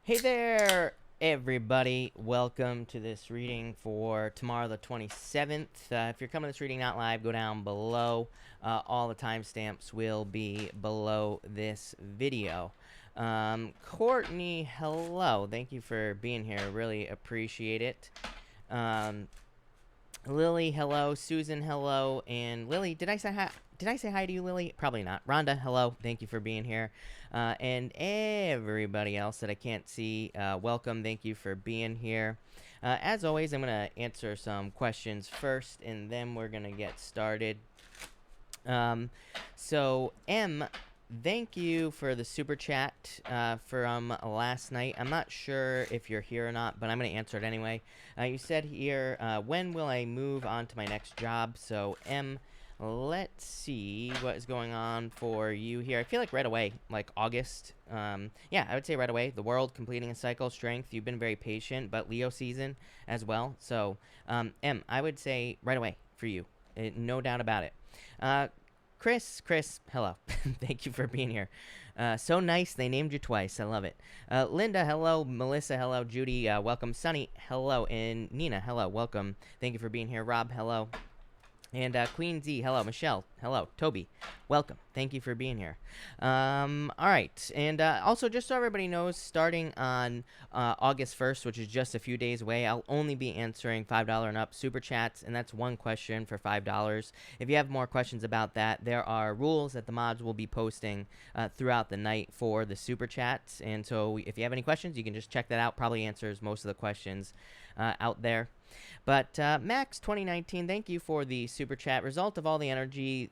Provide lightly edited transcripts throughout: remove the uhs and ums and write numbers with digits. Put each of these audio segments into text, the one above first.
Hey there, everybody. Welcome to this reading for tomorrow, the 27th. If you're coming to this reading not live, go down below. All the timestamps will be below this video. Courtney, hello. Thank you for being here. Really appreciate it. Um, Lily, hello. Susan, hello. And Lily, did I say hi? Did I say hi to you, Lily? Probably not. Rhonda, hello. Thank you for being here. And everybody else that I can't see, welcome. Thank you for being here. As always, I'm going to answer some questions first, and then we're going to get started. So, M, thank you for the super chat from last night. I'm not sure if you're here or not, but I'm going to answer it anyway. You said here, when will I move on to my next job? So, M, let's see what is going on for you here. I feel like right away, like August. Yeah, I would say right away. The world completing a cycle, strength. You've been very patient, but Leo season as well. So, M, I would say right away for you. No doubt about it. Chris, hello. Thank you for being here. So nice, they named you twice. I love it. Linda, hello. Melissa, hello. Judy, welcome. Sunny, hello. And Nina, hello. Welcome. Thank you for being here. Rob, hello. And Queen Z, hello. Michelle, hello. Toby, welcome. Thank you for being here. All right. And also, just so everybody knows, starting on August 1st, which is just a few days away, I'll only be answering $5 and up super chats, and that's one question for $5. If you have more questions about that, there are rules that the mods will be posting throughout the night for the super chats. And so if you have any questions, you can just check that out. Probably answers most of the questions out there. But Max 2019, thank you for the super chat. Result of all the energy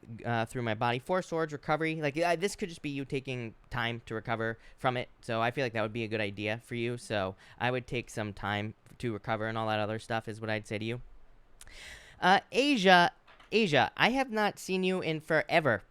through my body. 4 swords recovery. Like this could just be you taking time to recover from it. So I feel like that would be a good idea for you. So I would take some time to recover and all that other stuff is what I'd say to you. Asia, I have not seen you in forever.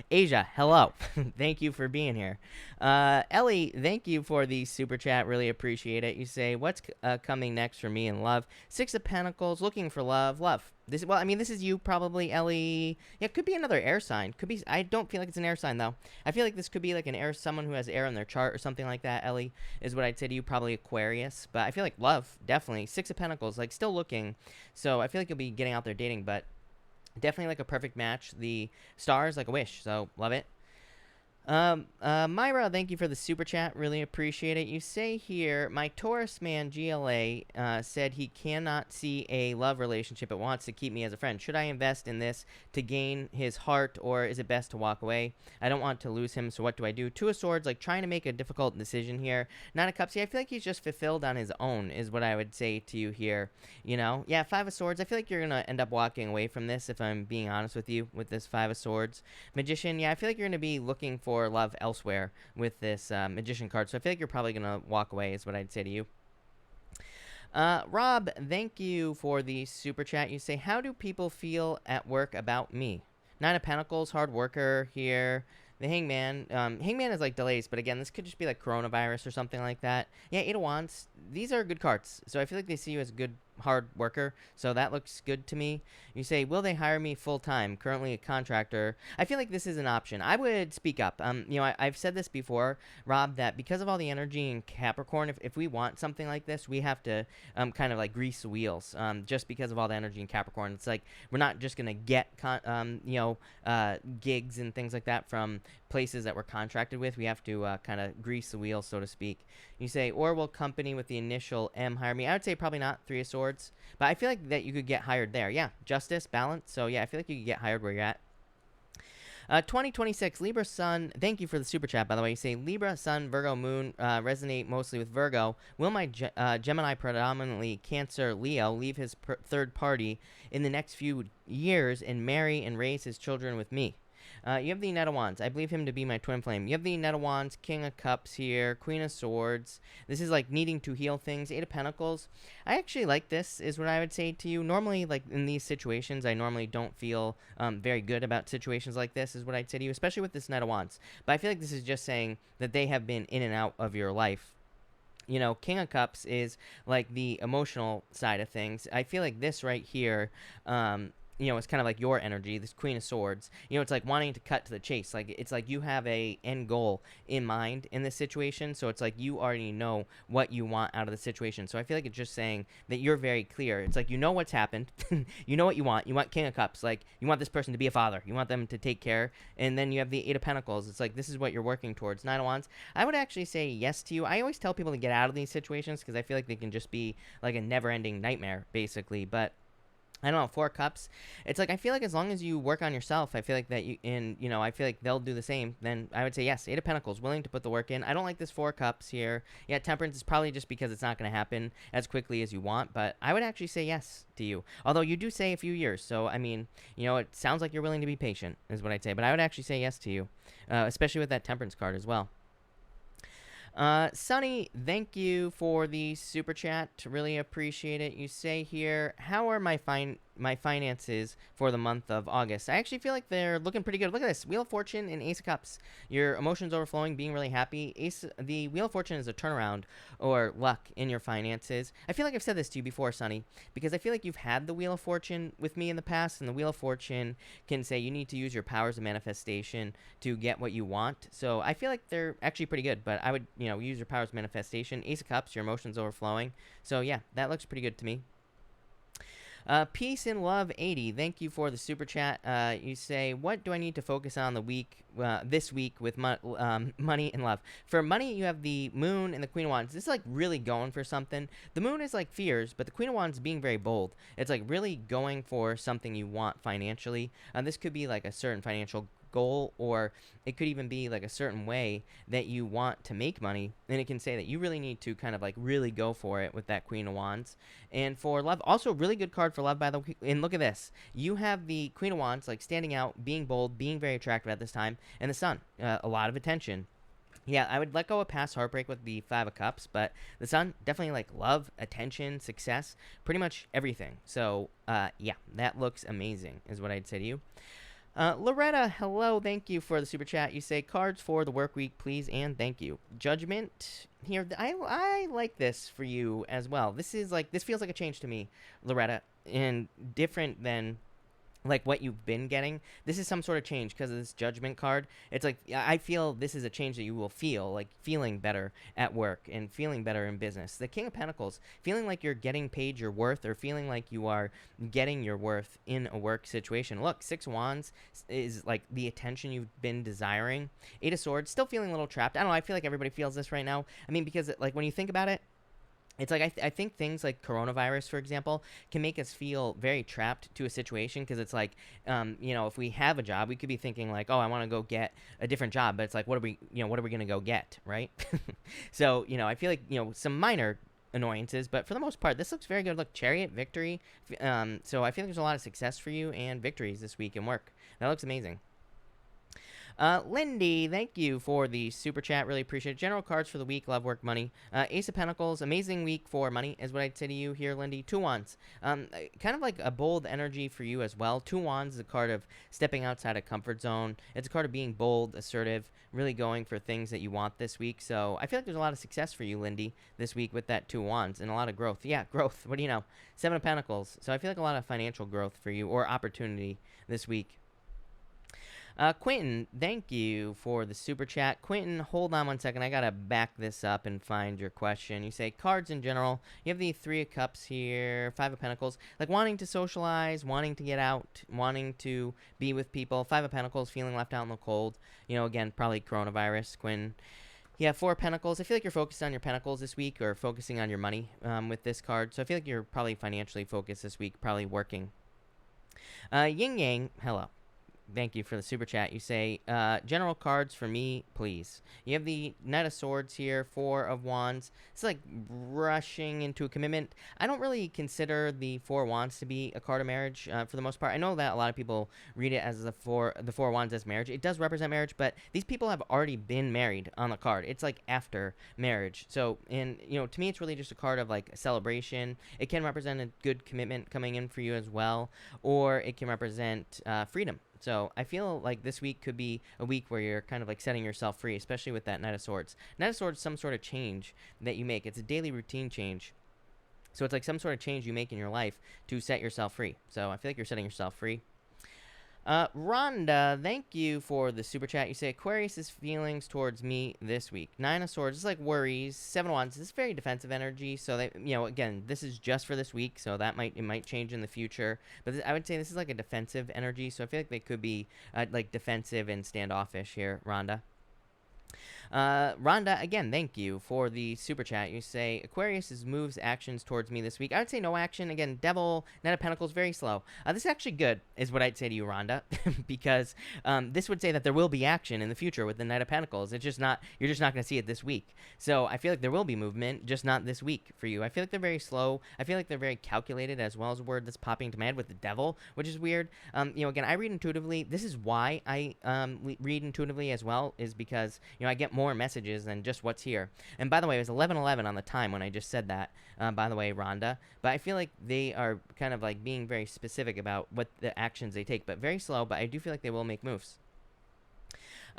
Asia, hello. Thank you for being here. Ellie, thank you for the super chat. Really appreciate it. You say, what's coming next for me in love? 6 of Pentacles, looking for love. Love. This is you probably, Ellie. Yeah, it could be another air sign. Could be. I don't feel like it's an air sign though. I feel like this could be like an air, someone who has air in their chart or something like that. Ellie is what I'd say to you. Probably Aquarius, but I feel like love, definitely. 6 of Pentacles, like still looking. So I feel like you'll be getting out there dating, but definitely like a perfect match. The stars like a wish, so love it. Myra, thank you for the super chat. Really appreciate it. You say here, my Taurus man GLA said he cannot see a love relationship but wants to keep me as a friend. Should I invest in this to gain his heart, or is it best to walk away? I don't want to lose him, so what do I do? 2 of Swords, like trying to make a difficult decision here. 9 of Cups, yeah, I feel like he's just fulfilled on his own, is what I would say to you here. You know, yeah, 5 of Swords, I feel like you're gonna end up walking away from this, if I'm being honest with you, with this 5 of Swords. Magician, yeah, I feel like you're gonna be looking for love elsewhere with this magician card, so I feel like you're probably gonna walk away is what I'd say to you. Rob, thank you for the super chat. You say, how do people feel at work about me? 9 of Pentacles, hard worker here. The Hangman. Hangman is like delays, but again, this could just be like coronavirus or something like that. Yeah, 8 of Wands. These are good cards, so I feel like they see you as a good hard worker, so that looks good to me. You say, will they hire me full-time? Currently a contractor. I feel like this is an option. I would speak up. I've said this before, Rob, that because of all the energy in Capricorn, if we want something like this, we have to kind of like grease the wheels, just because of all the energy in Capricorn. It's like we're not just going to get gigs and things like that from places that we're contracted with. We have to kind of grease the wheels, so to speak. You say, or will company with the initial M hire me? I would say probably not. 3 of Swords, but I feel like that you could get hired there. Yeah, justice, balance. So yeah, I feel like you could get hired where you're at. 2026 Libra Sun. Thank you for the super chat, by the way. You say Libra Sun, Virgo Moon resonate mostly with Virgo. Will my Gemini, predominantly Cancer, Leo, leave his third party in the next few years and marry and raise his children with me? You have the Knight of Wands. I believe him to be my twin flame. You have the Knight of Wands, King of Cups here, Queen of Swords. This is like needing to heal things. 8 of Pentacles. I actually like this, is what I would say to you. Normally, like in these situations, I normally don't feel very good about situations like this, is what I'd say to you, especially with this Knight of Wands. But I feel like this is just saying that they have been in and out of your life. You know, King of Cups is like the emotional side of things. I feel like this right here it's kind of like your energy, this Queen of Swords. It's like wanting to cut to the chase. Like it's like you have a end goal in mind in this situation. So it's like you already know what you want out of the situation. So I feel like it's just saying that you're very clear. It's like you know what's happened. You know what you want. You want King of Cups. Like you want this person to be a father. You want them to take care. And then you have the Eight of Pentacles. It's like this is what you're working towards. Nine of Wands. I would actually say yes to you. I always tell people to get out of these situations because I feel like they can just be like a never-ending nightmare, basically. But I don't know, Four Cups. It's like I feel like as long as you work on yourself, I feel like that I feel like they'll do the same. Then I would say yes. Eight of Pentacles, willing to put the work in. I don't like this Four Cups here. Yeah, Temperance is probably just because it's not going to happen as quickly as you want. But I would actually say yes to you. Although you do say a few years, so I mean, it sounds like you're willing to be patient, is what I'd say. But I would actually say yes to you, especially with that Temperance card as well. Sunny, thank you for the super chat. Really appreciate it. You say here, how are my finances for the month of August? I actually feel like they're looking pretty good. Look at this, Wheel of Fortune and Ace of Cups. Your emotions overflowing, being really happy. The Wheel of Fortune is a turnaround or luck in your finances. I feel like I've said this to you before, Sunny, because I feel like you've had the Wheel of Fortune with me in the past, and the Wheel of Fortune can say you need to use your powers of manifestation to get what you want. So I feel like they're actually pretty good, but I would, use your powers of manifestation. Ace of Cups, your emotions overflowing. So yeah, that looks pretty good to me. Peace and Love 80, thank you for the super chat. You say, what do I need to focus on this week with money and love? For money, you have the Moon and the Queen of Wands. This is like really going for something. The Moon is like fears, but the Queen of Wands being very bold. It's like really going for something you want financially. This could be like a certain financial goal, or it could even be like a certain way that you want to make money, and it can say that you really need to kind of like really go for it with that Queen of Wands. And for love, also really good card for love, by the way. And look at this, you have the Queen of Wands like standing out, being bold, being very attractive at this time, and the Sun, a lot of attention. Yeah, I would let go of past heartbreak with the Five of Cups, but the Sun, definitely like love, attention, success, pretty much everything. So yeah, that looks amazing is what I'd say to you. Loretta, hello, thank you for the super chat. You say, cards for the work week, please, and thank you. Judgment, here, I like this for you as well. This feels like a change to me, Loretta, and different than like what you've been getting. This is some sort of change because of this Judgment card. It's like I feel this is a change that you will feel, like feeling better at work and feeling better in business. The King of Pentacles, feeling like you're getting paid your worth, or feeling like you are getting your worth in a work situation. Look, Six of Wands is like the attention you've been desiring. Eight of Swords, still feeling a little trapped. I don't know, I feel like everybody feels this right now. I mean, because like when you think about it, it's like I think things like coronavirus, for example, can make us feel very trapped to a situation, because it's like, if we have a job, we could be thinking like, oh, I want to go get a different job, but it's like, what are we going to go get, right? So, I feel like, some minor annoyances, but for the most part, this looks very good. Look, Chariot, victory. So I feel like there's a lot of success for you and victories this week in work. That looks amazing. Lindy, thank you for the super chat. Really appreciate it. General cards for the week, love, work, money. Ace of Pentacles, amazing week for money is what I'd say to you here, Lindy. Two Wands, kind of like a bold energy for you as well. Two Wands is a card of stepping outside a comfort zone. It's a card of being bold, assertive, really going for things that you want this week. So I feel like there's a lot of success for you, Lindy, this week with that Two Wands, and a lot of growth. Yeah, growth. What do you know? Seven of Pentacles. So I feel like a lot of financial growth for you, or opportunity this week. Quentin, thank you for the super chat. Quentin, hold on one second. I gotta back this up and find your question. You say cards in general. You have the Three of Cups here, Five of Pentacles, like wanting to socialize, wanting to get out, wanting to be with people. Five of Pentacles, feeling left out in the cold. Again, probably coronavirus, Quentin. Yeah, Four of Pentacles. I feel like you're focused on your Pentacles this week, or focusing on your money with this card. So I feel like you're probably financially focused this week, probably working. Yin Yang, hello. Thank you for the super chat. You say, general cards for me, please. You have the Knight of Swords here, Four of Wands. It's like rushing into a commitment. I don't really consider the Four of Wands to be a card of marriage for the most part. I know that a lot of people read it as the Four of Wands as marriage. It does represent marriage, but these people have already been married on the card. It's like after marriage. So, and to me, it's really just a card of like a celebration. It can represent a good commitment coming in for you as well, or it can represent freedom. So I feel like this week could be a week where you're kind of like setting yourself free, especially with that Knight of Swords. Knight of Swords is some sort of change that you make. It's a daily routine change So it's like some sort of change you make in your life to set yourself free. So I feel like you're setting yourself free. Rhonda, thank you for the super chat. You say Aquarius' feelings towards me this week. Nine of Swords, it's like worries. Seven of Wands, this is very defensive energy. So that, again, this is just for this week. So that it might change in the future. But I would say this is like a defensive energy. So I feel like they could be like defensive and standoffish here, Rhonda. Rhonda, again, thank you for the super chat. You say Aquarius' moves actions towards me this week. I would say no action. Again, Devil, Knight of Pentacles, very slow. This is actually good, is what I'd say to you, Rhonda, because this would say that there will be action in the future with the Knight of Pentacles. It's just not, you're just not going to see it this week. So I feel like there will be movement, just not this week for you. I feel like they're very slow. I feel like they're very calculated, as well as a word that's popping into my head with the Devil, which is weird. Again, I read intuitively. This is why I read intuitively as well, is because I get more messages than just what's here. And by the way, it was 11:11 on the time when I just said that, by the way, Rhonda. But I feel like they are kind of like being very specific about what the actions they take, but very slow. But I do feel like they will make moves.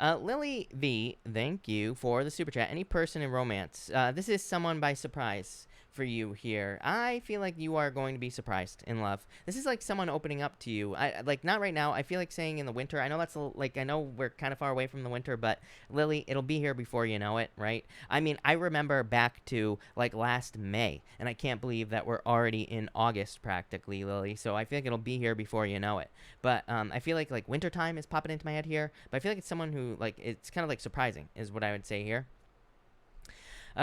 Lily V, thank you for the super chat. Any person in romance. This is someone by surprise for you here. I feel like you are going to be surprised in love. This is like someone opening up to you. Like not right now. I feel like saying in the winter. I know that's I know we're kind of far away from the winter, but Lily, it'll be here before you know it, right? I mean, I remember back to like last May, and I can't believe that we're already in August practically, Lily. So I feel like it'll be here before you know it. But I feel like wintertime is popping into my head here. But I feel like it's someone who it's kind of like surprising is what I would say here.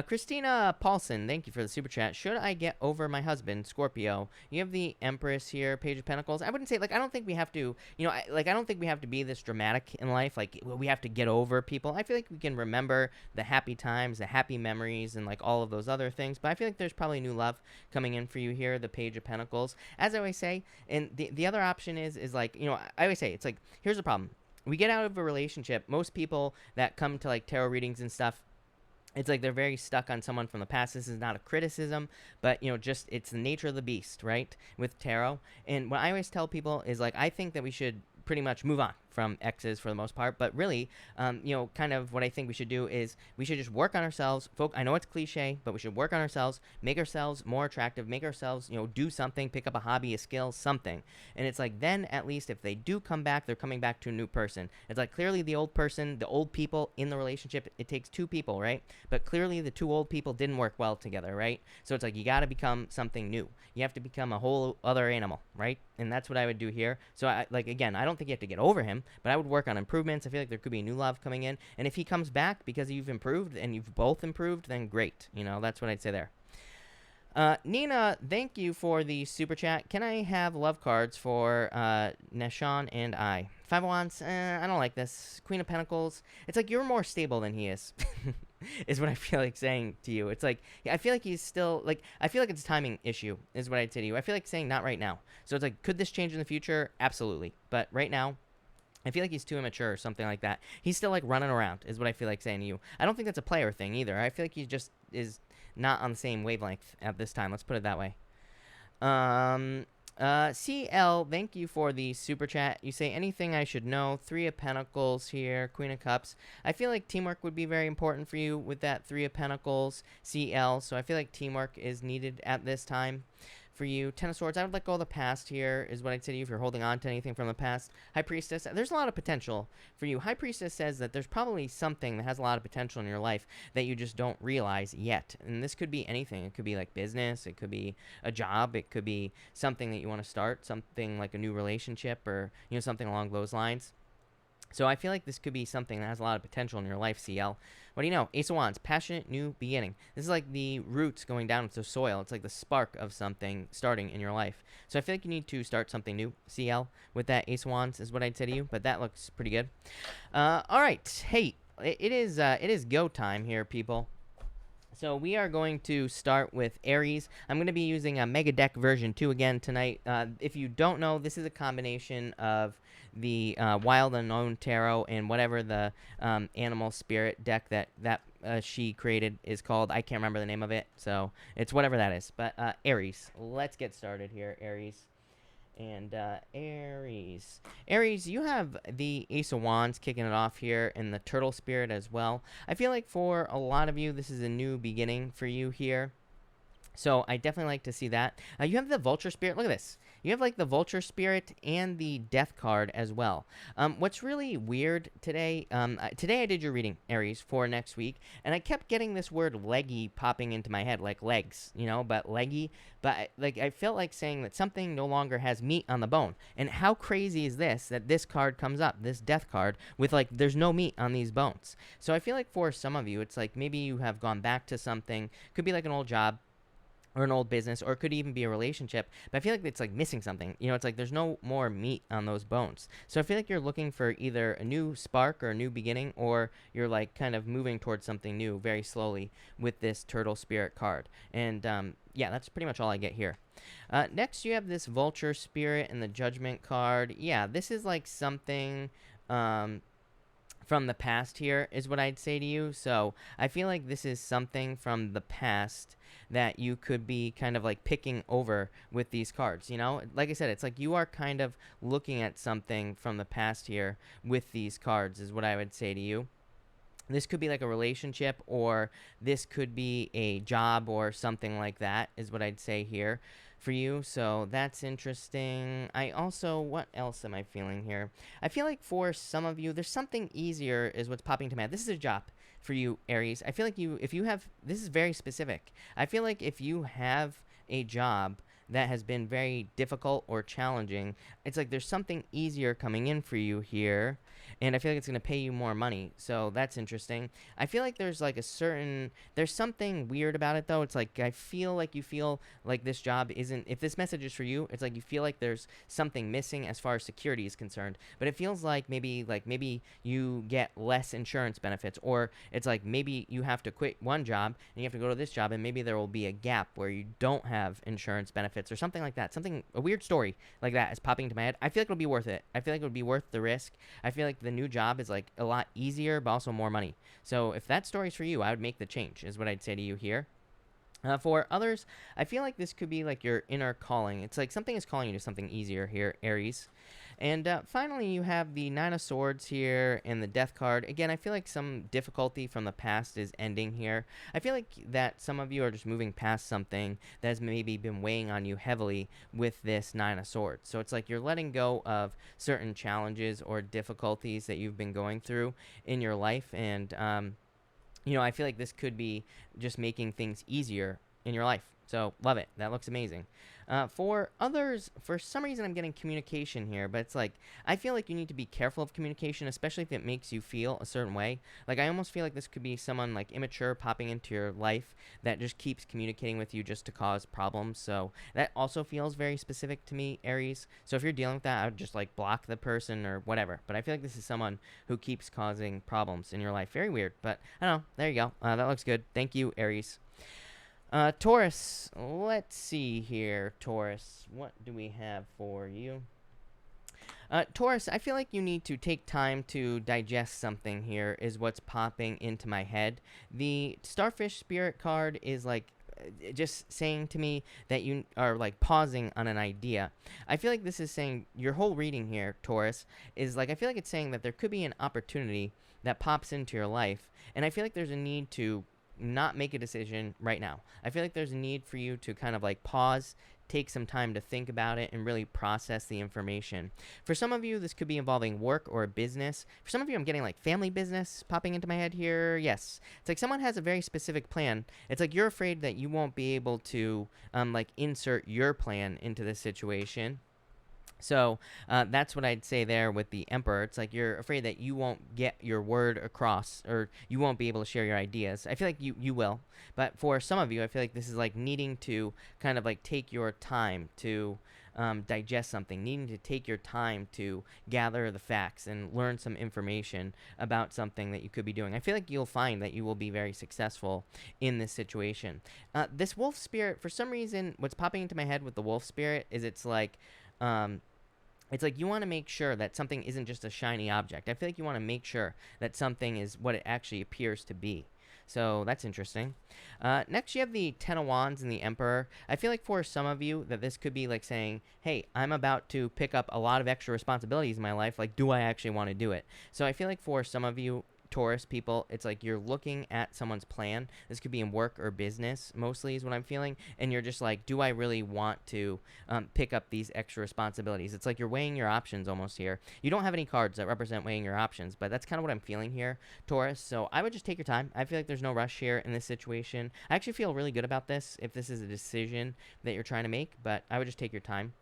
Christina Paulson, thank you for the super chat. Should I get over my husband, Scorpio? You have the Empress here, Page of Pentacles. I wouldn't say, I don't think we have to, I don't think we have to be this dramatic in life. We have to get over people. I feel like we can remember the happy times, the happy memories, and, all of those other things. But I feel like there's probably new love coming in for you here, the Page of Pentacles. As I always say, and the other option is I always say, it's here's the problem. We get out of a relationship. Most people that come to, tarot readings and stuff, it's they're very stuck on someone from the past. This is not a criticism, but, just it's the nature of the beast, right, with tarot. And what I always tell people is, I think that we should pretty much move on from exes for the most part, but really, kind of what I think we should do is we should just work on ourselves. I know it's cliche, but we should work on ourselves, make ourselves more attractive, make ourselves, do something, pick up a hobby, a skill, something. And it's then at least if they do come back, they're coming back to a new person. It's clearly the old person, the old people in the relationship, it takes two people, right? But clearly the two old people didn't work well together, right? So it's you got to become something new. You have to become a whole other animal, right? And that's what I would do here. So again, I don't think you have to get over him, but I would work on improvements. I feel like there could be new love coming in. And if he comes back because you've improved and you've both improved, then great. That's what I'd say there. Nina, thank you for the super chat. Can I have love cards for Nashan and I? Five of Wands, I don't like this. Queen of Pentacles, it's you're more stable than he is. Is what I feel like saying to you. It's I feel like he's still, I feel like it's a timing issue, is what I'd say to you. I feel like saying not right now. So it's could this change in the future? Absolutely. But right now, I feel like he's too immature or something like that. He's still running around, is what I feel like saying to you. I don't think that's a player thing either. I feel like he just is not on the same wavelength at this time. Let's put it that way. CL, thank you for the super chat. You say anything I should know. Three of Pentacles here, Queen of Cups. I feel like teamwork would be very important for you with that Three of Pentacles, CL. So I feel like teamwork is needed at this time for you. Ten of Swords, I would let go of the past here, is what I'd say to you if you're holding on to anything from the past. High Priestess, there's a lot of potential for you. High Priestess says that there's probably something that has a lot of potential in your life that you just don't realize yet. And this could be anything. It could be business. It could be a job. It could be something that you want to start, something like a new relationship or, something along those lines. So I feel like this could be something that has a lot of potential in your life, CL. What do you know? Ace of Wands, passionate new beginning. This is the roots going down into soil. It's the spark of something starting in your life. So I feel like you need to start something new, CL, with that Ace of Wands is what I'd say to you. But that looks pretty good. All right. Hey, it is go time here, people. So we are going to start with Aries. I'm going to be using a Mega Deck version 2 again tonight. If you don't know, this is a combination of the Wild Unknown Tarot and whatever the Animal Spirit deck that she created is called. I can't remember the name of it, so it's whatever that is. But Aries, let's get started here, Aries. And Aries, you have the Ace of Wands kicking it off here and the Turtle Spirit as well. I feel like for a lot of you, this is a new beginning for you here. So I definitely like to see that. You have the vulture spirit. Look at this. You have like the vulture spirit and the death card as well. What's really weird today, today I did your reading, Aries, for next week, and I kept getting this word leggy popping into my head, like legs, but leggy. But like I felt like saying that something no longer has meat on the bone. And how crazy is this that this card comes up, this death card, with like there's no meat on these bones. So I feel like for some of you, it's like maybe you have gone back to something, could be like an old job or an old business, or it could even be a relationship, but I feel like it's like missing something. It's like there's no more meat on those bones. So I feel like you're looking for either a new spark or a new beginning, or you're like kind of moving towards something new very slowly with this turtle spirit card. And yeah, that's pretty much all I get here. Next, you have this vulture spirit and the judgment card. Yeah, this is like something from the past here is what I'd say to you. So I feel like this is something from the past that you could be kind of like picking over with these cards. Like I said, it's like you are kind of looking at something from the past here with these cards is what I would say to you. This could be like a relationship, or this could be a job or something like that is what I'd say here for you. So that's interesting. What else am I feeling here? I feel like for some of you, there's something easier is what's popping to mind. This is a job for you, Aries. I feel like if you have, this is very specific. I feel like if you have a job that has been very difficult or challenging, it's like there's something easier coming in for you here, and I feel like it's going to pay you more money. So that's interesting. I feel like there's like there's something weird about it though. It's like I feel like you feel like this job isn't, if this message is for you, it's like you feel like there's something missing as far as security is concerned. But it feels like maybe you get less insurance benefits, or it's like maybe you have to quit one job and you have to go to this job, and maybe there will be a gap where you don't have insurance benefits or something like that. A weird story like that is popping into my head. I feel like it'll be worth it. I feel like it would be worth the risk. I feel like the new job is like a lot easier, but also more money. So if that story's for you, I would make the change is what I'd say to you here. For others, I feel like this could be like your inner calling. It's like something is calling you to something easier here, Aries. And finally, you have the Nine of Swords here and the Death card. Again, I feel like some difficulty from the past is ending here. I feel like that some of you are just moving past something that has maybe been weighing on you heavily with this Nine of Swords. So it's like you're letting go of certain challenges or difficulties that you've been going through in your life. And, I feel like this could be just making things easier in your life. So love it. That looks amazing. For others, for some reason I'm getting communication here, but it's like I feel like you need to be careful of communication, especially if it makes you feel a certain way. Like I almost feel like this could be someone like immature popping into your life that just keeps communicating with you just to cause problems. So that also feels very specific to me, Aries. So if you're dealing with that, I would just like block the person or whatever. But I feel like this is someone who keeps causing problems in your life. Very weird, but I don't know. There you go. That looks good. Thank you, Aries. Taurus, let's see here, Taurus. What do we have for you? Taurus, I feel like you need to take time to digest something here is what's popping into my head. The Starfish Spirit card is like just saying to me that you are like pausing on an idea. I feel like this is saying your whole reading here, Taurus, is like I feel like it's saying that there could be an opportunity that pops into your life, and I feel like there's a need to not make a decision right now. I feel like there's a need for you to kind of like pause, take some time to think about it, and really process the information. For some of you, this could be involving work or a business. For some of you, I'm getting like family business popping into my head here. Yes. It's like someone has a very specific plan. It's like you're afraid that you won't be able to like insert your plan into this situation. So that's what I'd say there with the Emperor. It's like you're afraid that you won't get your word across, or you won't be able to share your ideas. I feel like you will. But for some of you, I feel like this is like needing to kind of like take your time to digest something, needing to take your time to gather the facts and learn some information about something that you could be doing. I feel like you'll find that you will be very successful in this situation. This wolf spirit, for some reason, what's popping into my head with the wolf spirit is it's like you want to make sure that something isn't just a shiny object. I feel like you want to make sure that something is what it actually appears to be. So that's interesting. Next, you have the Ten of Wands and the Emperor. I feel like for some of you that this could be like saying, hey, I'm about to pick up a lot of extra responsibilities in my life. Like, do I actually want to do it? So I feel like for some of you, Taurus people, it's like you're looking at someone's plan. This could be in work or business, mostly is what I'm feeling. And you're just like, do I really want to pick up these extra responsibilities? It's like you're weighing your options almost here. You don't have any cards that represent weighing your options, but that's kind of what I'm feeling here, Taurus. So I would just take your time. I feel like there's no rush here in this situation. I actually feel really good about this if this is a decision that you're trying to make, but I would just take your time.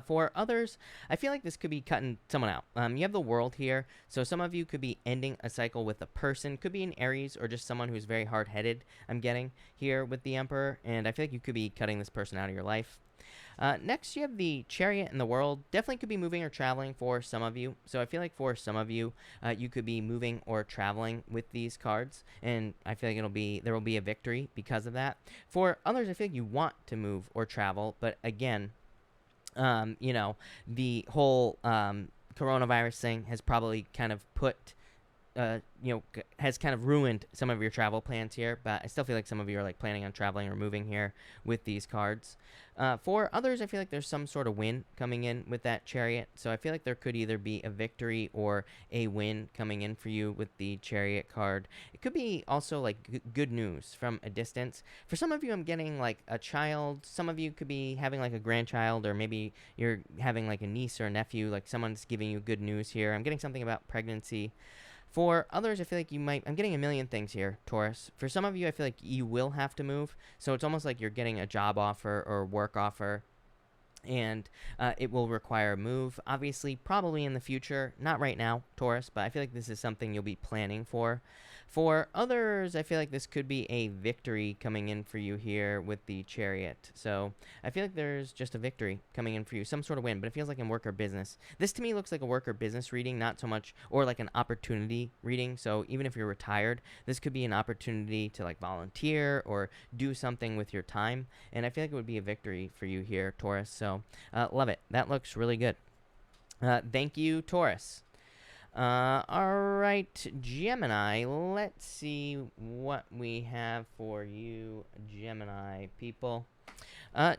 For others, I feel like this could be cutting someone out. You have the world here, so some of you could be ending a cycle with a person. Could be an Aries or just someone who's very hard-headed, I'm getting here with the Emperor, and I feel like you could be cutting this person out of your life. Next, you have the Chariot and the World. Definitely could be moving or traveling for some of you. So I feel like for some of you, you could be moving or traveling with these cards, and I feel like there will be a victory because of that. For others, I feel like you want to move or travel, but again, you know, the whole coronavirus thing has probably kind of put, has kind of ruined some of your travel plans here, but I still feel like some of you are like planning on traveling or moving here with these cards. For others, I feel like there's some sort of win coming in with that Chariot, so I feel like there could either be a victory or a win coming in for you with the Chariot card. It could be also like good news from a distance. For some of you, I'm getting like a child. Some of you could be having like a grandchild, or maybe you're having like a niece or a nephew, like someone's giving you good news here. I'm getting something about pregnancy. For others, I feel like I'm getting a million things here, Taurus. For some of you, I feel like you will have to move. So it's almost like you're getting a job offer or work offer, and it will require a move. Obviously, probably in the future, not right now, Taurus, but I feel like this is something you'll be planning for. For others, I feel like this could be a victory coming in for you here with the Chariot. So I feel like there's just a victory coming in for you, some sort of win, but it feels like in work or business. This to me looks like a work or business reading, not so much, or like an opportunity reading. So even if you're retired, this could be an opportunity to like volunteer or do something with your time. And I feel like it would be a victory for you here, Taurus. So love it. That looks really good. Thank you, Taurus. All right, Gemini, let's see what we have for you, Gemini people.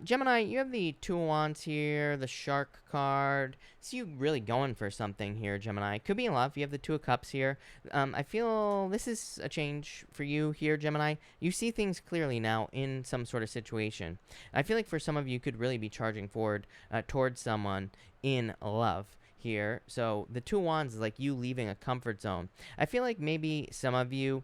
Gemini, you have the Two of Wands here, the Shark card. See you really going for something here, Gemini. Could be in love. You have the Two of Cups here. I feel this is a change for you here, Gemini. You see things clearly now in some sort of situation. I feel like for some of you, you could really be charging forward towards someone in love here. So the Two of Wands is like you leaving a comfort zone. I feel like maybe some of you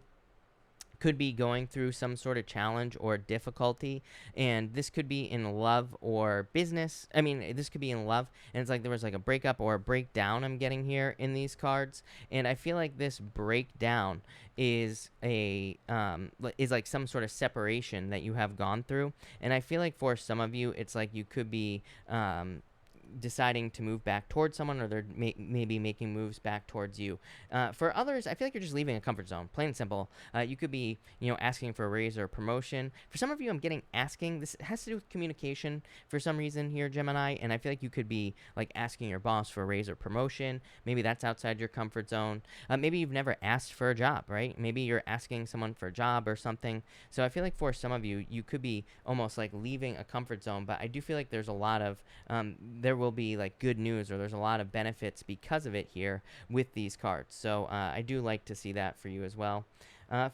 could be going through some sort of challenge or difficulty, and this could be in love or business. I mean, this could be in love, and it's like there was like a breakup or a breakdown I'm getting here in these cards, and I feel like this breakdown is is like some sort of separation that you have gone through, and I feel like for some of you, it's like you could be deciding to move back towards someone, or they're maybe making moves back towards you. For others, I feel like you're just leaving a comfort zone, plain and simple. You could be, asking for a raise or a promotion. For some of you, I'm getting asking. This has to do with communication for some reason here, Gemini, and I feel like you could be like asking your boss for a raise or promotion. Maybe that's outside your comfort zone. Maybe you've never asked for a job, right? Maybe you're asking someone for a job or something. So I feel like for some of you, you could be almost like leaving a comfort zone, but I do feel like there's a lot of, there will be like good news, or there's a lot of benefits because of it here with these cards. So I do like to see that for you as well.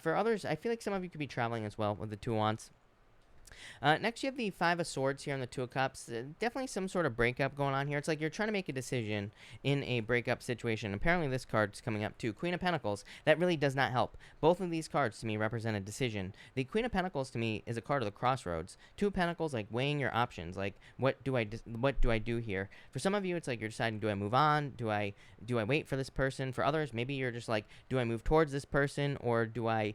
For others, I feel like some of you could be traveling as well with the Two of Wands. Next, you have the Five of Swords here on the Two of Cups. Definitely some sort of breakup going on here. It's like you're trying to make a decision in a breakup situation. Apparently, this card's coming up too. Queen of Pentacles. That really does not help. Both of these cards to me represent a decision. The Queen of Pentacles to me is a card of the crossroads. Two of Pentacles, like weighing your options. Like, what do I do here? For some of you, it's like you're deciding, do I move on? Do I wait for this person? For others, maybe you're just like, do I move towards this person, or do I,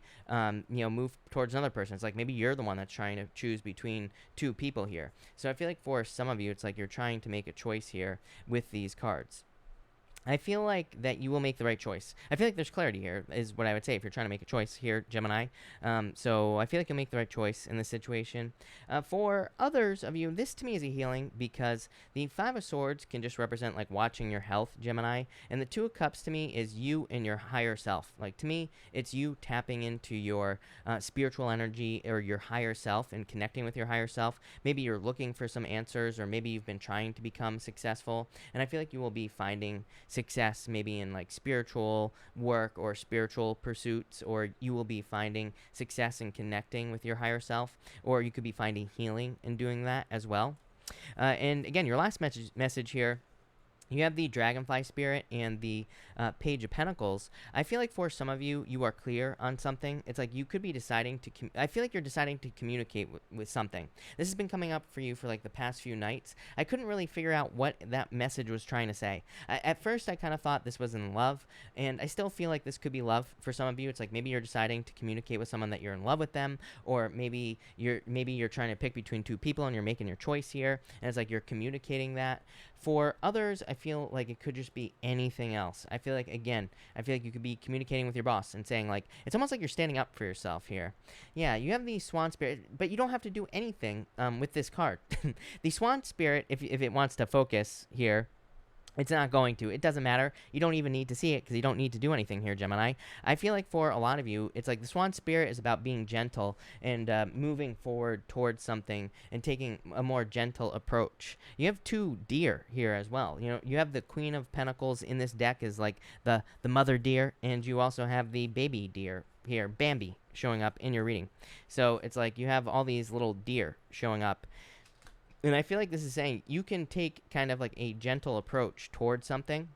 move towards another person? It's like maybe you're the one that's trying to choose between two people here. So I feel like for some of you, it's like you're trying to make a choice here with these cards. I feel like that you will make the right choice. I feel like there's clarity here, is what I would say if you're trying to make a choice here, Gemini. So I feel like you'll make the right choice in this situation. For others of you, this to me is a healing, because the Five of Swords can just represent like watching your health, Gemini. And the Two of Cups to me is you and your higher self. Like to me, it's you tapping into your spiritual energy or your higher self and connecting with your higher self. Maybe you're looking for some answers, or maybe you've been trying to become successful. And I feel like you will be finding success maybe in like spiritual work or spiritual pursuits, or you will be finding success in connecting with your higher self, or you could be finding healing in doing that as well. And again, your last message here, you have the Dragonfly Spirit and the Page of Pentacles. I feel like for some of you, you are clear on something. It's like you could be deciding to, I feel like you're deciding to communicate with something. This has been coming up for you for like the past few nights. I couldn't really figure out what that message was trying to say. At first, I kind of thought this was in love, and I still feel like this could be love for some of you. It's like maybe you're deciding to communicate with someone that you're in love with them, or maybe you're trying to pick between two people and you're making your choice here, and it's like you're communicating that. For others, I feel like it could just be anything else. I feel like, again, you could be communicating with your boss and saying, like, it's almost like you're standing up for yourself here. Yeah, you have the Swan Spirit, but you don't have to do anything with this card. The Swan Spirit, if it wants to focus here, it's not going to. It doesn't matter. You don't even need to see it because you don't need to do anything here, Gemini. I feel like for a lot of you, it's like the Swan Spirit is about being gentle and moving forward towards something and taking a more gentle approach. You have two deer here as well. You know, you have the Queen of Pentacles in this deck is like the mother deer, and you also have the baby deer here, Bambi, showing up in your reading. So it's like you have all these little deer showing up. And I feel like this is saying you can take kind of like a gentle approach towards something,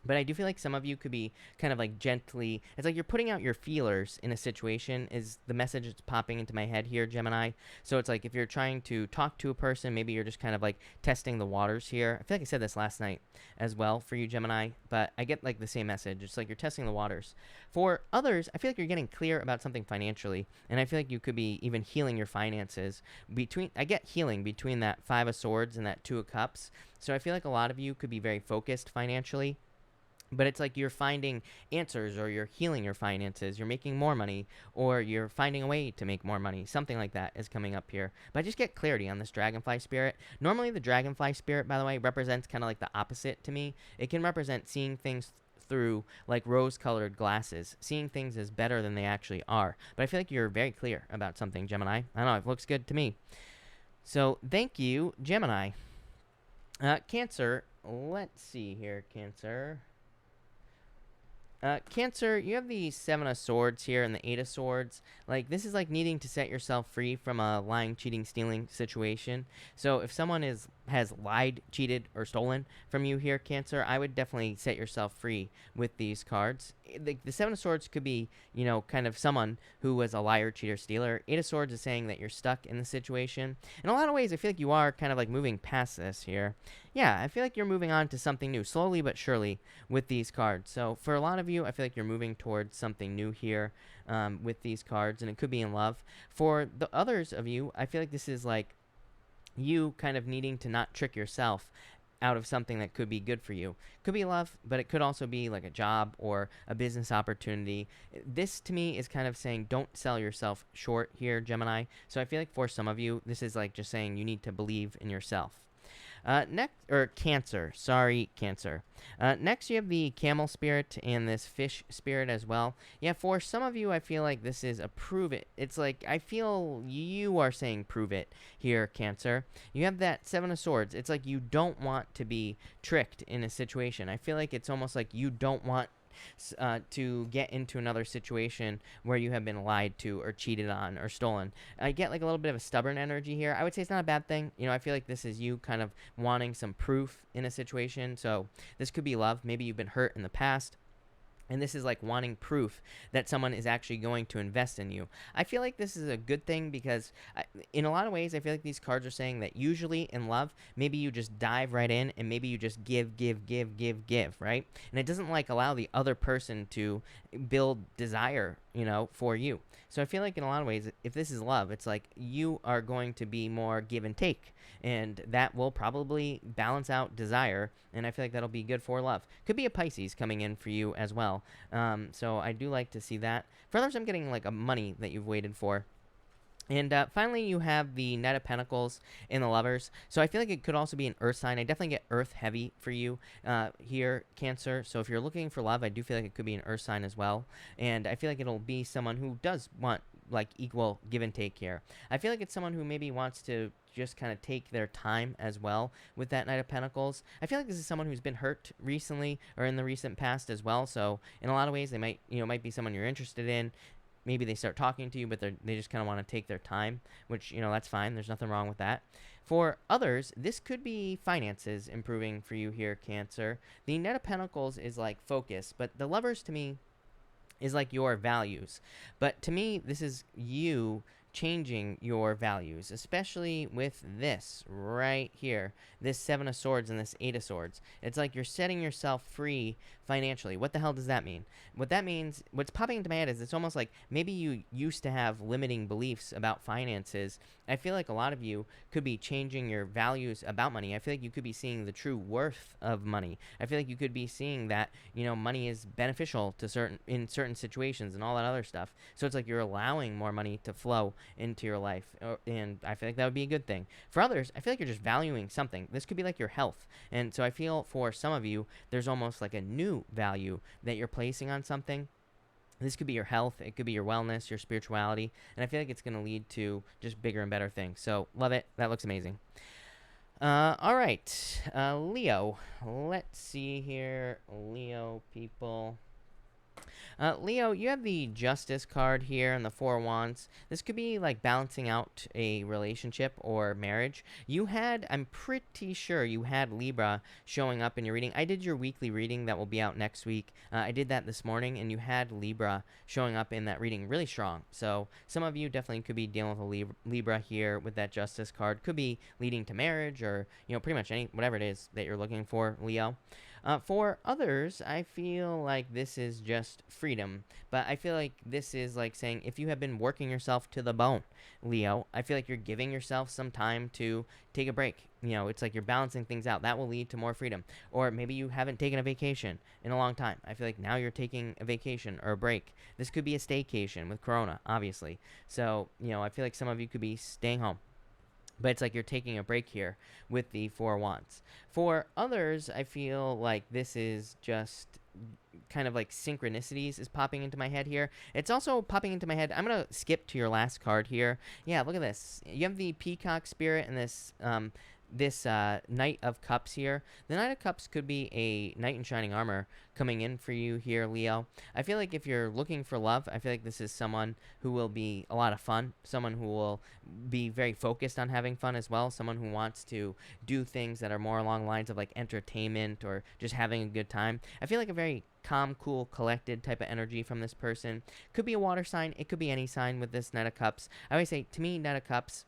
but I do feel like some of you could be kind of like gently, it's like you're putting out your feelers in a situation is the message that's popping into my head here, Gemini. So it's like if you're trying to talk to a person, maybe you're just kind of like testing the waters here. I feel like I said this last night as well for you, Gemini, but I get like the same message. It's like you're testing the waters. For others, I feel like you're getting clear about something financially, and I feel like you could be even healing your finances. I get healing between that Five of Swords and that Two of Cups. So I feel like a lot of you could be very focused financially. But it's like you're finding answers, or you're healing your finances, you're making more money, or you're finding a way to make more money. Something like that is coming up here. But I just get clarity on this Dragonfly Spirit. Normally the Dragonfly Spirit, by the way, represents kind of like the opposite to me. It can represent seeing things through like rose-colored glasses, seeing things as better than they actually are. But I feel like you're very clear about something, Gemini. I don't know, it looks good to me. So thank you, Gemini. Cancer, let's see here, Cancer. Cancer, you have the Seven of Swords here and the Eight of Swords. Like, this is like needing to set yourself free from a lying, cheating, stealing situation. So if someone has lied, cheated, or stolen from you here, Cancer, I would definitely set yourself free with these cards. The Seven of Swords could be, you know, kind of someone who was a liar, cheater, stealer. Eight of Swords is saying that you're stuck in the situation. In a lot of ways, I feel like you are kind of like moving past this here. Yeah, I feel like you're moving on to something new, slowly but surely, with these cards. So for a lot of you, I feel like you're moving towards something new here with these cards, and it could be in love. For the others of you, I feel like this is like you kind of needing to not trick yourself out of something that could be good for you. Could be love, but it could also be like a job or a business opportunity. This to me is kind of saying don't sell yourself short here, Gemini. So I feel like for some of you, this is like just saying you need to believe in yourself. Cancer. Sorry, Cancer. Next, you have the Camel Spirit and this Fish Spirit as well. Yeah, for some of you, I feel like this is a prove it. It's like, I feel you are saying prove it here, Cancer. You have that Seven of Swords. It's like you don't want to be tricked in a situation. I feel like it's almost like you don't want to get into another situation where you have been lied to or cheated on or stolen. I get like a little bit of a stubborn energy here. I would say it's not a bad thing. You know, I feel like this is you kind of wanting some proof in a situation. So this could be love. Maybe you've been hurt in the past, and this is like wanting proof that someone is actually going to invest in you. I feel like this is a good thing because in a lot of ways, I feel like these cards are saying that usually in love, maybe you just dive right in and maybe you just give, right? And it doesn't like allow the other person to build desire, you know, for you. So I feel like in a lot of ways, if this is love, it's like you are going to be more give and take, and that will probably balance out desire, and I feel like that'll be good for love. Could be a Pisces coming in for you as well. So I do like to see that. For others, I'm getting like a money that you've waited for. And finally, you have the Knight of Pentacles in the Lovers. So I feel like it could also be an Earth sign. I definitely get Earth heavy for you here, Cancer. So if you're looking for love, I do feel like it could be an Earth sign as well. And I feel like it'll be someone who does want like equal give and take here. I feel like it's someone who maybe wants to just kind of take their time as well with that Knight of Pentacles. I feel like this is someone who's been hurt recently or in the recent past as well. So in a lot of ways, they might be someone you're interested in. Maybe they start talking to you, but they just kind of want to take their time, which, that's fine. There's nothing wrong with that. For others, this could be finances improving for you here, Cancer. The Knight of Pentacles is like focus, but the Lovers to me is like your values. But to me, this is you changing your values, especially with this right here, this Seven of Swords and this Eight of Swords. It's like you're setting yourself free financially. What the hell does that mean? What that means, what's popping into my head is it's almost like maybe you used to have limiting beliefs about finances. I feel like a lot of you could be changing your values about money. I feel like you could be seeing the true worth of money. I feel like you could be seeing that, money is beneficial to in certain situations and all that other stuff. So it's like you're allowing more money to flow into your life, and I feel like that would be a good thing. For others, I feel like you're just valuing something. This could be like your health, and so I feel for some of you, there's almost like a new value that you're placing on something. This could be your health, it could be your wellness, your spirituality, and I feel like it's going to lead to just bigger and better things. So love it. That looks amazing. All right, Leo. Let's see here, Leo people. Leo, you have the Justice card here and the Four Wands. This could be like balancing out a relationship or marriage. I'm pretty sure you had Libra showing up in your reading. I did your weekly reading that will be out next week. I did that this morning, and you had Libra showing up in that reading really strong. So some of you definitely could be dealing with a Libra here with that Justice card. Could be leading to marriage or, pretty much whatever it is that you're looking for, Leo. For others, I feel like this is just freedom, but I feel like this is like saying if you have been working yourself to the bone, Leo, I feel like you're giving yourself some time to take a break. It's like you're balancing things out. That will lead to more freedom. Or maybe you haven't taken a vacation in a long time. I feel like now you're taking a vacation or a break. This could be a staycation with Corona, obviously. So, I feel like some of you could be staying home. But it's like you're taking a break here with the Four Wands. For others, I feel like this is just kind of like synchronicities is popping into my head here. It's also popping into my head. I'm going to skip to your last card here. Yeah, look at this. You have the Peacock Spirit and this Knight of Cups here. The Knight of Cups could be a knight in shining armor coming in for you here, Leo. I feel like if you're looking for love, I feel like this is someone who will be a lot of fun, someone who will be very focused on having fun as well, someone who wants to do things that are more along the lines of like entertainment or just having a good time. I feel like a very calm, cool, collected type of energy from this person. Could be a water sign. It could be any sign with this Knight of Cups. I always say, to me, Knight of Cups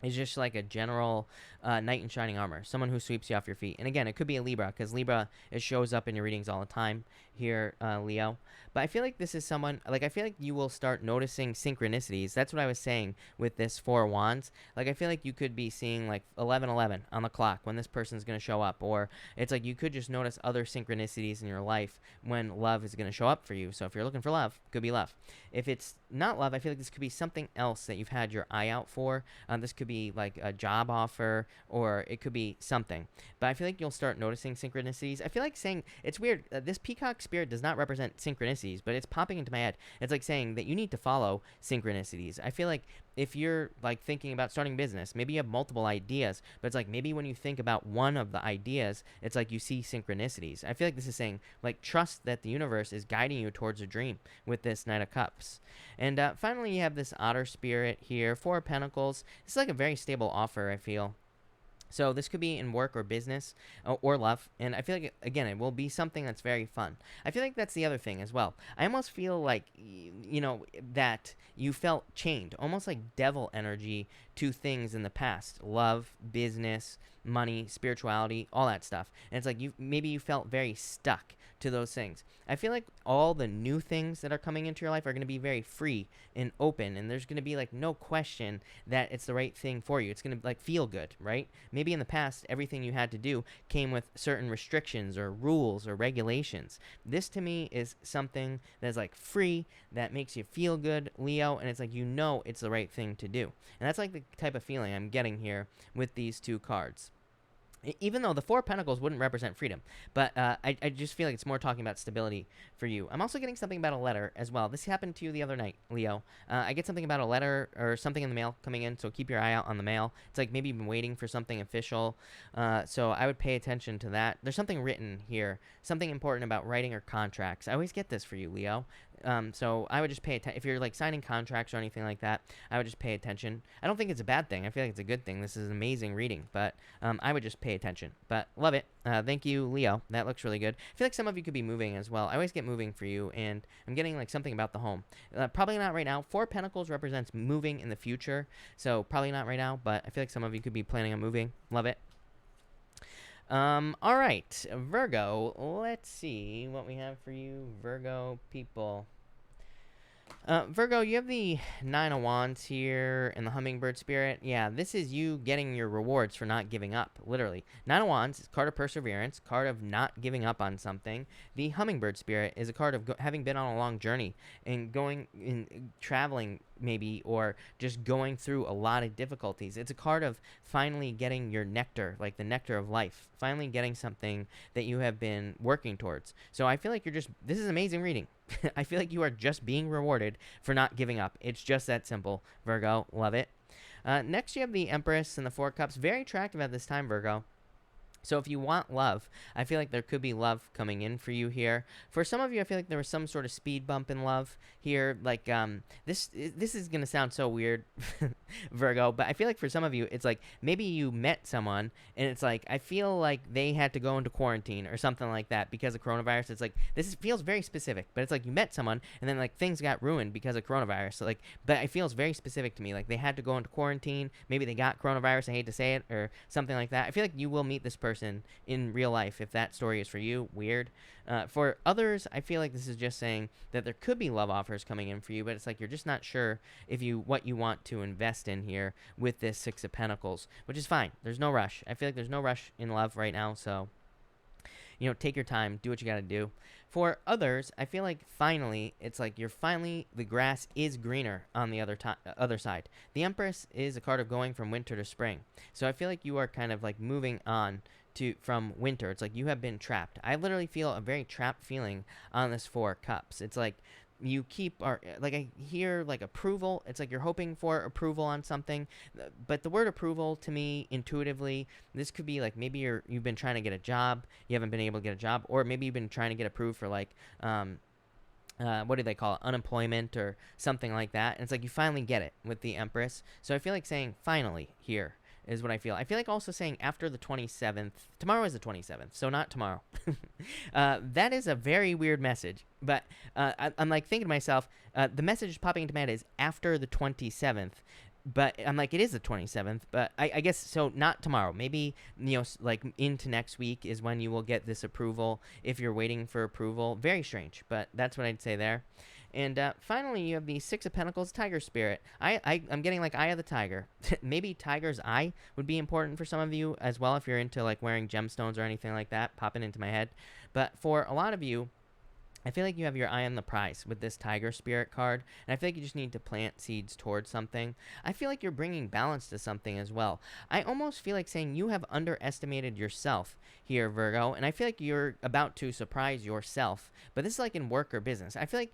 is just like a general knight in shining armor, someone who sweeps you off your feet. And again, it could be a Libra, because Libra, it shows up in your readings all the time here, Leo. But I feel like this is someone, like I feel like you will start noticing synchronicities. That's what I was saying with this Four Wands. Like I feel like you could be seeing like 11:11 on the clock when this person's going to show up. Or it's like you could just notice other synchronicities in your life when love is going to show up for you. So if you're looking for love, it could be love. If it's not love, I feel like this could be something else that you've had your eye out for. This could be like a job offer, or it could be something. But I feel like you'll start noticing synchronicities. I feel like saying, it's weird, this Peacock Spirit does not represent synchronicities, but it's popping into my head. It's like saying that you need to follow synchronicities. I feel like if you're like thinking about starting business, maybe you have multiple ideas, but it's like maybe when you think about one of the ideas, it's like you see synchronicities. I feel like this is saying like trust that the universe is guiding you towards a dream with this Knight of Cups. And finally, you have this Otter Spirit here, Four of Pentacles. It's like a very stable offer, I feel. So this could be in work or business or love. And I feel like, again, it will be something that's very fun. I feel like that's the other thing as well. I almost feel like, that you felt chained, almost like devil energy to things in the past. Love, business, money, spirituality, all that stuff. And it's like maybe you felt very stuck to those things. I feel like all the new things that are coming into your life are going to be very free and open, and there's going to be like no question that it's the right thing for you. It's going to like feel good, right? Maybe in the past, everything you had to do came with certain restrictions or rules or regulations. This to me is something that's like free, that makes you feel good, Leo, and it's like it's the right thing to do. And that's like the type of feeling I'm getting here with these two cards. even though the Four of Pentacles wouldn't represent freedom. But I just feel like it's more talking about stability for you. I'm also getting something about a letter as well. This happened to you the other night, Leo. I get something about a letter or something in the mail coming in, so keep your eye out on the mail. It's like maybe you've been waiting for something official, so I would pay attention to that. There's something written here, something important about writing or contracts. I always get this for you, Leo. So I would just pay attention. If you're like signing contracts or anything like that, I would just pay attention. I don't think it's a bad thing. I feel like it's a good thing. This is an amazing reading, but I would just pay attention. But love it. Thank you, Leo. That looks really good. I feel like some of you could be moving as well. I always get moving for you, and I'm getting like something about the home. Probably not right now. Four of Pentacles represents moving in the future, so probably not right now, but I feel like some of you could be planning on moving. Love it. All right, Virgo, let's see what we have for you, Virgo people. Virgo, you have the Nine of Wands here and the Hummingbird Spirit. Yeah, this is you getting your rewards for not giving up, literally. Nine of Wands is card of perseverance, card of not giving up on something. The Hummingbird Spirit is a card of having been on a long journey and going in traveling maybe, or just going through a lot of difficulties. It's a card of finally getting your nectar, like the nectar of life, finally getting something that you have been working towards. So I feel like this is amazing reading. I feel like you are just being rewarded for not giving up. It's just that simple, Virgo. Love it. Next, you have the Empress and the Four Cups. Very attractive at this time, Virgo. So if you want love, I feel like there could be love coming in for you here. For some of you, I feel like there was some sort of speed bump in love here. Like, this is going to sound so weird, Virgo, but I feel like for some of you, it's like maybe you met someone and it's like, I feel like they had to go into quarantine or something like that because of coronavirus. It's like, feels very specific, but it's like you met someone and then like things got ruined because of coronavirus. So like, but it feels very specific to me. Like they had to go into quarantine. Maybe they got coronavirus. I hate to say it, or something like that. I feel like you will meet this person in real life if that story is for you. Weird. For others, I feel like this is just saying that there could be love offers coming in for you, but it's like you're just not sure if what you want to invest in here with this Six of Pentacles, which is fine. There's no rush. I feel like there's no rush in love right now, so take your time, do what you got to do. For others, I feel like finally, it's like the grass is greener on the other side. The Empress is a card of going from winter to spring. So I feel like you are kind of like moving on from winter. It's like you have been trapped. I literally feel a very trapped feeling on this Four Cups. It's like I hear like approval. It's like you're hoping for approval on something, but the word approval to me intuitively, this could be like maybe you've been trying to get a job, you haven't been able to get a job, or maybe you've been trying to get approved for like what do they call it, unemployment or something like that, and it's like you finally get it with the Empress. So I feel like saying finally here is what I feel. I feel like also saying after the 27th. Tomorrow is the 27th, so not tomorrow. That is a very weird message. But I'm like thinking to myself, the message popping into my head is after the 27th. But I'm like, it is the 27th. But I guess, so not tomorrow. Maybe, like into next week is when you will get this approval if you're waiting for approval. Very strange, but that's what I'd say there. And finally, you have the Six of Pentacles, Tiger Spirit. I'm getting like Eye of the Tiger. Maybe Tiger's Eye would be important for some of you as well if you're into like wearing gemstones or anything like that, popping into my head. But for a lot of you, I feel like you have your eye on the prize with this Tiger Spirit card, and I feel like you just need to plant seeds towards something. I feel like you're bringing balance to something as well. I almost feel like saying you have underestimated yourself here, Virgo, and I feel like you're about to surprise yourself, but this is like in work or business. I feel like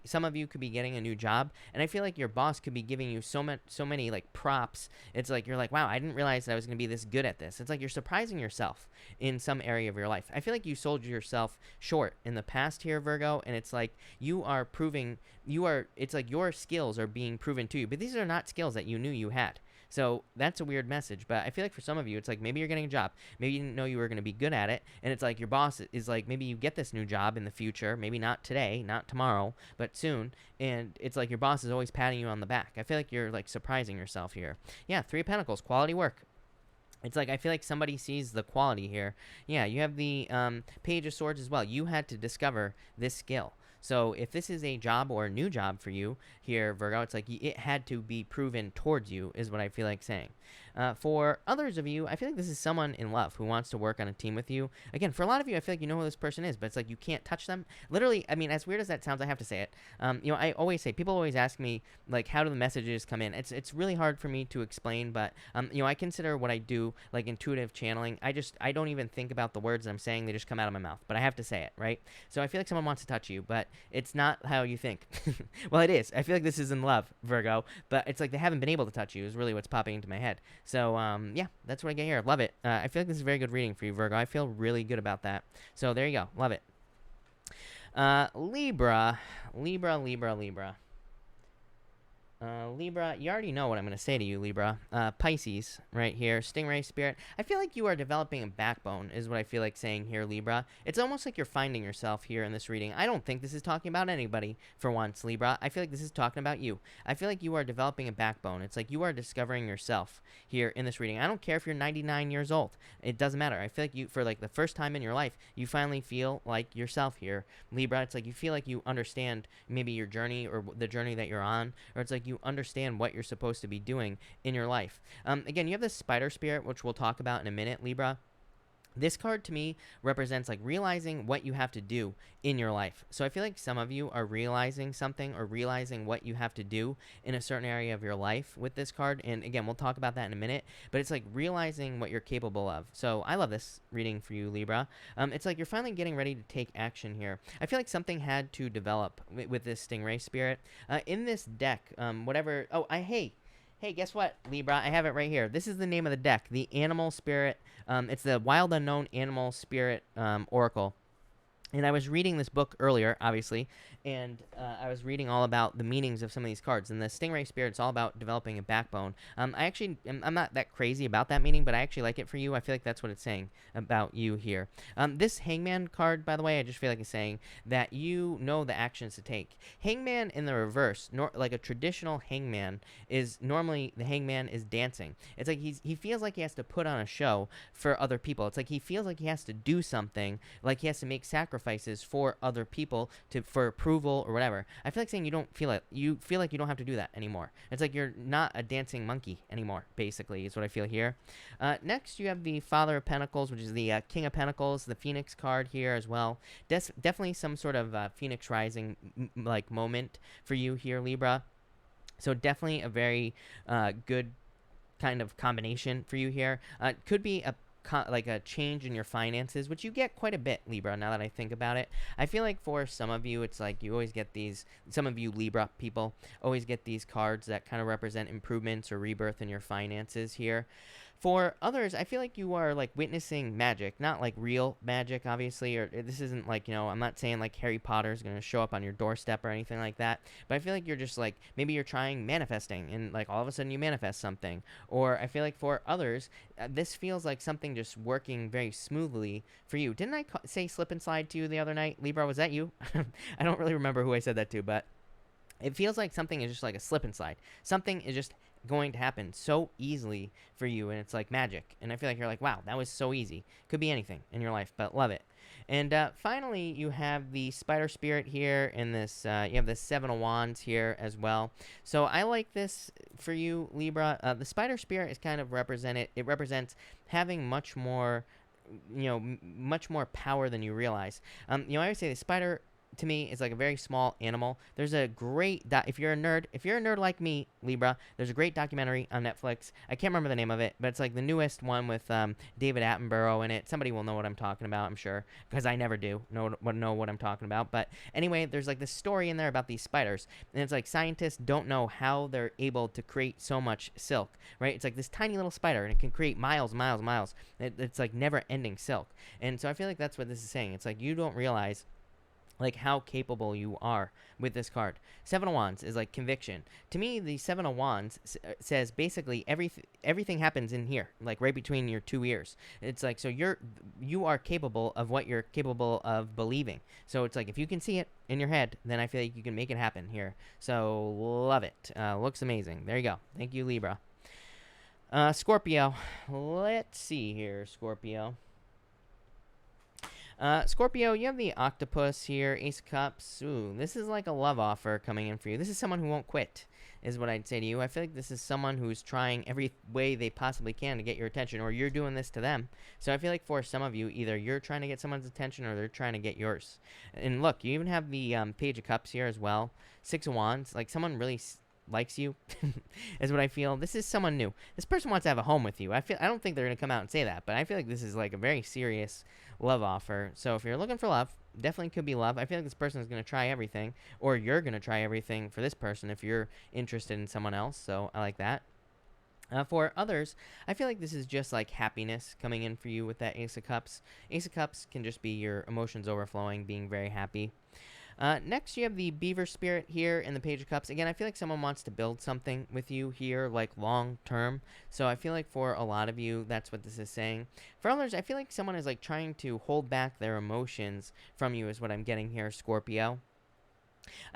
some of you could be getting a new job, and I feel like your boss could be giving you so many like props. It's like you're like, wow, I didn't realize that I was going to be this good at this. It's like you're surprising yourself in some area of your life. I feel like you sold yourself short in the past here, Virgo, and it's like it's like your skills are being proven to you, but these are not skills that you knew you had. So that's a weird message, but I feel like for some of you, it's like maybe you're getting a job. Maybe you didn't know you were going to be good at it, and it's like your boss is like, maybe you get this new job in the future, maybe not today, not tomorrow, but soon, and it's like your boss is always patting you on the back. I feel like you're like surprising yourself here. Yeah, Three of Pentacles, quality work. It's like I feel like somebody sees the quality here. Yeah, you have the Page of Swords as well. You had to discover this skill. So if this is a job or a new job for you here, Virgo, it's like it had to be proven towards you, is what I feel like saying. For others of you, I feel like this is someone in love who wants to work on a team with you. Again, for a lot of you, I feel like you know who this person is, but it's like you can't touch them. Literally, I mean, as weird as that sounds, I have to say it. I always say, people always ask me, like, how do the messages come in? It's really hard for me to explain, but, I consider what I do, like, intuitive channeling. I don't even think about the words I'm saying. They just come out of my mouth, but I have to say it, right? So I feel like someone wants to touch you, but it's not how you think. Well, it is. I feel like this is in love, Virgo, but it's like they haven't been able to touch you is really what's popping into my head. So, yeah, that's what I get here. Love it. I feel like this is a very good reading for you, Virgo. I feel really good about that. So there you go. Love it. Libra. Libra, you already know what I'm going to say to you, Libra. Pisces, right here. Stingray spirit. I feel like you are developing a backbone, is what I feel like saying here, Libra. It's almost like you're finding yourself here in this reading. I don't think this is talking about anybody for once, Libra. I feel like this is talking about you. I feel like you are developing a backbone. It's like you are discovering yourself here in this reading. I don't care if you're 99 years old. It doesn't matter. I feel like you, for like the first time in your life, you finally feel like yourself here, Libra. It's like you feel like you understand maybe your journey or the journey that you're on, or it's like you understand what you're supposed to be doing in your life. Again, you have this spider spirit, which we'll talk about in a minute, Libra. This card to me represents like realizing what you have to do in your life. So I feel like some of you are realizing something or realizing what you have to do in a certain area of your life with this card. And again, we'll talk about that in a minute, but it's like realizing what you're capable of. So I love this reading for you, Libra. It's like you're finally getting ready to take action here. I feel like something had to develop with this Stingray spirit. In this deck, whatever. Oh, Hey, guess what, Libra? I have it right here. This is the name of the deck, the Animal Spirit. It's the Wild Unknown Animal Spirit Oracle. And I was reading this book earlier, obviously, and I was reading all about the meanings of some of these cards. And the Stingray Spirit's all about developing a backbone. I'm not that crazy about that meaning, but I actually like it for you. I feel like that's what it's saying about you here. This Hangman card, by the way, I just feel like it's saying that you know the actions to take. Hangman in the reverse, like a traditional hangman, is normally the hangman is dancing. It's like he feels like he has to put on a show for other people. It's like he feels like he has to do something, like he has to make sacrifices for other people for approval or whatever. I feel like saying you feel like you don't have to do that anymore. It's like you're not a dancing monkey anymore, basically, is what I feel here. Next, you have the Father of Pentacles, which is the King of Pentacles, the Phoenix card here as well. Definitely some sort of Phoenix rising like moment for you here, Libra. So definitely a very good kind of combination for you here. Could be like a change in your finances, which you get quite a bit, Libra, now that I think about it. I feel like for some of you, it's like you always get these, some of you Libra people always get these cards that kind of represent improvements or rebirth in your finances here. For others, I feel like you are like witnessing magic, not like real magic, obviously, or this isn't like, I'm not saying like Harry Potter is going to show up on your doorstep or anything like that, but I feel like you're just like, maybe you're trying manifesting and like all of a sudden you manifest something. Or I feel like for others, this feels like something just working very smoothly for you. Didn't I say slip and slide to you the other night, Libra? Was that you? I don't really remember who I said that to, but it feels like something is just like a slip and slide. Something is just going to happen so easily for you, and it's like magic. And I feel like you're like, wow, that was so easy. Could be anything in your life, but love it. And finally, you have the Spider Spirit here, and this you have the Seven of Wands here as well. So I like this for you, Libra. The Spider Spirit is kind of it represents having much more, much more power than you realize. I always say the spider, to me, is like a very small animal. There's a great if you're a nerd like me, Libra, there's a great documentary on Netflix. I can't remember the name of it, but it's like the newest one with David Attenborough in it. Somebody will know what I'm talking about, I'm sure, because I never do know what I'm talking about. But anyway, there's like this story in there about these spiders, and it's like scientists don't know how they're able to create so much silk, right? It's like this tiny little spider, and it can create miles. It's like never-ending silk. And so I feel like that's what this is saying. It's like you don't realize like how capable you are with this card. Seven of Wands is like conviction. To me, the Seven of Wands says basically everything happens in here, like right between your two ears. It's like, so you are capable of what you're capable of believing. So it's like, if you can see it in your head, then I feel like you can make it happen here. So love it. Looks amazing. There you go. Thank you, Libra. Scorpio. Let's see here, Scorpio. Scorpio, you have the octopus here, Ace of Cups. Ooh, this is like a love offer coming in for you. This is someone who won't quit, is what I'd say to you. I feel like this is someone who's trying every way they possibly can to get your attention, or you're doing this to them. So I feel like for some of you, either you're trying to get someone's attention or they're trying to get yours. And look, you even have the Page of Cups here as well. Six of Wands, like someone really likes you, is what I feel. This is someone new. This person wants to have a home with you. I don't think they're gonna come out and say that, but I feel like this is like a very serious love offer. So if you're looking for love, definitely could be love. I feel like this person is gonna try everything, or you're gonna try everything for this person if you're interested in someone else. So I like that. For others, I feel like this is just like happiness coming in for you with that Ace of Cups. Ace of Cups can just be your emotions overflowing, being very happy. Next, you have the Beaver Spirit here in the Page of Cups. Again, I feel like someone wants to build something with you here, like long term. So I feel like for a lot of you, that's what this is saying. For others, I feel like someone is like trying to hold back their emotions from you, is what I'm getting here, Scorpio.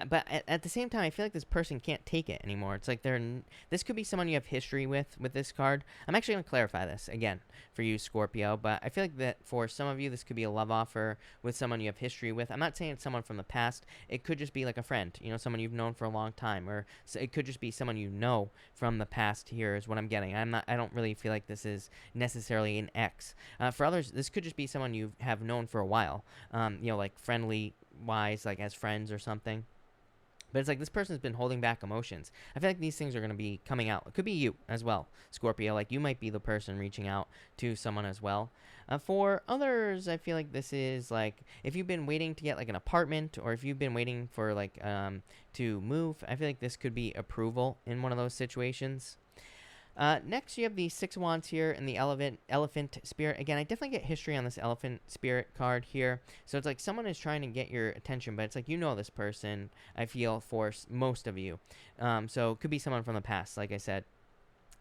But at the same time, I feel like this person can't take it anymore. It's like this could be someone you have history with this card. I'm actually going to clarify this again for you, Scorpio, but I feel like that for some of you, this could be a love offer with someone you have history with. I'm not saying it's someone from the past. It could just be like a friend, someone you've known for a long time, or it could just be someone you know from the past here is what I'm getting. I don't really feel like this is necessarily an ex. For others, this could just be someone you have known for a while, like friendly wise, like as friends or something. But it's like this person's been holding back emotions. I feel like these things are going to be coming out. It could be you as well, Scorpio. Like you might be the person reaching out to someone as well. For others, I feel like this is like if you've been waiting to get like an apartment, or if you've been waiting for like to move, I feel like this could be approval in one of those situations. Next, you have the Six of Wands here and the Elephant Spirit. Again, I definitely get history on this Elephant Spirit card here. So it's like someone is trying to get your attention, but it's like this person, I feel, for most of you. So it could be someone from the past, like I said.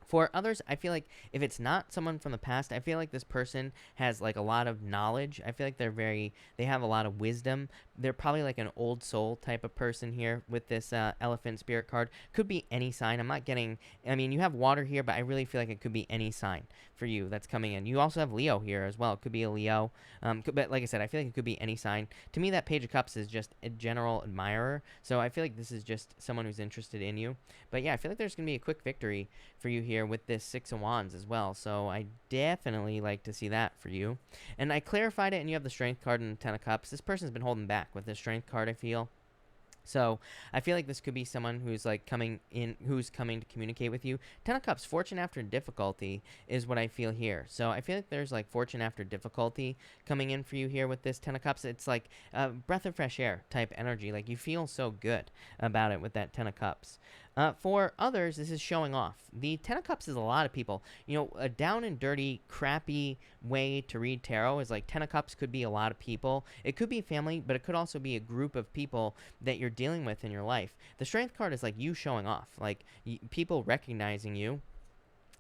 For others, I feel like if it's not someone from the past, I feel like this person has like a lot of knowledge. I feel like they have a lot of wisdom. They're probably like an old soul type of person here with this Elephant Spirit card. Could be any sign. You have water here, but I really feel like it could be any sign for you that's coming in. You also have Leo here as well. It could be a Leo. But like I said, I feel like it could be any sign. To me, that Page of Cups is just a general admirer. So I feel like this is just someone who's interested in you. But yeah, I feel like there's going to be a quick victory for you here with this Six of Wands as well. So I definitely like to see that for you. And I clarified it, and you have the Strength card and the Ten of Cups. This person's been holding back with the Strength card, I feel. So I feel like this could be someone who's like coming to communicate with you. Ten of Cups, fortune after difficulty is what I feel here. So I feel like there's like fortune after difficulty coming in for you here with this Ten of Cups. It's like a breath of fresh air type energy. Like you feel so good about it with that Ten of Cups. For others, this is showing off. The Ten of Cups is a lot of people. A down and dirty, crappy way to read tarot is like Ten of Cups could be a lot of people. It could be family, but it could also be a group of people that you're dealing with in your life. The Strength card is like you showing off, like people recognizing you.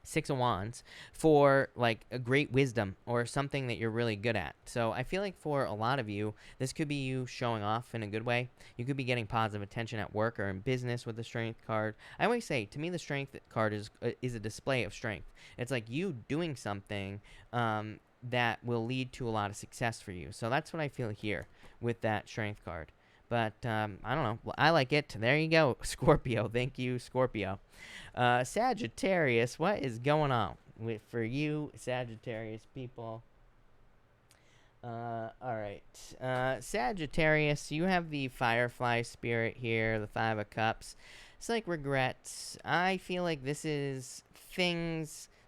Six of Wands for like a great wisdom or something that you're really good at. So I feel like for a lot of you, this could be you showing off in a good way. You could be getting positive attention at work or in business with the Strength card. I always say, to me, the Strength card is a display of strength. It's like you doing something that will lead to a lot of success for you. So that's what I feel here with that Strength card. But I don't know. Well, I like it. There you go, Scorpio. Thank you, Scorpio. Sagittarius, what is going on for you, Sagittarius people? All right. Sagittarius, you have the Firefly Spirit here, the Five of Cups. It's like regrets. I feel like this is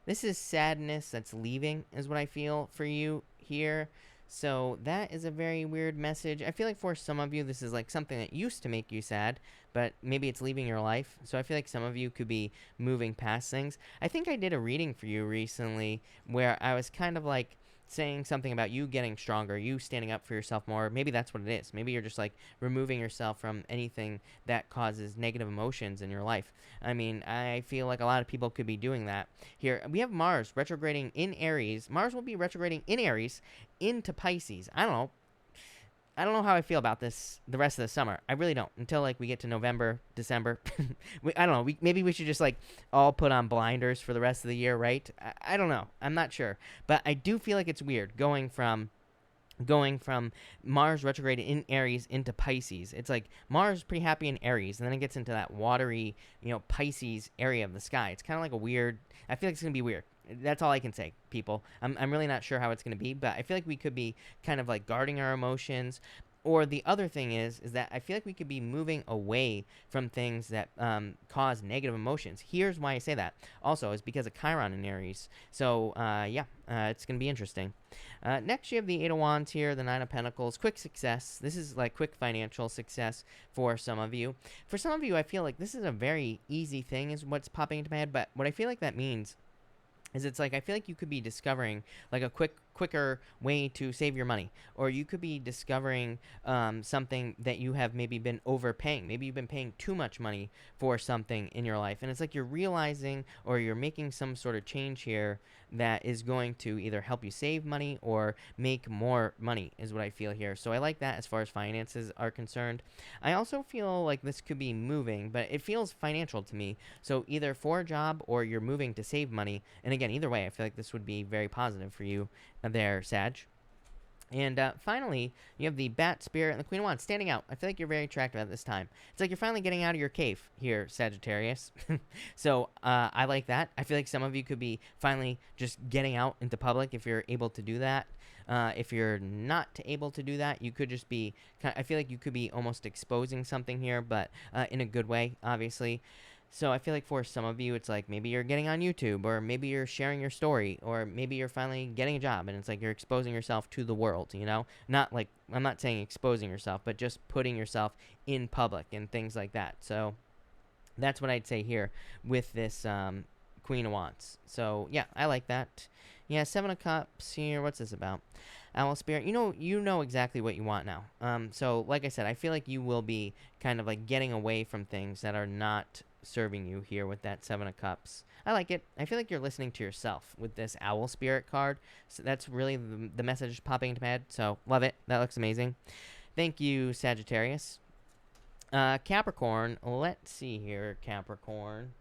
sadness that's leaving, is what I feel for you here. So that is a very weird message. I feel like for some of you, this is like something that used to make you sad, but maybe it's leaving your life. So I feel like some of you could be moving past things. I think I did a reading for you recently where I was kind of like saying something about you getting stronger, you standing up for yourself more. Maybe that's what it is. Maybe you're just like removing yourself from anything that causes negative emotions in your life. I feel like a lot of people could be doing that. Here, we have Mars retrograding in Aries. Mars will be retrograding in Aries into Pisces. I don't know how I feel about this the rest of the summer. I really don't, until like we get to November, December. I don't know. Maybe we should just like all put on blinders for the rest of the year, right? I don't know. I'm not sure. But I do feel like it's weird going from going from Mars retrograde in Aries into Pisces. It's like Mars is pretty happy in Aries, and then it gets into that watery, Pisces area of the sky. It's kind of like a weird. I feel like it's gonna be weird. That's all I can say, people. I'm really not sure how it's gonna be, but I feel like we could be kind of like guarding our emotions. Or the other thing is that I feel like we could be moving away from things that cause negative emotions. Here's why I say that. Also, is because of Chiron in Aries. So yeah, it's gonna be interesting. Next, you have the Eight of Wands here, the Nine of Pentacles. Quick success. This is like quick financial success for some of you. For some of you, I feel like this is a very easy thing is what's popping into my head. But what I feel like that means is it's like I feel like you could be discovering like a quicker way to save your money, or you could be discovering something that you have maybe been overpaying. Maybe you've been paying too much money for something in your life, and it's like you're realizing or you're making some sort of change here that is going to either help you save money or make more money is what I feel here. So I like that as far as finances are concerned. I also feel like this could be moving, but it feels financial to me. So either for a job or you're moving to save money. And again, either way, I feel like this would be very positive for you there, Sag. And finally, you have the Bat Spirit and the Queen of Wands standing out. I feel like you're very attractive at this time. It's like you're finally getting out of your cave here, Sagittarius. So I like that. I feel like some of you could be finally just getting out into public if you're able to do that. If you're not able to do that, you could just be, I feel like you could be almost exposing something here, but in a good way, obviously. So I feel like for some of you, it's like maybe you're getting on YouTube, or maybe you're sharing your story, or maybe you're finally getting a job, and it's like you're exposing yourself to the world, Not like, I'm not saying exposing yourself, but just putting yourself in public and things like that. So that's what I'd say here with this Queen of Wands. So yeah, I like that. Yeah, Seven of Cups here. What's this about? Owl Spirit. You know exactly what you want now. So like I said, I feel like you will be kind of like getting away from things that are not serving you here with that Seven of Cups. I like it. I feel like you're listening to yourself with this Owl Spirit card. So that's really the message popping into my head. So love it. That looks amazing. Thank you, Sagittarius. Capricorn. Let's see here, Capricorn.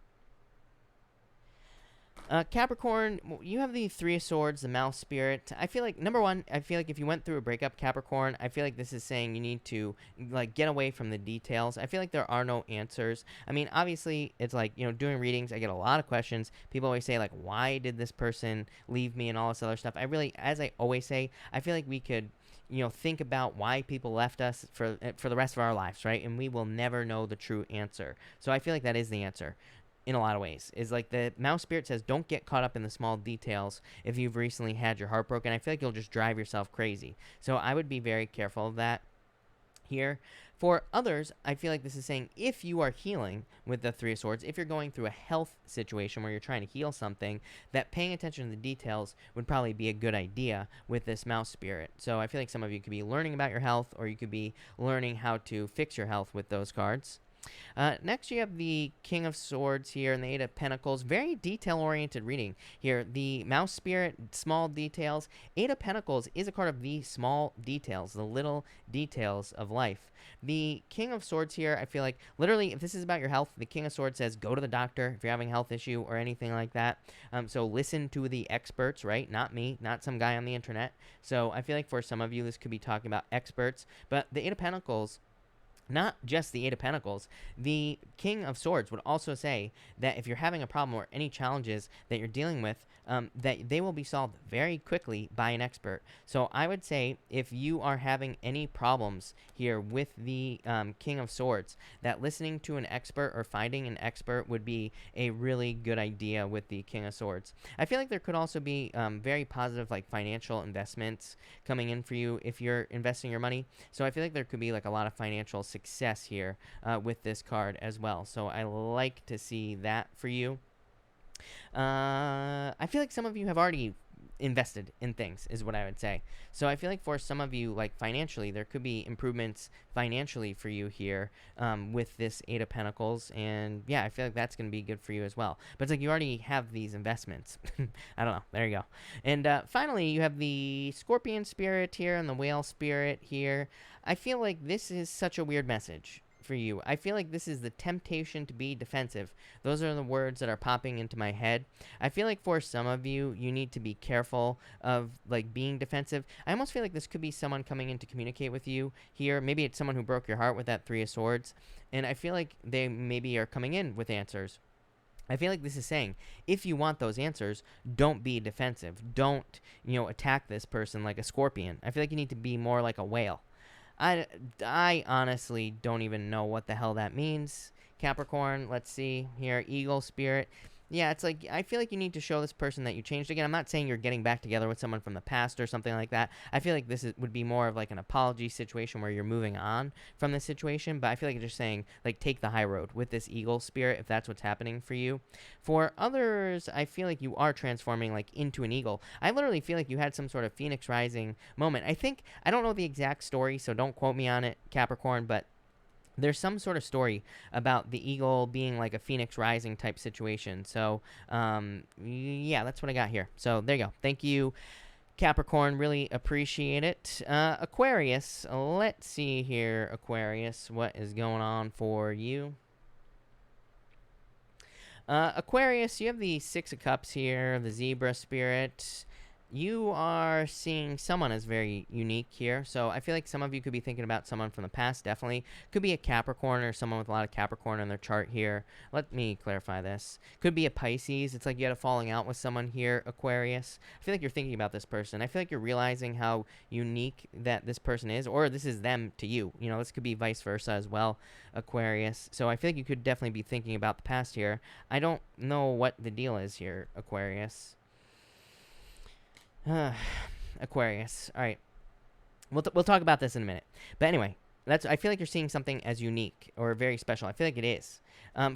Capricorn, you have the Three of Swords, the Mouse Spirit. I feel like, number one, I feel like if you went through a breakup, Capricorn, I feel like this is saying you need to, like, get away from the details. I feel like there are no answers. I mean, obviously, it's like, doing readings, I get a lot of questions. People always say, like, why did this person leave me and all this other stuff. I really, as I always say, I feel like we could, think about why people left us for the rest of our lives, right? And we will never know the true answer. So I feel like that is the answer. In a lot of ways, is like the Mouse Spirit says, don't get caught up in the small details if you've recently had your heart broken. I feel like you'll just drive yourself crazy. So I would be very careful of that here. For others, I feel like this is saying if you are healing with the Three of Swords, if you're going through a health situation where you're trying to heal something, that paying attention to the details would probably be a good idea with this Mouse Spirit. So I feel like some of you could be learning about your health, or you could be learning how to fix your health with those cards. Next, you have the King of Swords here and the Eight of Pentacles. Very detail-oriented reading here. The Mouse Spirit, small details. Eight of Pentacles is a card of the small details, the little details of life. The King of Swords here, I feel like, literally, if this is about your health, the King of Swords says go to the doctor if you're having a health issue or anything like that. So listen to the experts, right? Not me, not some guy on the internet. So I feel like for some of you, this could be talking about experts. But the Eight of Pentacles, not just the Eight of Pentacles, the King of Swords would also say that if you're having a problem or any challenges that you're dealing with, that they will be solved very quickly by an expert. So I would say if you are having any problems here with the King of Swords, that listening to an expert or finding an expert would be a really good idea with the King of Swords. I feel like there could also be very positive like financial investments coming in for you if you're investing your money. So I feel like there could be like a lot of financial success here with this card as well. So I like to see that for you. I feel like some of you have already invested in things is what I would say. So I feel like for some of you, like financially, there could be improvements financially for you here with this Eight of Pentacles. And yeah, I feel like that's going to be good for you as well. But it's like you already have these investments. I don't know. There you go. And finally, you have the Scorpion Spirit here and the Whale Spirit here. I feel like this is such a weird message for you. I feel like this is the temptation to be defensive. Those are the words that are popping into my head. I feel like for some of you, you need to be careful of like being defensive. I almost feel like this could be someone coming in to communicate with you here. Maybe it's someone who broke your heart with that Three of Swords. And I feel like they maybe are coming in with answers. I feel like this is saying, if you want those answers, don't be defensive. Don't, attack this person like a scorpion. I feel like you need to be more like a whale. I honestly don't even know what the hell that means. Capricorn, let's see here. Eagle spirit. Yeah, it's like, I feel like you need to show this person that you changed. Again, I'm not saying you're getting back together with someone from the past or something like that. I feel like would be more of like an apology situation where you're moving on from this situation. But I feel like you're just saying, like, take the high road with this eagle spirit if that's what's happening for you. For others, I feel like you are transforming, like, into an eagle. I literally feel like you had some sort of Phoenix Rising moment. I don't know the exact story, so don't quote me on it, Capricorn, but there's some sort of story about the eagle being like a Phoenix Rising type situation. So, yeah, that's what I got here. So there you go. Thank you, Capricorn. Really appreciate it. Aquarius, let's see here, Aquarius, what is going on for you? Aquarius, you have the Six of Cups here, the zebra spirit. You are seeing someone as very unique here. So I feel like some of you could be thinking about someone from the past, definitely. Could be a Capricorn or someone with a lot of Capricorn in their chart here. Let me clarify this. Could be a Pisces. It's like you had a falling out with someone here, Aquarius. I feel like you're thinking about this person. I feel like you're realizing how unique that this person is, or this is them to you. This could be vice versa as well, Aquarius. So I feel like you could definitely be thinking about the past here. I don't know what the deal is here, Aquarius. Aquarius. All right. We'll talk about this in a minute. But anyway, I feel like you're seeing something as unique or very special. I feel like it is.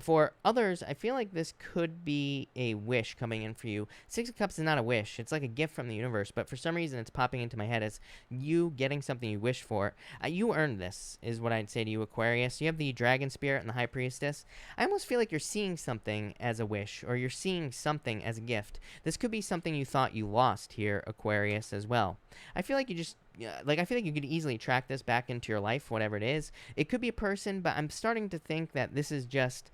For others, I feel like this could be a wish coming in for you. Six of Cups is not a wish. It's like a gift from the universe. But for some reason, it's popping into my head as you getting something you wish for. You earned this, is what I'd say to you, Aquarius. You have the Dragon Spirit and the High Priestess. I almost feel like you're seeing something as a wish, or you're seeing something as a gift. This could be something you thought you lost here, Aquarius, as well. I feel like I feel like you could easily track this back into your life, whatever it is. It could be a person, but I'm starting to think that this is just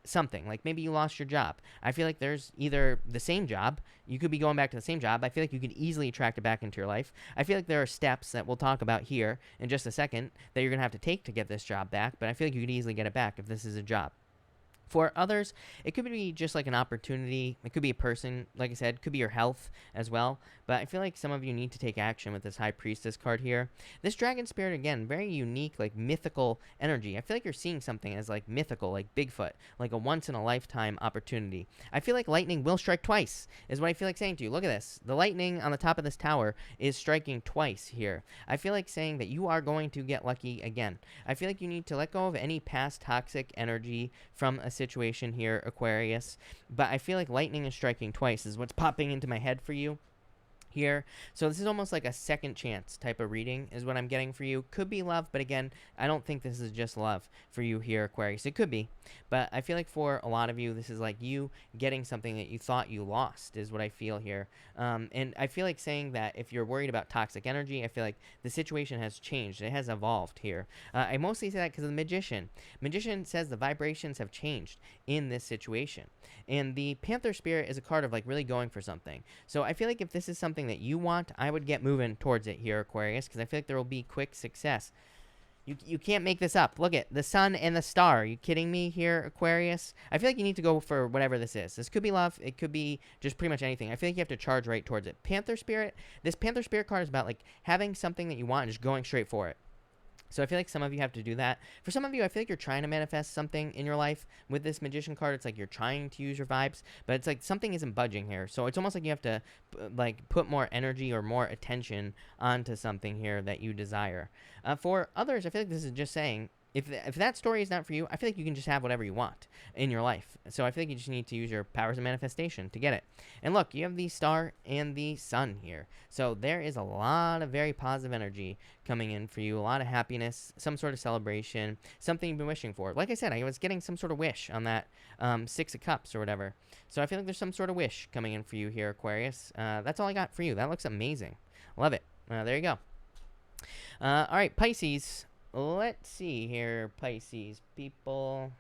something. Like maybe you lost your job. I feel like there's either the same job. You could be going back to the same job. I feel like you could easily track it back into your life. I feel like there are steps that we'll talk about here in just a second that you're going to have to take to get this job back, but I feel like you could easily get it back if this is a job. For others, it could be just like an opportunity. It could be a person, like I said, could be your health as well. But I feel like some of you need to take action with this High Priestess card here. This Dragon Spirit, again, very unique, like mythical energy. I feel like you're seeing something as like mythical, like Bigfoot, like a once-in-a-lifetime opportunity. I feel like lightning will strike twice, is what I feel like saying to you. Look at this. The lightning on the top of this tower is striking twice here. I feel like saying that you are going to get lucky again. I feel like you need to let go of any past toxic energy from a situation here, Aquarius. But I feel like lightning is striking twice is what's popping into my head for you here. So this is almost like a second chance type of reading is what I'm getting for you. Could be love, but again, I don't think this is just love for you here, Aquarius. It could be, but I feel like for a lot of you, this is like you getting something that you thought you lost is what I feel here. And I feel like saying that if you're worried about toxic energy, I feel like the situation has changed. It has evolved here. I mostly say that because of the Magician. Magician says the vibrations have changed in this situation. And the Panther Spirit is a card of like really going for something. So I feel like if this is something that you want, I would get moving towards it here, Aquarius, because I feel like there will be quick success. You can't make this up. Look at the sun and the star. Are you kidding me here, Aquarius? I feel like you need to go for whatever this is. This could be love. It could be just pretty much anything. I feel like you have to charge right towards it. Panther Spirit. This Panther Spirit card is about like having something that you want and just going straight for it. So I feel like some of you have to do that. For some of you, I feel like you're trying to manifest something in your life with this Magician card. It's like you're trying to use your vibes, but it's like something isn't budging here. So it's almost like you have to like put more energy or more attention onto something here that you desire. For others, I feel like this is just saying, if that story is not for you, I feel like you can just have whatever you want in your life. So I feel like you just need to use your powers of manifestation to get it. And look, you have the star and the sun here. So there is a lot of very positive energy coming in for you, a lot of happiness, some sort of celebration, something you've been wishing for. Like I said, I was getting some sort of wish on that Six of Cups or whatever. So I feel like there's some sort of wish coming in for you here, Aquarius. That's all I got for you. That looks amazing. Love it. There you go. All right, Pisces. let's see here, Pisces people.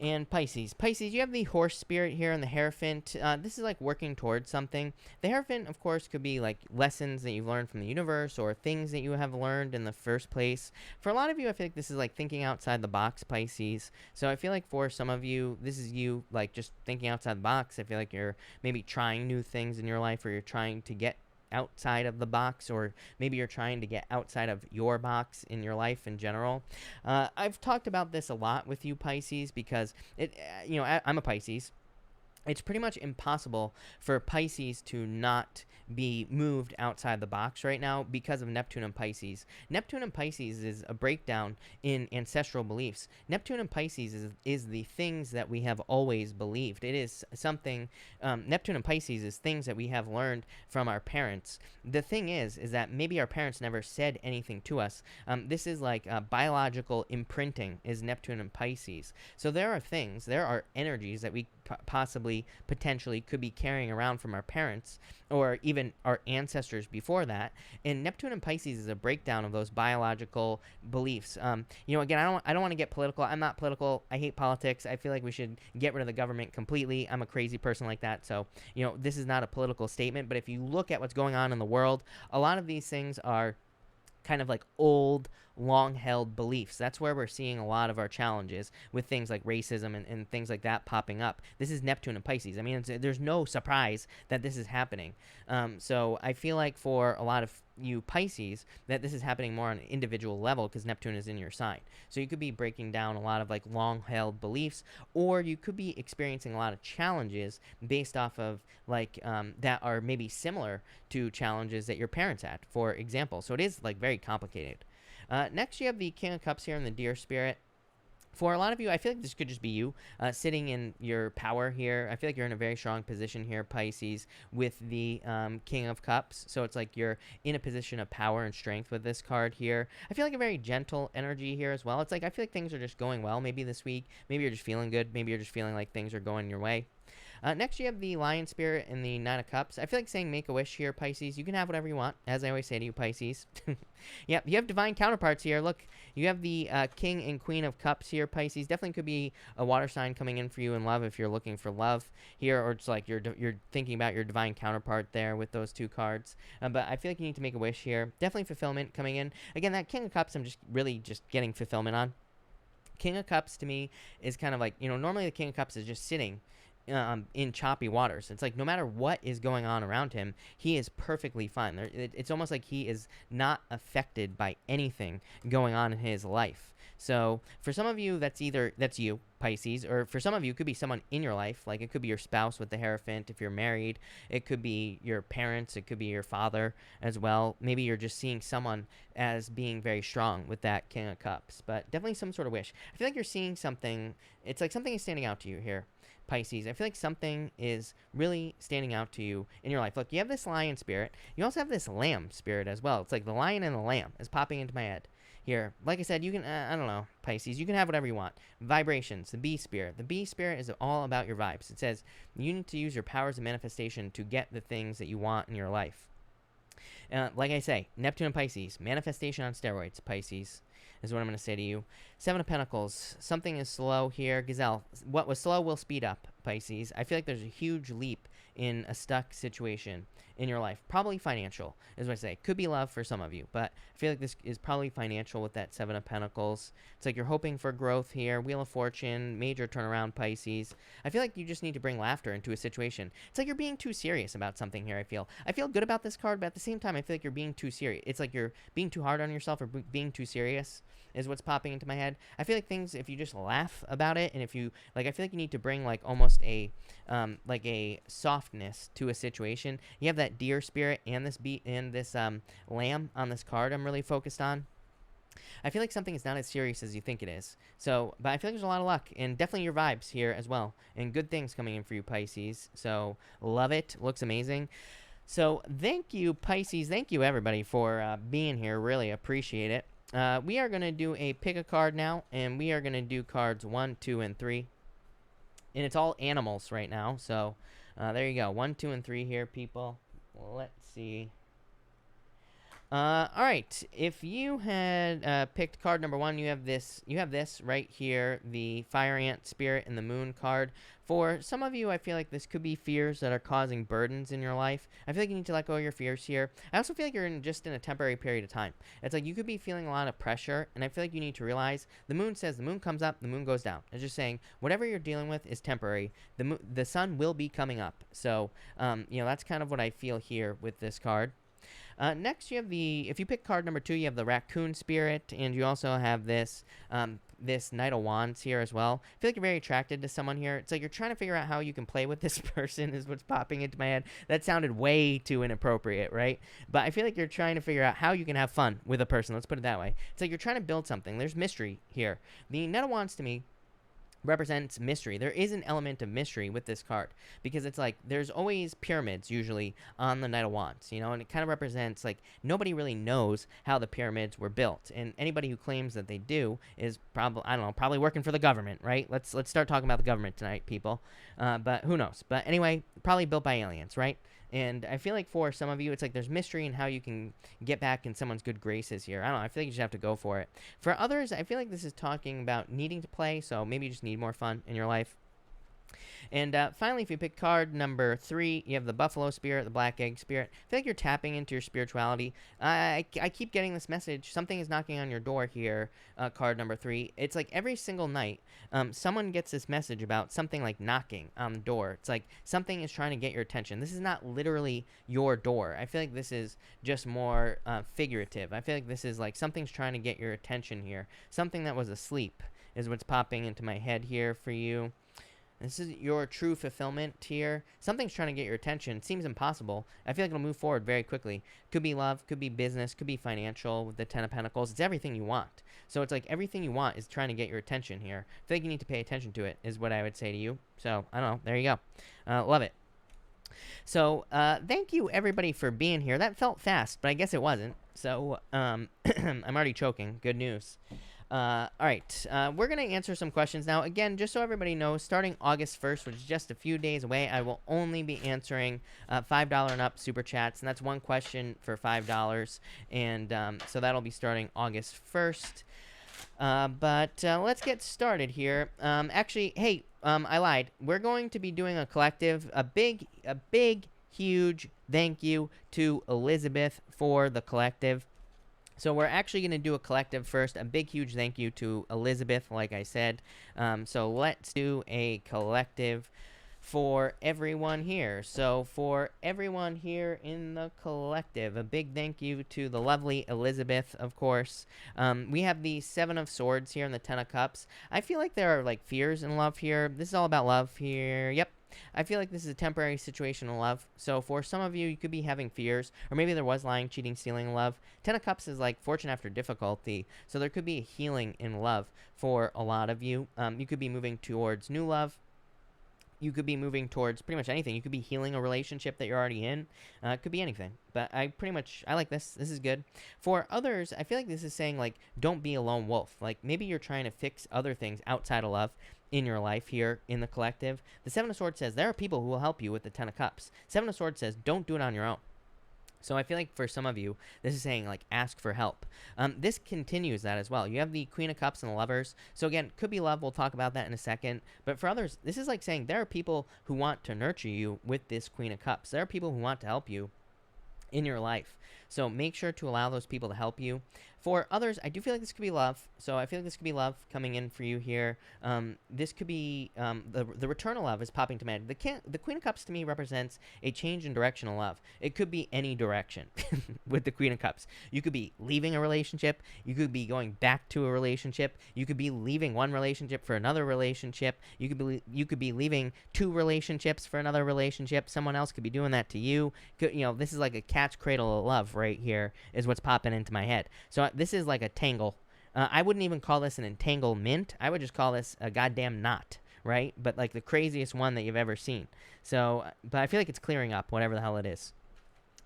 And Pisces. Pisces, you have the horse spirit here and the Hierophant. This is like working towards something. The Hierophant, of course, could be like lessons that you've learned from the universe or things that you have learned in the first place. For a lot of you, I feel like this is like thinking outside the box, Pisces. So I feel like for some of you, this is you like just thinking outside the box. I feel like you're maybe trying new things in your life, or you're trying to get outside of the box, or maybe you're trying to get outside of your box in your life in general. I've talked about this a lot with you, Pisces, because I'm a Pisces. It's pretty much impossible for Pisces to not be moved outside the box right now because of Neptune and Pisces. Neptune and Pisces is a breakdown in ancestral beliefs. Neptune and Pisces is the things that we have always believed. It is something, Neptune and Pisces is things that we have learned from our parents. The thing is that maybe our parents never said anything to us. This is like biological imprinting is Neptune and Pisces. So there are energies that we possibly, potentially could be carrying around from our parents or even our ancestors before that. And Neptune and Pisces is a breakdown of those biological beliefs. Again, I don't want to get political. I'm not political. I hate politics. I feel like we should get rid of the government completely. I'm a crazy person like that. So, this is not a political statement. But if you look at what's going on in the world, a lot of these things are kind of like old, long-held beliefs. That's where we're seeing a lot of our challenges with things like racism and things like that popping up. This is Neptune and Pisces. I mean, there's no surprise that this is happening. So I feel like for a lot of you Pisces, that this is happening more on an individual level because Neptune is in your sign. So you could be breaking down a lot of like long-held beliefs, or you could be experiencing a lot of challenges based off of like that are maybe similar to challenges that your parents had, for example. So it is like very complicated. Next, you have the King of Cups here in the Deer Spirit. For a lot of you, I feel like this could just be you sitting in your power here. I feel like you're in a very strong position here, Pisces, with the King of Cups. So it's like you're in a position of power and strength with this card here. I feel like a very gentle energy here as well. It's like I feel like things are just going well maybe this week. Maybe you're just feeling good. Maybe you're just feeling like things are going your way. Next, you have the Lion Spirit and the Nine of Cups. I feel like saying make a wish here, Pisces. You can have whatever you want, as I always say to you, Pisces. Yep, you have divine counterparts here. Look, you have the King and Queen of Cups here, Pisces. Definitely could be a water sign coming in for you in love if you're looking for love here, or it's like you're thinking about your divine counterpart there with those two cards. But I feel like you need to make a wish here. Definitely fulfillment coming in. Again, that King of Cups, I'm just really just getting fulfillment on. King of Cups to me is kind of like, normally the King of Cups is just sitting in choppy waters. It's like no matter what is going on around him, he is perfectly fine. It's almost like he is not affected by anything going on in his life. So for some of you, that's you, Pisces, or for some of you, it could be someone in your life. Like it could be your spouse with the Hierophant if you're married. It could be your parents. It could be your father as well. Maybe you're just seeing someone as being very strong with that King of Cups. But definitely some sort of wish. I feel like you're seeing something. It's like something is standing out to you here, Pisces. I feel like something is really standing out to you in your life. Look, you have this Lion Spirit. You also have this Lamb Spirit as well. It's like the lion and the lamb is popping into my head here. Like I said, you can, I don't know, Pisces, you can have whatever you want. Vibrations, the Bee Spirit. The Bee Spirit is all about your vibes. It says you need to use your powers of manifestation to get the things that you want in your life. Like I say, Neptune and Pisces, manifestation on steroids, Pisces, is what I'm going to say to you. Seven of Pentacles, something is slow here. Gazelle, what was slow will speed up, Pisces. I feel like there's a huge leap in a stuck situation in your life. Probably financial, is what I say. Could be love for some of you, but I feel like this is probably financial with that Seven of Pentacles. It's like you're hoping for growth here. Wheel of Fortune, major turnaround, Pisces. I feel like you just need to bring laughter into a situation. It's like you're being too serious about something here, I feel good about this card, but at the same time, I feel like you're being too serious. It's like you're being too hard on yourself or being too serious is what's popping into my head. I feel like things, if you just laugh about it, and if you, like, I feel like you need to bring, like, almost a, like a softness to a situation. You have that Deer Spirit and this lamb on this card I'm really focused on. I feel like something is not as serious as you think it is. So, but I feel like there's a lot of luck and definitely your vibes here as well. And good things coming in for you, Pisces. So, love it. Looks amazing. So, thank you, Pisces. Thank you, everybody, for being here. Really appreciate it. We are going to do a pick a card now, and we are going to do cards 1, 2, and 3. And it's all animals right now. So, there you go. 1, 2, and 3 here, people. Let's see. All right. If you had picked card number 1, you have this. You have this right here, the Fire Ant Spirit and the Moon card. For some of you, I feel like this could be fears that are causing burdens in your life. I feel like you need to let go of your fears here. I also feel like you're just in a temporary period of time. It's like you could be feeling a lot of pressure, and I feel like you need to realize the moon says the moon comes up, the moon goes down. It's just saying whatever you're dealing with is temporary. The sun will be coming up. So, that's kind of what I feel here with this card. Next, you have if you pick card number 2, you have the Raccoon Spirit, and you also have this Knight of Wands here as well. I feel like you're very attracted to someone here. It's like you're trying to figure out how you can play with this person is what's popping into my head. That sounded way too inappropriate, right? But I feel like you're trying to figure out how you can have fun with a person. Let's put it that way. It's like you're trying to build something. There's mystery here. The Knight of Wands to me represents mystery. There is an element of mystery with this card because it's like there's always pyramids usually on the Knight of Wands, and it kind of represents like nobody really knows how the pyramids were built, and anybody who claims that they do is probably working for the government, right? Let's start talking about the government tonight, people. But who knows? But anyway, probably built by aliens, right? And I feel like for some of you, it's like there's mystery in how you can get back in someone's good graces here. I don't know. I feel like you just have to go for it. For others, I feel like this is talking about needing to play, so maybe you just need more fun in your life. And finally, if you pick card number 3, you have the Buffalo Spirit, the Black Egg Spirit. I feel like you're tapping into your spirituality. I keep getting this message. Something is knocking on your door here, card number 3. It's like every single night, someone gets this message about something like knocking on the door. It's like something is trying to get your attention. This is not literally your door. I feel like this is just more figurative. I feel like this is like something's trying to get your attention here. Something that was asleep is what's popping into my head here for you. This is your true fulfillment here. Something's trying to get your attention. It seems impossible. I feel like it'll move forward very quickly. Could be love, could be business, could be financial with the Ten of Pentacles. It's everything you want. So it's like everything you want is trying to get your attention here. I feel like you need to pay attention to it is what I would say to you. So, I don't know. There you go. Love it. So, thank you everybody for being here. That felt fast, but I guess it wasn't. So, I'm already choking. Good news. All right, we're going to answer some questions now. Again, just so everybody knows, starting August 1st, which is just a few days away, I will only be answering $5 and up Super Chats, and that's one question for $5, and so that'll be starting August 1st. But let's get started here. Actually, hey, I lied. We're going to be doing a collective, a big, huge thank you to Elizabeth for the collective. So we're actually going to do a collective first. A big, huge thank you to Elizabeth, like I said. So let's do a collective for everyone here. So for everyone here in the collective, a big thank you to the lovely Elizabeth, of course. We have the 7 of Swords here and the 10 of Cups. I feel like there are like fears in love here. This is all about love here. Yep. I feel like this is a temporary situation in love. So for some of you, you could be having fears, or maybe there was lying, cheating, stealing in love. 10 of Cups is like fortune after difficulty. So there could be a healing in love for a lot of you. You could be moving towards new love. You could be moving towards pretty much anything. You could be healing a relationship that you're already in. It could be anything. But I like this. This is good. For others, I feel like this is saying, like, don't be a lone wolf. Like, maybe you're trying to fix other things outside of love in your life here in the collective. The 7 of Swords says there are people who will help you with the 10 of Cups. 7 of Swords says don't do it on your own. So I feel like for some of you, this is saying, like, ask for help. This continues that as well. You have the Queen of Cups and the Lovers. So again, could be love. We'll talk about that in a second. But for others, this is like saying there are people who want to nurture you with this Queen of Cups. There are people who want to help you in your life. So make sure to allow those people to help you. For others, I do feel like this could be love. So I feel like this could be love coming in for you here. This could be the return of love is popping to mind. The Queen of Cups to me represents a change in direction of love. It could be any direction with the Queen of Cups. You could be leaving a relationship. You could be going back to a relationship. You could be leaving one relationship for another relationship. You could be leaving 2 relationships for another relationship. Someone else could be doing that to you. This is like a cat's cradle of love right here is what's popping into my head. So this is like a tangle. I wouldn't even call this an entanglement. I would just call this a goddamn knot, right? But like the craziest one that you've ever seen. So, but I feel like it's clearing up, whatever the hell it is.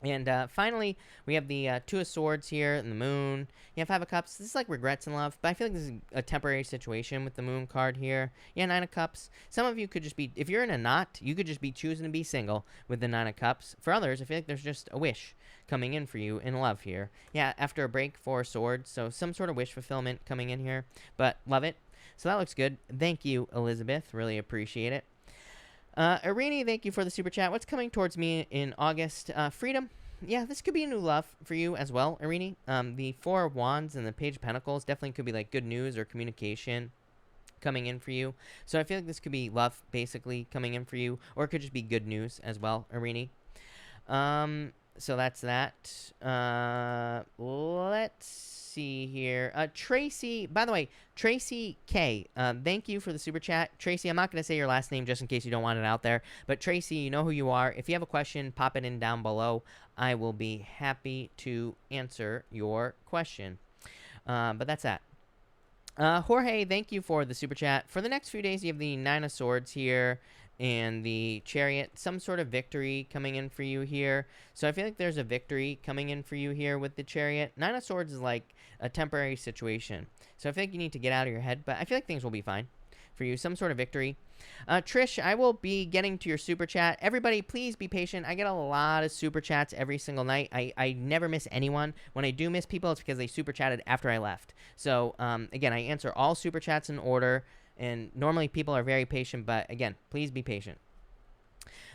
And finally, we have the Two of Swords here and the Moon. You have Five of Cups. This is like regrets in love, but I feel like this is a temporary situation with the Moon card here. Yeah, Nine of Cups. Some of you could just be, if you're in a knot, you could just be choosing to be single with the Nine of Cups. For others, I feel like there's just a wish coming in for you in love here. Yeah, after a break, Four of Swords. So some sort of wish fulfillment coming in here, but love it. So that looks good. Thank you, Elizabeth. Really appreciate it. Irini, thank you for the super chat. What's coming towards me in August? Freedom. Yeah, this could be a new love for you as well, Irini. The Four of Wands and the Page of Pentacles definitely could be like good news or communication coming in for you. So I feel like this could be love basically coming in for you, or it could just be good news as well, Irini. So that's that. Let's see here. Tracy, by the way, Tracy K, thank you for the super chat. Tracy, I'm not going to say your last name just in case you don't want it out there, but Tracy, you know who you are. If you have a question, pop it in down below. I will be happy to answer your question. But that's that. Jorge, thank you for the super chat. For the next few days, you have the Nine of Swords here and the Chariot. Some sort of victory coming in for you here. So I feel like there's a victory coming in for you here with the Chariot. Nine of Swords is like a temporary situation. So I feel like you need to get out of your head, but I feel like things will be fine for you. Some sort of victory. Trish, I will be getting to your super chat. Everybody, please be patient. I get a lot of super chats every single night. I never miss anyone. When I do miss people, it's because they super chatted after I left. So, again, I answer all super chats in order, and normally people are very patient, but again, please be patient.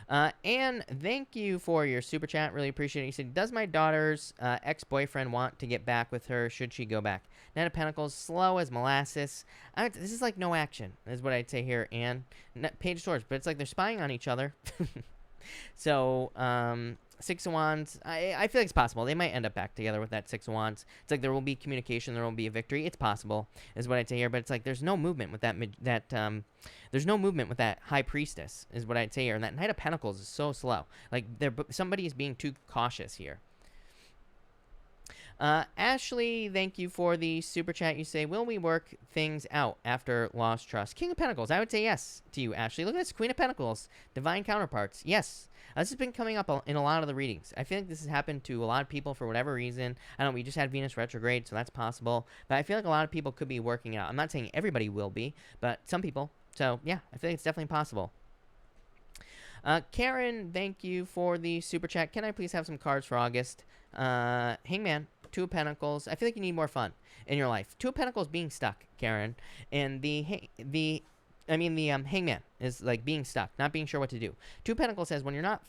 Anne, thank you for your super chat. Really appreciate it. You said, does my daughter's ex-boyfriend want to get back with her? Should she go back? Knight of Pentacles, slow as molasses. This is like no action, is what I'd say here, Anne. Page of Swords, but it's like they're spying on each other. So, Six of Wands, I feel like it's possible. They might end up back together with that Six of Wands. It's like there will be communication, there will be a victory. It's possible, is what I'd say here. But it's like there's no movement with there's no movement with that High Priestess, is what I'd say here. And that Knight of Pentacles is so slow. Like somebody is being too cautious here. Ashley, thank you for the super chat. You say, will we work things out after lost trust? King of Pentacles, I would say yes to you, Ashley. Look at this, Queen of Pentacles, divine counterparts. Yes. This has been coming up in a lot of the readings. I feel like this has happened to a lot of people for whatever reason. I don't know, we just had Venus retrograde, so that's possible. But I feel like a lot of people could be working out. I'm not saying everybody will be, but some people. So, yeah, I feel like it's definitely possible. Karen, thank you for the super chat. Can I please have some cards for August? Hangman, Two of Pentacles. I feel like you need more fun in your life. Two of Pentacles being stuck, Karen. And the Hangman is like being stuck, not being sure what to do. Two of Pentacles says when you're not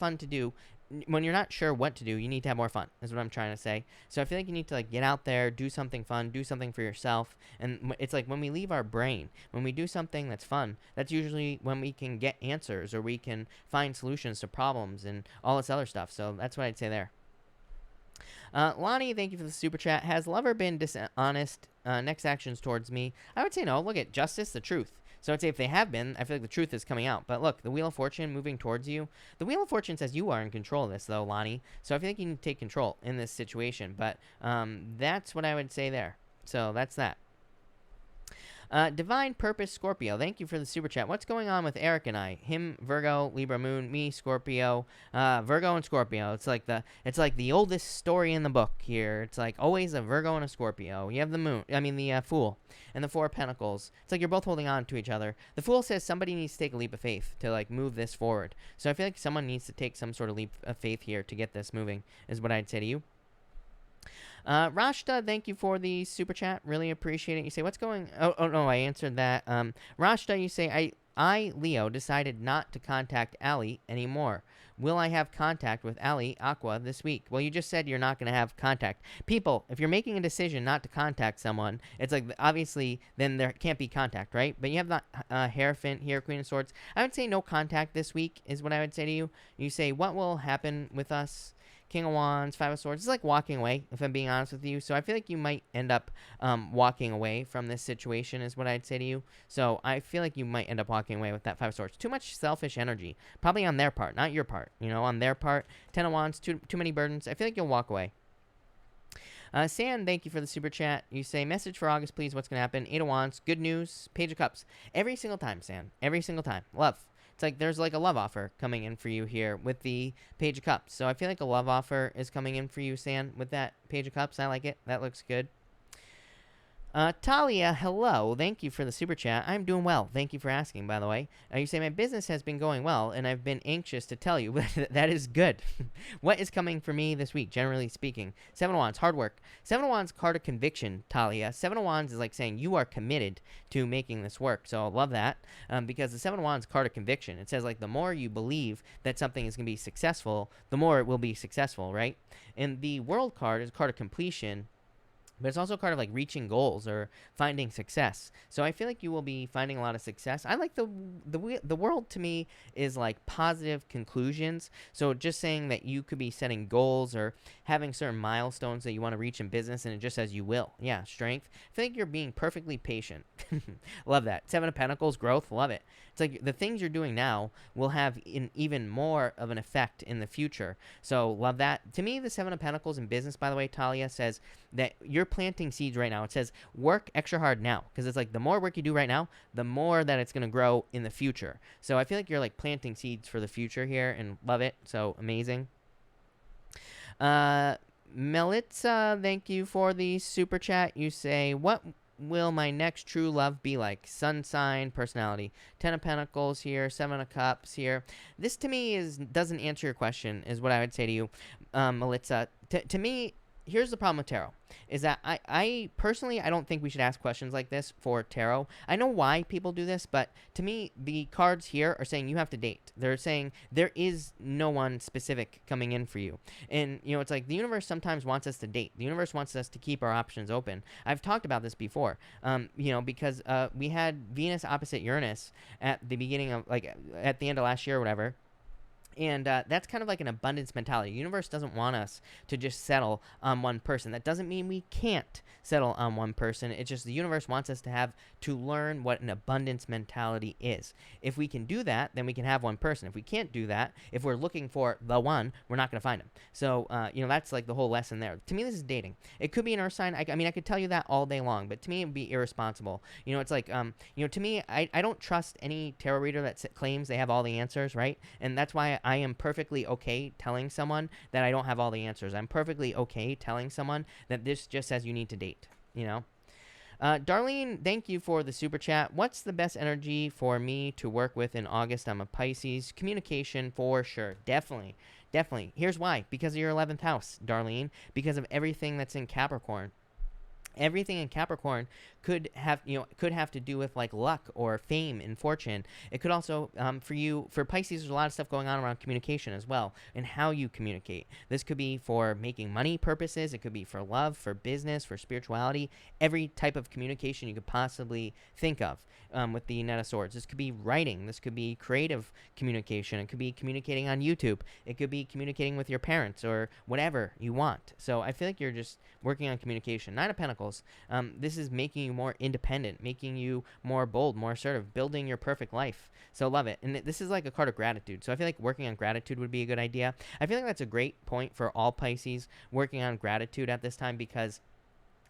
sure what to do, you need to have more fun, is what I'm trying to say. So I feel like you need to like get out there, do something fun, do something for yourself. And it's like when we leave our brain, when we do something that's fun, that's usually when we can get answers or we can find solutions to problems and all this other stuff. So that's what I'd say there. Lonnie, thank you for the super chat. Has lover been dishonest? Next actions towards me? I would say no. Look at justice, the truth. So I'd say if they have been, I feel like the truth is coming out. But look, the Wheel of Fortune moving towards you. The Wheel of Fortune says you are in control of this, though, Lonnie. So I feel like you need to take control in this situation. But that's what I would say there. So that's that. Divine Purpose Scorpio, thank you for the super chat. What's going on with Eric and I? Him, Virgo, Libra Moon, me, Scorpio, Virgo and Scorpio. It's like the oldest story in the book here. It's like always a Virgo and a Scorpio. You have the Fool and the Four of Pentacles. It's like you're both holding on to each other. The Fool says somebody needs to take a leap of faith to like move this forward. So I feel like someone needs to take some sort of leap of faith here to get this moving, is what I'd say to you. Rashta, thank you for the super chat. Really appreciate it. You say, what's going... Oh, no, I answered that. Rashta, you say, I, Leo, decided not to contact Ali anymore. Will I have contact with Ali Aqua this week? Well, you just said you're not going to have contact. People, if you're making a decision not to contact someone, it's like, obviously, then there can't be contact, right? But you have the Hierophant here, Queen of Swords. I would say no contact this week is what I would say to you. You say, what will happen with us? King of Wands, Five of Swords. It's like walking away, if I'm being honest with you. So I feel like you might end up walking away from this situation is what I'd say to you. So I feel like you might end up walking away with that Five of Swords. Too much selfish energy. Probably on their part, not your part. You know, on their part. Ten of Wands, too many burdens. I feel like you'll walk away. San, thank you for the super chat. You say, message for August, please. What's going to happen? Eight of Wands, good news, Page of Cups. Every single time, San. Every single time. Love. It's like there's like a love offer coming in for you here with the Page of Cups. So I feel like a love offer is coming in for you, San, with that Page of Cups. I like it. That looks good. Talia, hello. Thank you for the super chat. I'm doing well. Thank you for asking, by the way. You say, my business has been going well, and I've been anxious to tell you. That is good. What is coming for me this week, generally speaking? Seven of Wands, hard work. Seven of Wands, card of conviction, Talia. Seven of Wands is like saying you are committed to making this work. So I love that because the Seven of Wands, card of conviction. It says, like, the more you believe that something is going to be successful, the more it will be successful, right? And the World card is a card of completion. But it's also kind of like reaching goals or finding success. So I feel like you will be finding a lot of success. I like the world to me is like positive conclusions. So just saying that you could be setting goals or having certain milestones that you want to reach in business, and it just says you will. Yeah, strength. I feel like you're being perfectly patient. Love that. Seven of Pentacles, growth. Love it. It's like the things you're doing now will have even more of an effect in the future. So love that. To me, the Seven of Pentacles in business, by the way, Talia, says that you're planting seeds right now. It says work extra hard now, because it's like the more work you do right now, the more that it's going to grow in the future. So I feel like you're like planting seeds for the future here, and love it. So amazing. Melitza, thank you for the super chat. You say, what will my next true love be like? Sun sign, personality. Ten of Pentacles here, Seven of Cups here. This to me doesn't answer your question, is what I would say to you, Melitza. To me, here's the problem with tarot, is that I personally, I don't think we should ask questions like this for tarot. I know why people do this, but to me, the cards here are saying you have to date. They're saying there is no one specific coming in for you. And, you know, it's like the universe sometimes wants us to date. The universe wants us to keep our options open. I've talked about this before, you know, because we had Venus opposite Uranus at the beginning of, like, at the end of last year or whatever. And that's kind of like an abundance mentality. The universe doesn't want us to just settle on one person. That doesn't mean we can't settle on one person. It's just the universe wants us to learn what an abundance mentality is. If we can do that, then we can have one person. If we can't do that, if we're looking for the one, we're not going to find him. So, you know, that's like the whole lesson there. To me, this is dating. It could be an earth sign. I mean, I could tell you that all day long, but to me, it would be irresponsible. You know, it's like, you know, to me, I don't trust any tarot reader that claims they have all the answers, right? And that's why I am perfectly okay telling someone that I don't have all the answers. I'm perfectly okay telling someone that this just says you need to date, you know? Darlene, thank you for the super chat. What's the best energy for me to work with in August? I'm a Pisces. Communication for sure. Definitely. Definitely. Here's why. Because of your 11th house, Darlene. Because of everything that's in Capricorn. Everything in Capricorn could have to do with like luck or fame and fortune. It could also, for Pisces, there's a lot of stuff going on around communication as well and how you communicate. This could be for making money purposes. It could be for love, for business, for spirituality, every type of communication you could possibly think of with the Knight of Swords. This could be writing. This could be creative communication. It could be communicating on YouTube. It could be communicating with your parents or whatever you want. So I feel like you're just working on communication. Nine of Pentacles. This is making you more independent, making you more bold, more assertive, building your perfect life. So love it. And this is like a card of gratitude. So I feel like working on gratitude would be a good idea. I feel like that's a great point for all Pisces, working on gratitude at this time, because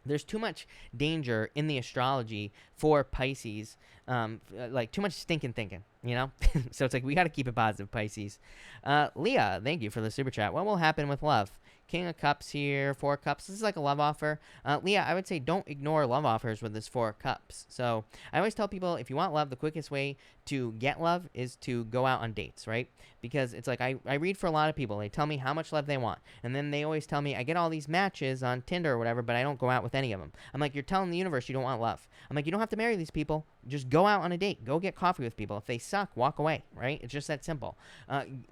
there's too much danger in the astrology for Pisces, like too much stinking thinking, you know? So it's like we got to keep it positive, Pisces. Leah, thank you for the super chat. What will happen with love? King of Cups here, Four of Cups. This is like a love offer. Leah, I would say don't ignore love offers with this Four of Cups. So I always tell people, if you want love, the quickest way to get love is to go out on dates, right? Because it's like I read for a lot of people. They tell me how much love they want. And then they always tell me, I get all these matches on Tinder or whatever, but I don't go out with any of them. I'm like, you're telling the universe you don't want love. I'm like, you don't have to marry these people. Just go out on a date. Go get coffee with people. If they suck, walk away, right? It's just that simple.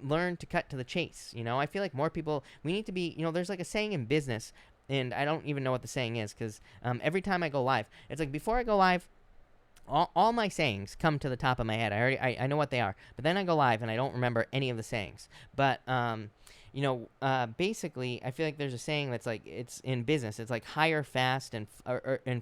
Learn to cut to the chase, you know? I feel like more people, we need to be, you know, there's like a saying in business, and I don't even know what the saying is, because every time I go live, it's like before I go live, all my sayings come to the top of my head. I know what they are, but then I go live and I don't remember any of the sayings. But you know, basically, I feel like there's a saying that's like, it's in business. It's like hire fast and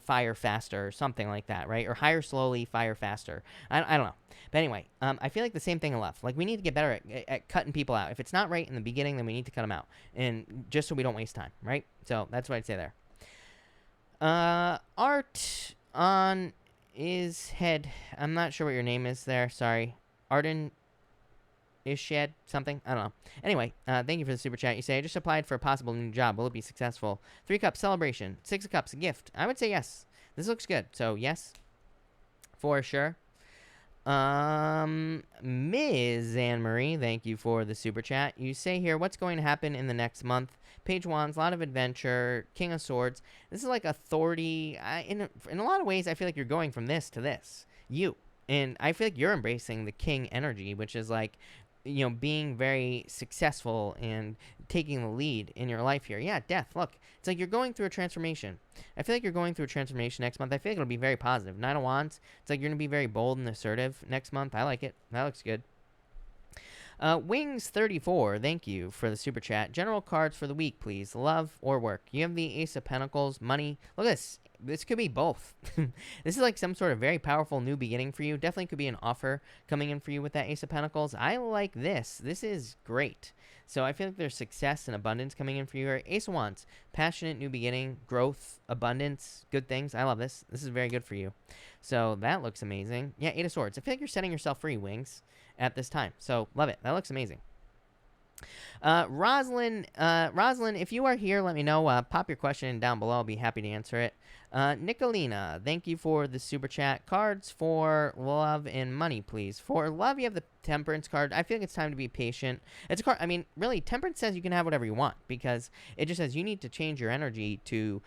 fire faster, or something like that, right? Or hire slowly, fire faster. I don't know. But anyway, I feel like the same thing in love. Like, we need to get better at cutting people out. If it's not right in the beginning, then we need to cut them out, and just so we don't waste time, right? So that's what I'd say there. Art on is head. I'm not sure what your name is there. Sorry. Arden is shed something. I don't know. Anyway, thank you for the super chat. You say, I just applied for a possible new job. Will it be successful? 3 cups, celebration. 6 of cups, gift. I would say yes. This looks good. So, yes, for sure. Ms. Anne-Marie, thank you for the super chat. You say here, what's going to happen in the next month? Page Wands, a lot of adventure, King of Swords. This is like authority. In a lot of ways, I feel like you're going from this to this. And I feel like you're embracing the king energy, which is like, being very successful and taking the lead in your life here. Yeah, death. Look, it's like you're going through a transformation. I feel like you're going through a transformation next month. I feel like it'll be very positive. 9 of Wands. It's like you're going to be very bold and assertive next month. I like it. That looks good. Wings34, thank you for the super chat. General cards for the week, please. Love or work. You have the Ace of Pentacles, money. Look at this. This could be both. This is like some sort of very powerful new beginning for you. Definitely could be an offer coming in for you with that Ace of Pentacles. I like this. This is great. So I feel like there's success and abundance coming in for you here. Ace of Wands, passionate new beginning, growth, abundance, good things. I love this. This is very good for you. So that looks amazing. Yeah, 8 of Swords. I feel like you're setting yourself free, Wings, at this time. So love it. That looks amazing. Rosalind, if you are here, let me know. Pop your question down below. I'll be happy to answer it. Nicolina, thank you for the super chat. Cards for love and money, please. For love, you have the Temperance card. I feel like it's time to be patient. It's a card, I mean, really, Temperance says you can have whatever you want, because it just says you need to change your energy to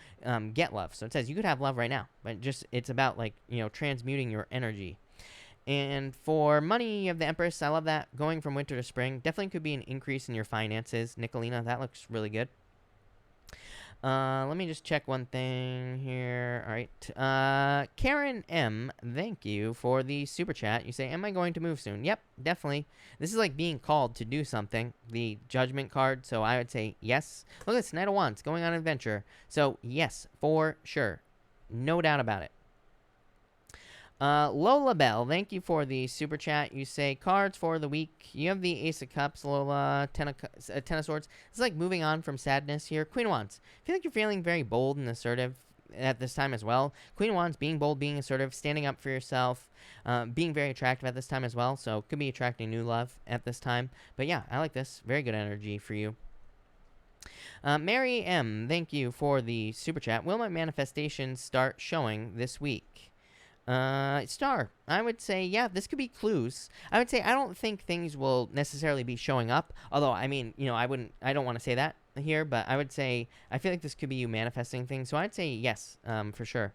get love. So it says you could have love right now, but it's about, like, transmuting your energy. And for money, you have the Empress. I love that. Going from winter to spring. Definitely could be an increase in your finances. Nicolina, that looks really good. Let me just check one thing here. All right. Karen M, thank you for the super chat. You say, am I going to move soon? Yep, definitely. This is like being called to do something. The Judgment card. So I would say yes. Look at this. Knight of Wands. Going on an adventure. So yes, for sure. No doubt about it. Lola Bell, thank you for the super chat. You say cards for the week. You have the Ace of Cups, Lola, Ten of Swords. It's like moving on from sadness here. Queen of Wands. I feel like you're feeling very bold and assertive at this time as well. Queen of Wands, being bold, being assertive, standing up for yourself, being very attractive at this time as well. So could be attracting new love at this time. But yeah, I like this. Very good energy for you. Mary M, thank you for the super chat. Will my manifestations start showing this week? Star, I would say, yeah, this could be clues. I would say I don't think things will necessarily be showing up. Although, I mean, I don't want to say that here, but I would say I feel like this could be you manifesting things. So I'd say yes, for sure.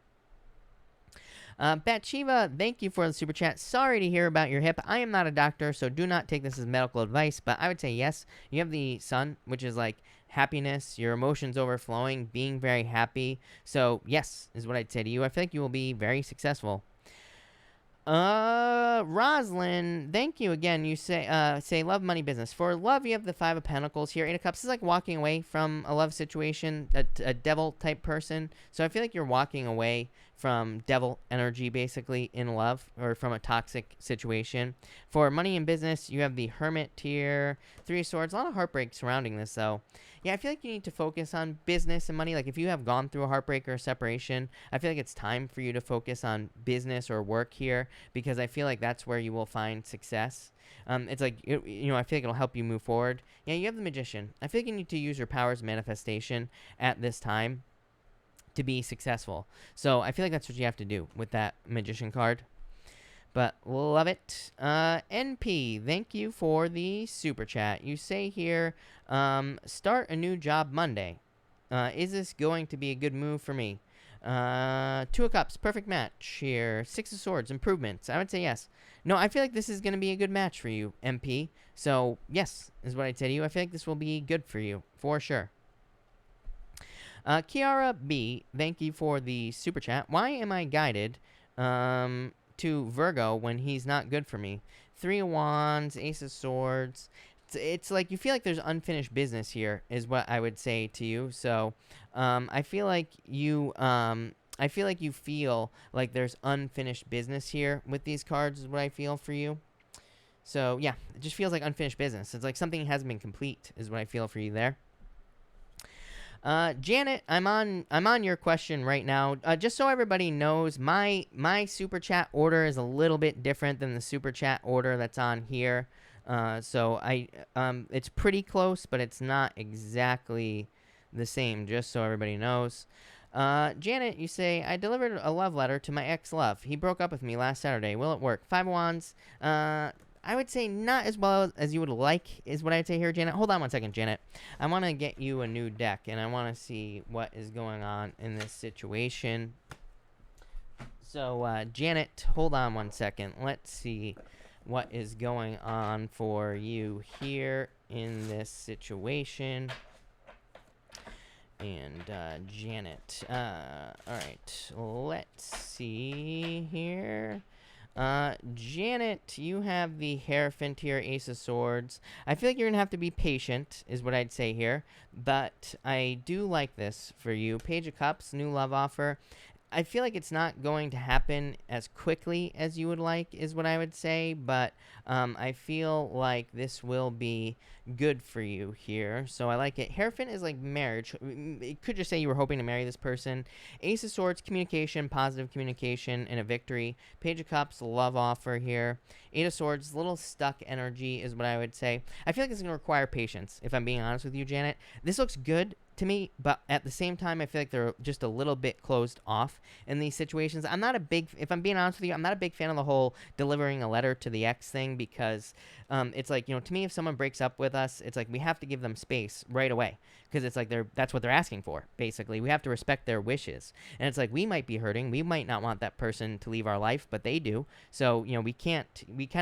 Bathsheba, thank you for the super chat. Sorry to hear about your hip. I am not a doctor, so do not take this as medical advice, but I would say yes. You have the Sun, which is like happiness, your emotions overflowing, being very happy. So yes, is what I'd say to you. I feel like you will be very successful. Roslyn, thank you again. You say love, money, business. For love, you have the 5 of Pentacles here. 8 of Cups is like walking away from a love situation, a devil type person. So I feel like you're walking away from devil energy, basically, in love, or from a toxic situation. For money and business, you have the Hermit here, 3 of Swords. A lot of heartbreak surrounding this, though. Yeah, I feel like you need to focus on business and money. Like, if you have gone through a heartbreak or a separation, I feel like it's time for you to focus on business or work here, because I feel like that's where you will find success. It's like, I feel like it'll help you move forward. Yeah, you have the Magician. I feel like you need to use your powers of manifestation at this time to be successful. So I feel like that's what you have to do with that Magician card. But love it. NP, thank you for the super chat. You say here, start a new job Monday. Is this going to be a good move for me? 2 of Cups, perfect match here. 6 of Swords, improvements. I would say yes. No, I feel like this is going to be a good match for you, MP. So yes, is what I'd say to you. I feel like this will be good for you, for sure. Kiara B, thank you for the super chat. Why am I guided to Virgo when he's not good for me? 3 of Wands, Ace of Swords. It's like you feel like there's unfinished business here, is what I would say to you. So I feel like you feel like there's unfinished business here with these cards, is what I feel for you. So yeah, it just feels like unfinished business. It's like something hasn't been complete, is what I feel for you there. Janet, I'm on your question right now. Just so everybody knows, my super chat order is a little bit different than the super chat order that's on here. It's pretty close, but it's not exactly the same, just so everybody knows. Janet, you say, I delivered a love letter to my ex-love. He broke up with me last Saturday. Will it work? Five of Wands. I would say not as well as you would like, is what I'd say here, Janet. Hold on one second, Janet. I want to get you a new deck, and I want to see what is going on in this situation. So, Janet, hold on one second. Let's see what is going on for you here in this situation. And Janet, all right, let's see here. Janet, you have the Hierophant here, Ace of Swords. I feel like you're gonna have to be patient, is what I'd say here, but I do like this for you. Page of Cups, new love offer. I feel like it's not going to happen as quickly as you would like, is what I would say, but I feel like this will be good for you here. So I like it. Hierophant is like marriage. It could just say you were hoping to marry this person. Ace of Swords, communication, positive communication, and a victory. Page of Cups, love offer here. Eight of Swords, little stuck energy is what I would say. I feel like it's going to require patience, if I'm being honest with you, Janet. This looks good to me, but at the same time, I feel like they're just a little bit closed off in these situations. I'm not a big, if I'm being honest with you, I'm not a big fan of the whole delivering a letter to the ex thing, because it's like, to me, if someone breaks up with us, it's like we have to give them space right away, because it's like that's what they're asking for, basically. We have to respect their wishes, and it's like we might be hurting, we might not want that person to leave our life, but they do. So we kind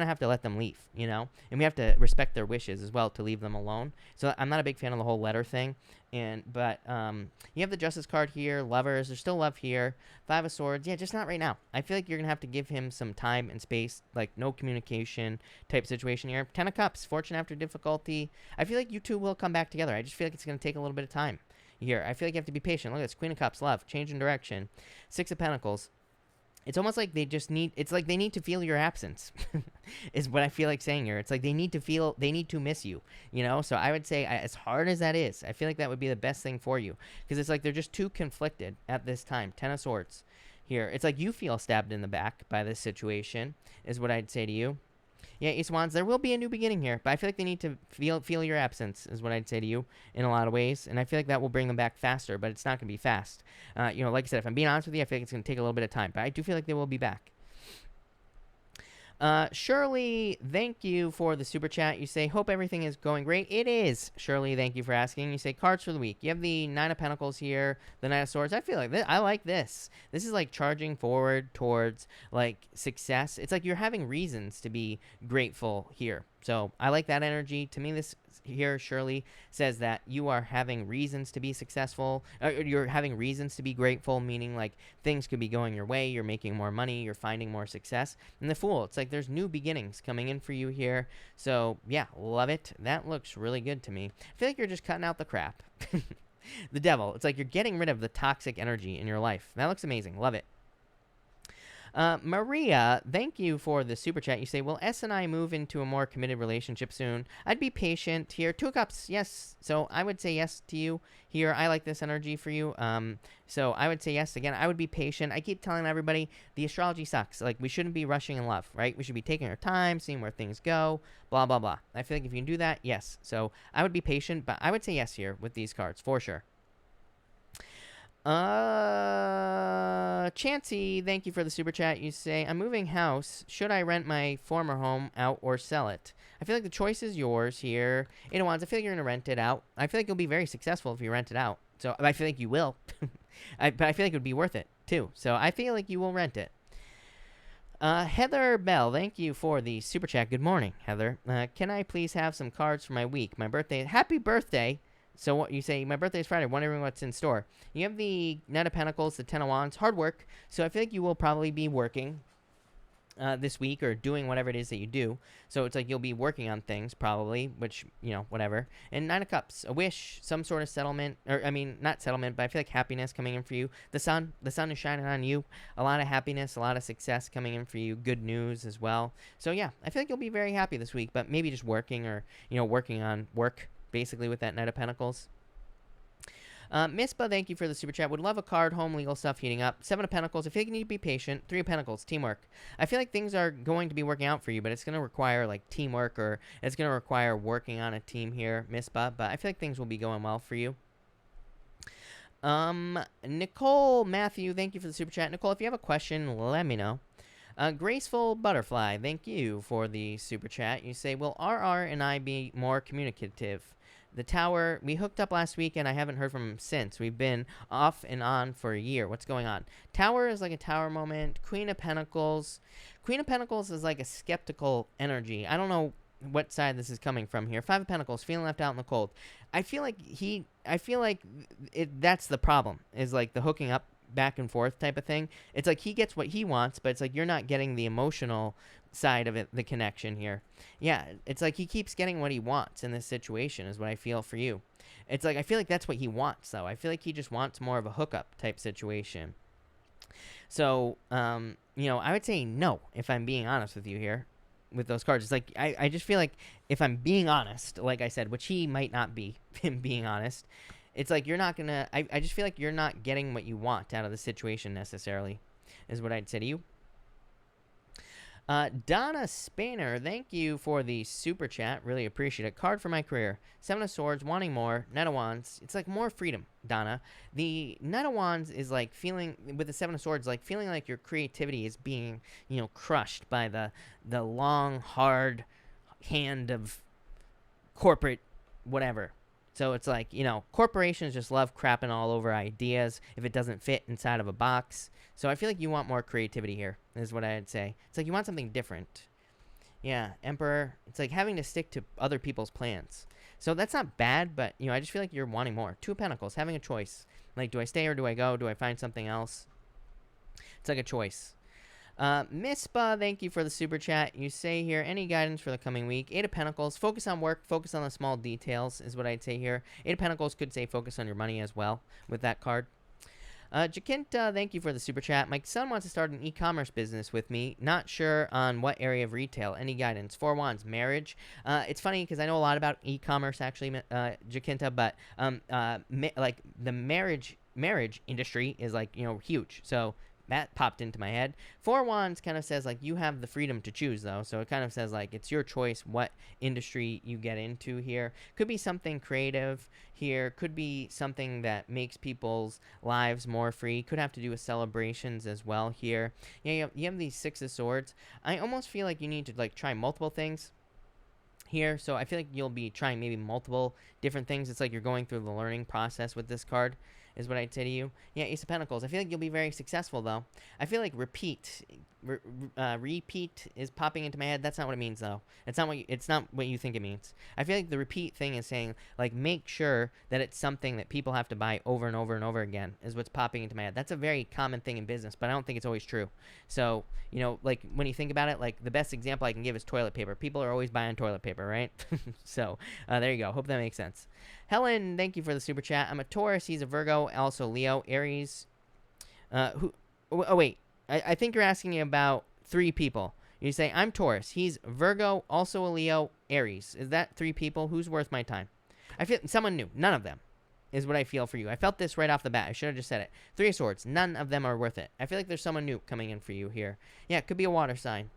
of have to let them leave, and we have to respect their wishes as well to leave them alone. So I'm not a big fan of the whole letter thing. But you have the Justice card here, lovers, there's still love here. Five of Swords, yeah, just not right now. I feel like you're gonna have to give him some time and space, like no communication type situation here. Ten of Cups, fortune after difficulty. I feel like you two will come back together. I just feel like it's gonna take a little bit of time here. I feel like you have to be patient. Look at this, Queen of Cups, love, change in direction. Six of Pentacles. It's almost like they need to feel your absence, is what I feel like saying here. It's like they need to miss you, So I would say, as hard as that is, I feel like that would be the best thing for you, because it's like they're just too conflicted at this time. Ten of Swords here. It's like you feel stabbed in the back by this situation, is what I'd say to you. Yeah, Ace of Wands, there will be a new beginning here, but I feel like they need to feel your absence, is what I'd say to you in a lot of ways, and I feel like that will bring them back faster, but it's not going to be fast. Like I said, if I'm being honest with you, I feel like it's going to take a little bit of time, but I do feel like they will be back. Shirley, thank you for the super chat. You say, hope everything is going great. It is, Shirley. Thank you for asking. You say, cards for the week. You have the Nine of Pentacles here, the Knight of Swords. I feel like this. I like this. This is like charging forward towards like success. It's like you're having reasons to be grateful here. So I like that energy. To me, this here, Shirley, says that you are having reasons to be successful. You're having reasons to be grateful, meaning like things could be going your way. You're making more money. You're finding more success. And the Fool, it's like there's new beginnings coming in for you here. So yeah, love it. That looks really good to me. I feel like you're just cutting out the crap. The Devil, it's like you're getting rid of the toxic energy in your life. That looks amazing. Love it. Maria, thank you for the super chat. You say, will S and I move into a more committed relationship soon? I'd be patient here. Two of Cups, yes. So I would say yes to you here. I like this energy for you. So I would say yes. Again, I would be patient. I keep telling everybody the astrology sucks. Like, we shouldn't be rushing in love, right? We should be taking our time, seeing where things go, blah, blah, blah. I feel like if you can do that, yes. So I would be patient, but I would say yes here with these cards for sure. Chancey, thank you for the super chat. You say, I'm moving house. Should I rent my former home out or sell it? I feel like the choice is yours here. Eight of Wands, I feel like you're going to rent it out. I feel like you'll be very successful if you rent it out. So I feel like you will. But I feel like it would be worth it, too. So I feel like you will rent it. Heather Bell, thank you for the super chat. Good morning, Heather. Can I please have some cards for my week? My birthday. Happy birthday. So what you say, my birthday is Friday, wondering what's in store. You have the Knight of Pentacles, the Ten of Wands, hard work. So I feel like you will probably be working this week or doing whatever it is that you do. So it's like you'll be working on things probably, which, whatever. And Nine of Cups, a wish, some sort of settlement, or I mean, not settlement, but I feel like happiness coming in for you. The sun is shining on you. A lot of happiness, a lot of success coming in for you. Good news as well. So yeah, I feel like you'll be very happy this week, but maybe just working or, working on work. Basically with that Knight of Pentacles. Mispa, thank you for the super chat. Would love a card, home, legal stuff heating up. Seven of Pentacles. I feel like you need to be patient. Three of Pentacles, teamwork. I feel like things are going to be working out for you, but it's going to require like teamwork, or it's going to require working on a team here, Mispa. But I feel like things will be going well for you. Nicole Matthew, thank you for the super chat. Nicole, if you have a question, let me know. Graceful Butterfly, thank you for the super chat. You say, will RR and I be more communicative? The Tower, we hooked up last week and I haven't heard from him since. We've been off and on for a year. What's going on? Tower is like a tower moment. Queen of Pentacles. Queen of Pentacles is like a skeptical energy. I don't know what side this is coming from here. Five of Pentacles, feeling left out in the cold. I feel like that's the problem, is like the hooking up back and forth type of thing. It's like he gets what he wants, but it's like you're not getting the emotional side of it, the connection here. Yeah, it's like he keeps getting what he wants in this situation is what I feel for you. It's like I feel like that's what he wants, though. I feel like he just wants more of a hookup type situation. So, you know, I would say no, if I'm being honest with you here with those cards. It's like I just feel like if I'm being honest, like I said, which he might not be, him being honest, it's like you're not gonna, I just feel like you're not getting what you want out of the situation necessarily, is what I'd say to you. Donna Spanner, thank you for the super chat. Really appreciate it. Card for my career. Seven of Swords, wanting more. Knight of Wands. It's like more freedom, Donna. The Knight of Wands is like feeling, with the Seven of Swords, like feeling like your creativity is being, you know, crushed by the long, hard hand of corporate whatever. So it's like, you know, corporations just love crapping all over ideas if it doesn't fit inside of a box. So I feel like you want more creativity here, is what I'd say. It's like you want something different. Yeah, Emperor. It's like having to stick to other people's plans. So that's not bad, but, you know, I just feel like you're wanting more. Two of Pentacles, having a choice. Like, do I stay or do I go? Do I find something else? It's like a choice. Mispa, thank you for the super chat. You say here, any guidance for the coming week? Eight of Pentacles, focus on work, focus on the small details is what I'd say here. Eight of Pentacles could say focus on your money as well with that card. Jacinta, thank you for the super chat. My son wants to start an e-commerce business with me. Not sure on what area of retail. Any guidance? Four Wands, marriage. It's funny because I know a lot about e-commerce actually, Jacinta, but like the marriage industry is like, you know, huge. So that popped into my head. Four Wands kind of says like you have the freedom to choose, though. So it kind of says like it's your choice what industry you get into here. Could be something creative here. Could be something that makes people's lives more free. Could have to do with celebrations as well here. Yeah, you have these Six of Swords. I almost feel like you need to like try multiple things here. So I feel like you'll be trying maybe multiple different things. It's like you're going through the learning process with this card, is what I'd say to you. Yeah, Ace of Pentacles. I feel like you'll be very successful, though. I feel like repeat is popping into my head. That's not what it means, though. It's not what you think it means. I feel like the repeat thing is saying, like, make sure that it's something that people have to buy over and over and over again, is what's popping into my head. That's a very common thing in business, but I don't think it's always true. So, you know, like, when you think about it, like, the best example I can give is toilet paper. People are always buying toilet paper, right? So, there you go. Hope that makes sense. Helen, thank you for the super chat. I'm a Taurus. He's a Virgo. Also Leo. Aries. Oh, wait. I think you're asking about three people. You say, I'm Taurus. He's Virgo. Also a Leo. Aries. Is that three people? Who's worth my time? I feel someone new. None of them is what I feel for you. I felt this right off the bat. I should have just said it. Three of Swords. None of them are worth it. I feel like there's someone new coming in for you here. Yeah, it could be a water sign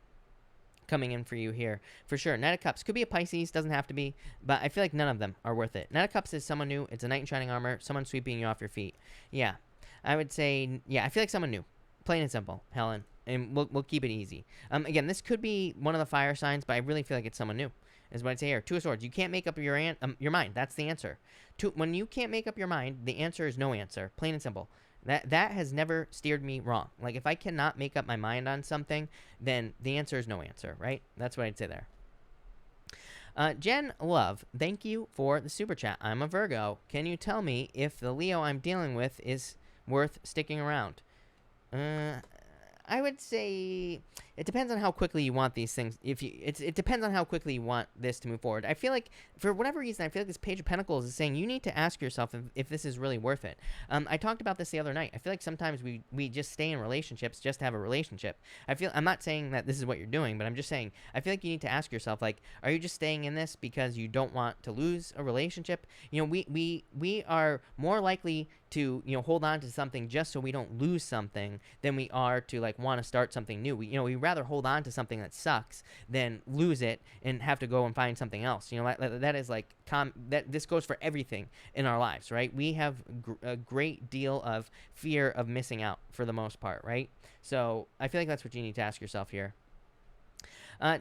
coming in for you here, for sure. Knight of Cups could be a Pisces, doesn't have to be, but I feel like none of them are worth it. Knight of Cups is someone new. It's a knight in shining armor, someone sweeping you off your feet. Yeah, I would say, yeah, I feel like someone new, plain and simple, Helen, and we'll keep it easy. Again, this could be one of the fire signs, but I really feel like it's someone new, is what I'd say here. Two of Swords. You can't make up your mind. That's the answer. When you can't make up your mind, the answer is no answer, plain and simple. That has never steered me wrong. Like, if I cannot make up my mind on something, then the answer is no answer, right? That's what I'd say there. Jen Love, thank you for the super chat. I'm a Virgo. Can you tell me if the Leo I'm dealing with is worth sticking around? I would say it depends on how quickly you want these things. It depends on how quickly you want this to move forward. I feel like for whatever reason, I feel like this Page of Pentacles is saying you need to ask yourself if this is really worth it. I talked about this the other night. I feel like sometimes we just stay in relationships just to have a relationship. I'm not saying that this is what you're doing, but I'm just saying I feel like you need to ask yourself, like, are you just staying in this because you don't want to lose a relationship? You know, we are more likely to, you know, hold on to something just so we don't lose something than we are to like want to start something new. We rather hold on to something that sucks than lose it and have to go and find something else. You know, that is like that this goes for everything in our lives, right? We have a great deal of fear of missing out for the most part, right? So I feel like that's what you need to ask yourself here.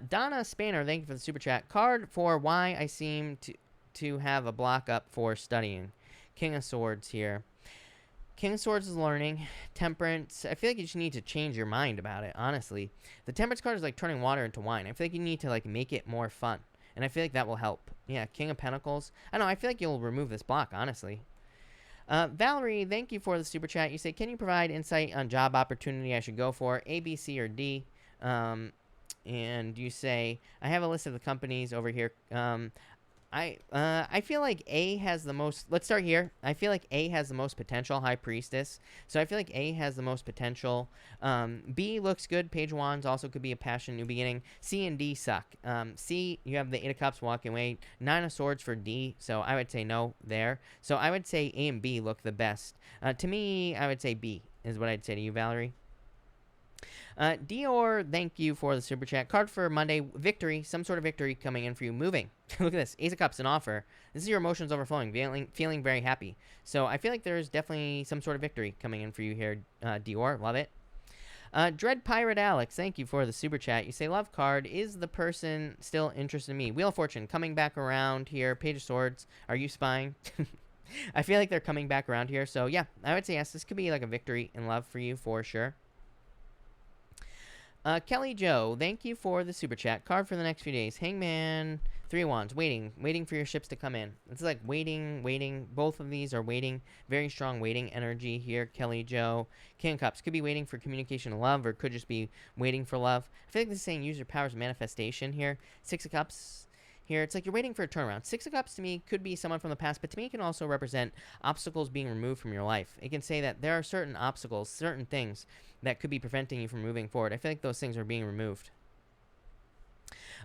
Donna Spanner, thank you for the super chat. Card for why I seem to have a block up for studying. King of Swords here. King of Swords is learning. Temperance. I feel like you just need to change your mind about it, honestly. The Temperance card is like turning water into wine. I feel like you need to like make it more fun. And I feel like that will help. Yeah, King of Pentacles. I don't know, I feel like you'll remove this block, honestly. Valerie, thank you for the super chat. You say, can you provide insight on job opportunity I should go for? A, B, C, or D? And you say, I have a list of the companies over here. I feel like A has the most. Let's start here. I feel like A has the most potential. High Priestess. So I feel like A has the most potential. B looks good. Page Wands also could be a passion, new beginning. C and D suck. C, you have the Eight of Cups walking away. Nine of Swords for D. So I would say no there. So I would say A and B look the best. To me, I would say B is what I'd say to you, Valerie. Dior, thank you for the super chat. Card for Monday, victory, some sort of victory coming in for you. Moving. Look at this, Ace of Cups, an offer. This is your emotions overflowing, feeling very happy. So I feel like there's definitely some sort of victory coming in for you here, Dior. Love it. Dread Pirate Alex, thank you for the super chat. You say, love card, is the person still interested in me? Wheel of Fortune, coming back around here. Page of Swords, are you spying? I feel like they're coming back around here. So yeah, I would say yes, this could be like a victory in love for you for sure. Kelly Joe, thank you for the super chat. Card for the next few days. Hangman, Three of Wands, waiting for your ships to come in. It's like waiting. Both of these are waiting. Very strong waiting energy here, Kelly Joe. King of Cups, could be waiting for communication and love, or could just be waiting for love. I feel like this is saying use your powers of manifestation here. Six of Cups here. It's like you're waiting for a turnaround. Six of Cups to me could be someone from the past, but to me it can also represent obstacles being removed from your life. It can say that there are certain obstacles, certain things that could be preventing you from moving forward. I feel like those things are being removed.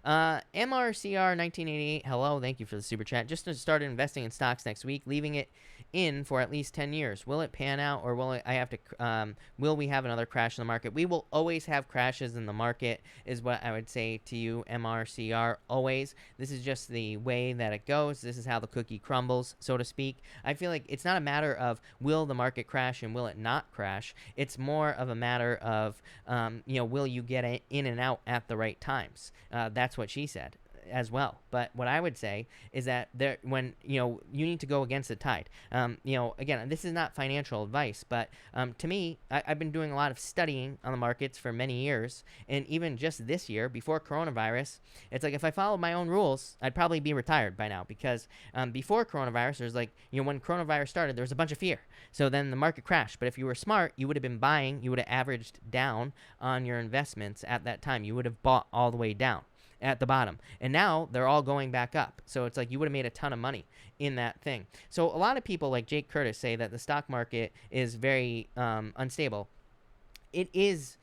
MRCR 1988, hello, thank you for the super chat. Just started investing in stocks next week, leaving it in for at least 10 years. Will it pan out, or will we have another crash in the market? We will always have crashes in the market, is what I would say to you, MRCR, always. This is just the way that it goes. This is how the cookie crumbles, so to speak. I feel like it's not a matter of will the market crash and will it not crash. It's more of a matter of, will you get in and out at the right times? That's what she said as well. But what I would say is that when you need to go against the tide. Again, this is not financial advice, but to me, I've been doing a lot of studying on the markets for many years, and even just this year before coronavirus, it's like if I followed my own rules, I'd probably be retired by now, because before coronavirus, there's like, when coronavirus started, there was a bunch of fear. So then the market crashed. But if you were smart, you would have been buying, you would have averaged down on your investments at that time. You would have bought all the way down at the bottom, and now they're all going back up. So it's like you would have made a ton of money in that thing. So a lot of people like Jake Curtis say that the stock market is very unstable. It is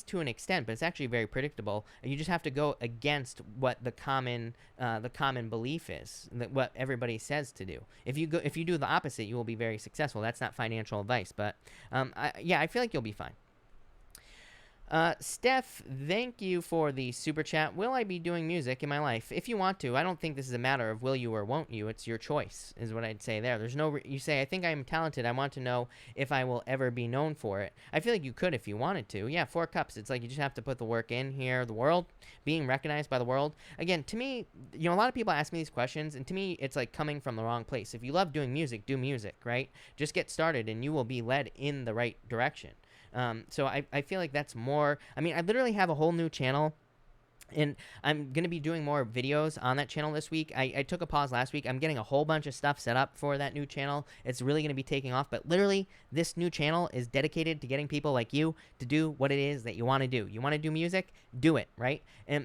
to an extent, but it's actually very predictable. You just have to go against what the common belief is, what everybody says to do. If you do the opposite, you will be very successful. That's not financial advice, but I feel like you'll be fine. Steph, thank you for the super chat. Will I be doing music in my life? If you want to. I don't think this is a matter of will you or won't you. It's your choice, is what I'd say there. There's no you say, I think I'm talented. I want to know if I will ever be known for it. I feel like you could if you wanted to. Yeah, Four Cups. It's like you just have to put the work in here. The world, being recognized by the world. Again, to me, a lot of people ask me these questions, and to me, it's like coming from the wrong place. If you love doing music, do music, right? Just get started, and you will be led in the right direction. So I feel like that's more. I mean, I literally have a whole new channel And I'm going to be doing more videos on that channel this week. I took a pause last week. I'm getting a whole bunch of stuff set up for that new channel. It's really going to be taking off. But literally, this new channel is dedicated to getting people like you to do what it is that you want to do. You want to do music? Do it, right?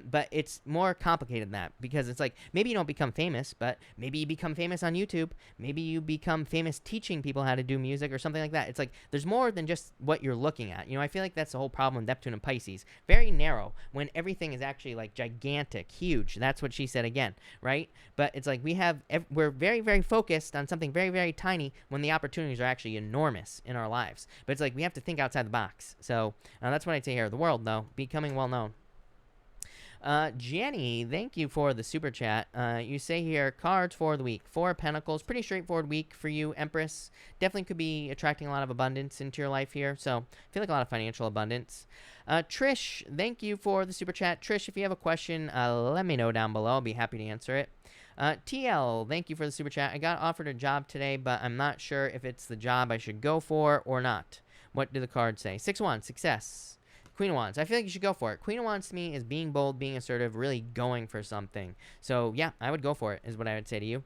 But it's more complicated than that, because it's like, maybe you don't become famous, but maybe you become famous on YouTube. Maybe you become famous teaching people how to do music or something like that. It's like, there's more than just what you're looking at. I feel like that's the whole problem with Neptune and Pisces. Very narrow, when everything is actually like gigantic, huge. That's what she said again, right? But it's like we're very, very focused on something very, very tiny when the opportunities are actually enormous in our lives. But it's like we have to think outside the box. So that's what I'd say here. The world, though, becoming well known. Jenny, thank you for the super chat. You say here, cards for the week. 4 of Pentacles. Pretty straightforward week for you, Empress. Definitely could be attracting a lot of abundance into your life here. So I feel like a lot of financial abundance. Trish, thank you for the super chat. Trish, if you have a question, let me know down below. I'll be happy to answer it. TL, thank you for the super chat. I got offered a job today, but I'm not sure if it's the job I should go for or not. What do the cards say? 6-1, success. Queen of Wands. I feel like you should go for it. Queen of Wands to me is being bold, being assertive, really going for something. So, yeah, I would go for it, is what I would say to you.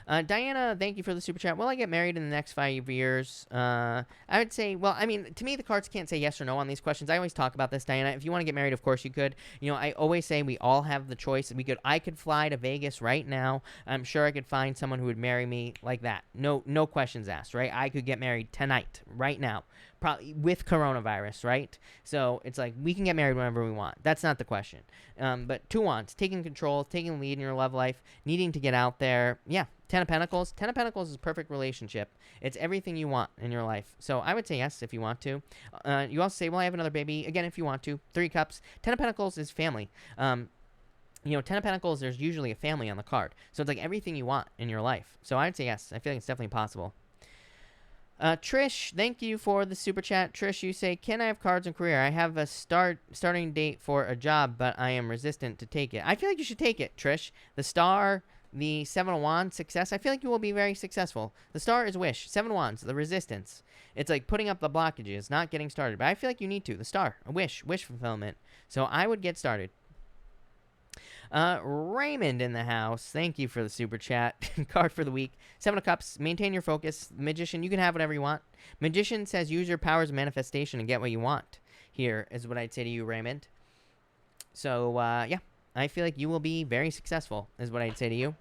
Diana, thank you for the super chat. Will I get married in the next 5 years? I would say, well, I mean, to me, the cards can't say yes or no on these questions. I always talk about this, Diana. If you want to get married, of course you could. I always say we all have the choice. I could fly to Vegas right now. I'm sure I could find someone who would marry me like that. No questions asked, right? I could get married tonight, right now. Probably with coronavirus, right? So it's like we can get married whenever we want. That's not the question. But 2 Wands, taking control, taking the lead in your love life, needing to get out there. Yeah, 10 of Pentacles. 10 of Pentacles is a perfect relationship. It's everything you want in your life. So I would say yes if you want to. You also say, well, I have another baby. Again, if you want to. 3 Cups. 10 of Pentacles is family. 10 of Pentacles, there's usually a family on the card. So it's like everything you want in your life. So I'd say yes. I feel like it's definitely possible. Trish, thank you for the super chat. Trish, you say, can I have cards in career? I have a starting date for a job, but I am resistant to take it. I feel like you should take it, Trish. The star, the 7 of Wands, success. I feel like you will be very successful. The star is wish. 7 of Wands, the resistance. It's like putting up the blockages, not getting started. But I feel like you need to. The star, a wish fulfillment. So I would get started. Raymond in the house. Thank you for the super chat. Card for the week. 7 of Cups. Maintain your focus. Magician, you can have whatever you want. Magician says use your powers of manifestation and get what you want. Here is what I'd say to you, Raymond. So, yeah. I feel like you will be very successful, is what I'd say to you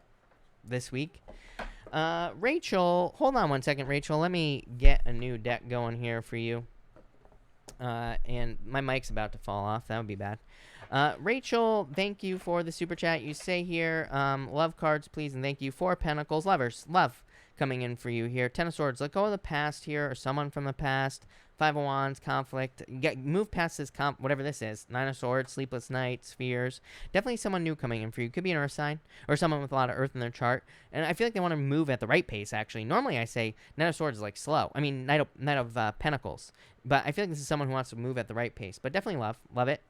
this week. Rachel. Hold on one second, Rachel. Let me get a new deck going here for you. And my mic's about to fall off. That would be bad. Rachel, thank you for the super chat. You say here, love cards, please, and thank you. 4 Pentacles. Lovers, love coming in for you here. 10 of Swords. Let go of the past here, or someone from the past. 5 of Wands, conflict. Move past this whatever this is. 9 of Swords, sleepless nights, fears. Definitely someone new coming in for you. Could be an earth sign, or someone with a lot of earth in their chart. And I feel like they want to move at the right pace, actually. Normally I say Knight of Swords is like slow. I mean, Knight of Pentacles. But I feel like this is someone who wants to move at the right pace. But definitely love it.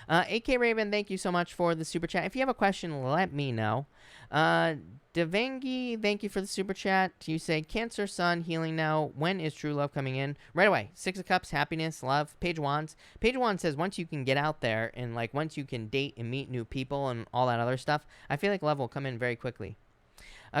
AK Raven, thank you so much for the super chat. If you have a question, let me know. Devangi, thank you for the super chat. You say, Cancer Sun, healing now. When is true love coming in? Right away. 6 of Cups, happiness, love. Page of Wands. Page of Wands says once you can get out there and like once you can date and meet new people and all that other stuff, I feel like love will come in very quickly.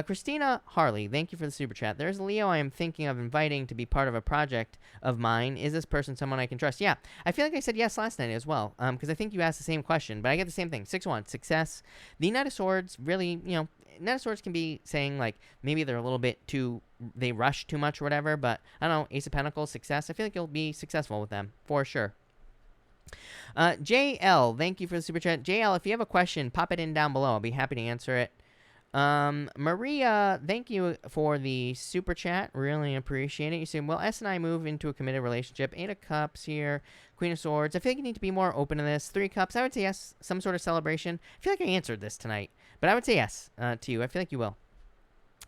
Christina Harley, thank you for the super chat. There's a Leo I am thinking of inviting to be part of a project of mine. Is this person someone I can trust? Yeah, I feel like I said yes last night as well, because I think you asked the same question, but I get the same thing. 6-1, success. The Knight of Swords, really, Knight of Swords can be saying, like, maybe they're a little bit too, they rush too much or whatever, but I don't know, Ace of Pentacles, success. I feel like you'll be successful with them, for sure. JL, thank you for the super chat. JL, if you have a question, pop it in down below. I'll be happy to answer it. Maria, thank you for the super chat. Really appreciate it. You say, will S and I move into a committed relationship? 8 of Cups here. Queen of Swords. I feel like you need to be more open to this. 3 Cups. I would say yes. Some sort of celebration. I feel like I answered this tonight, but I would say yes to you. I feel like you will.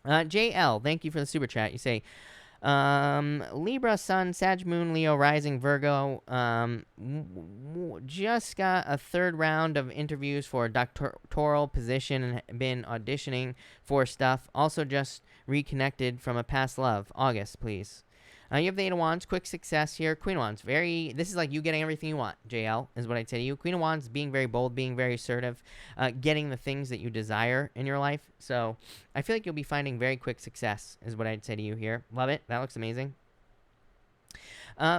JL, thank you for the super chat. You say, Libra, Sun, Sag, Moon, Leo, Rising, Virgo. Just got a 3rd round of interviews for a doctoral position and been auditioning for stuff. Also just reconnected from a past love. August, please. You have the Eight of Wands, quick success here. Queen of Wands, this is like you getting everything you want, JL, is what I'd say to you. Queen of Wands, being very bold, being very assertive, getting the things that you desire in your life. So I feel like you'll be finding very quick success, is what I'd say to you here. Love it. That looks amazing.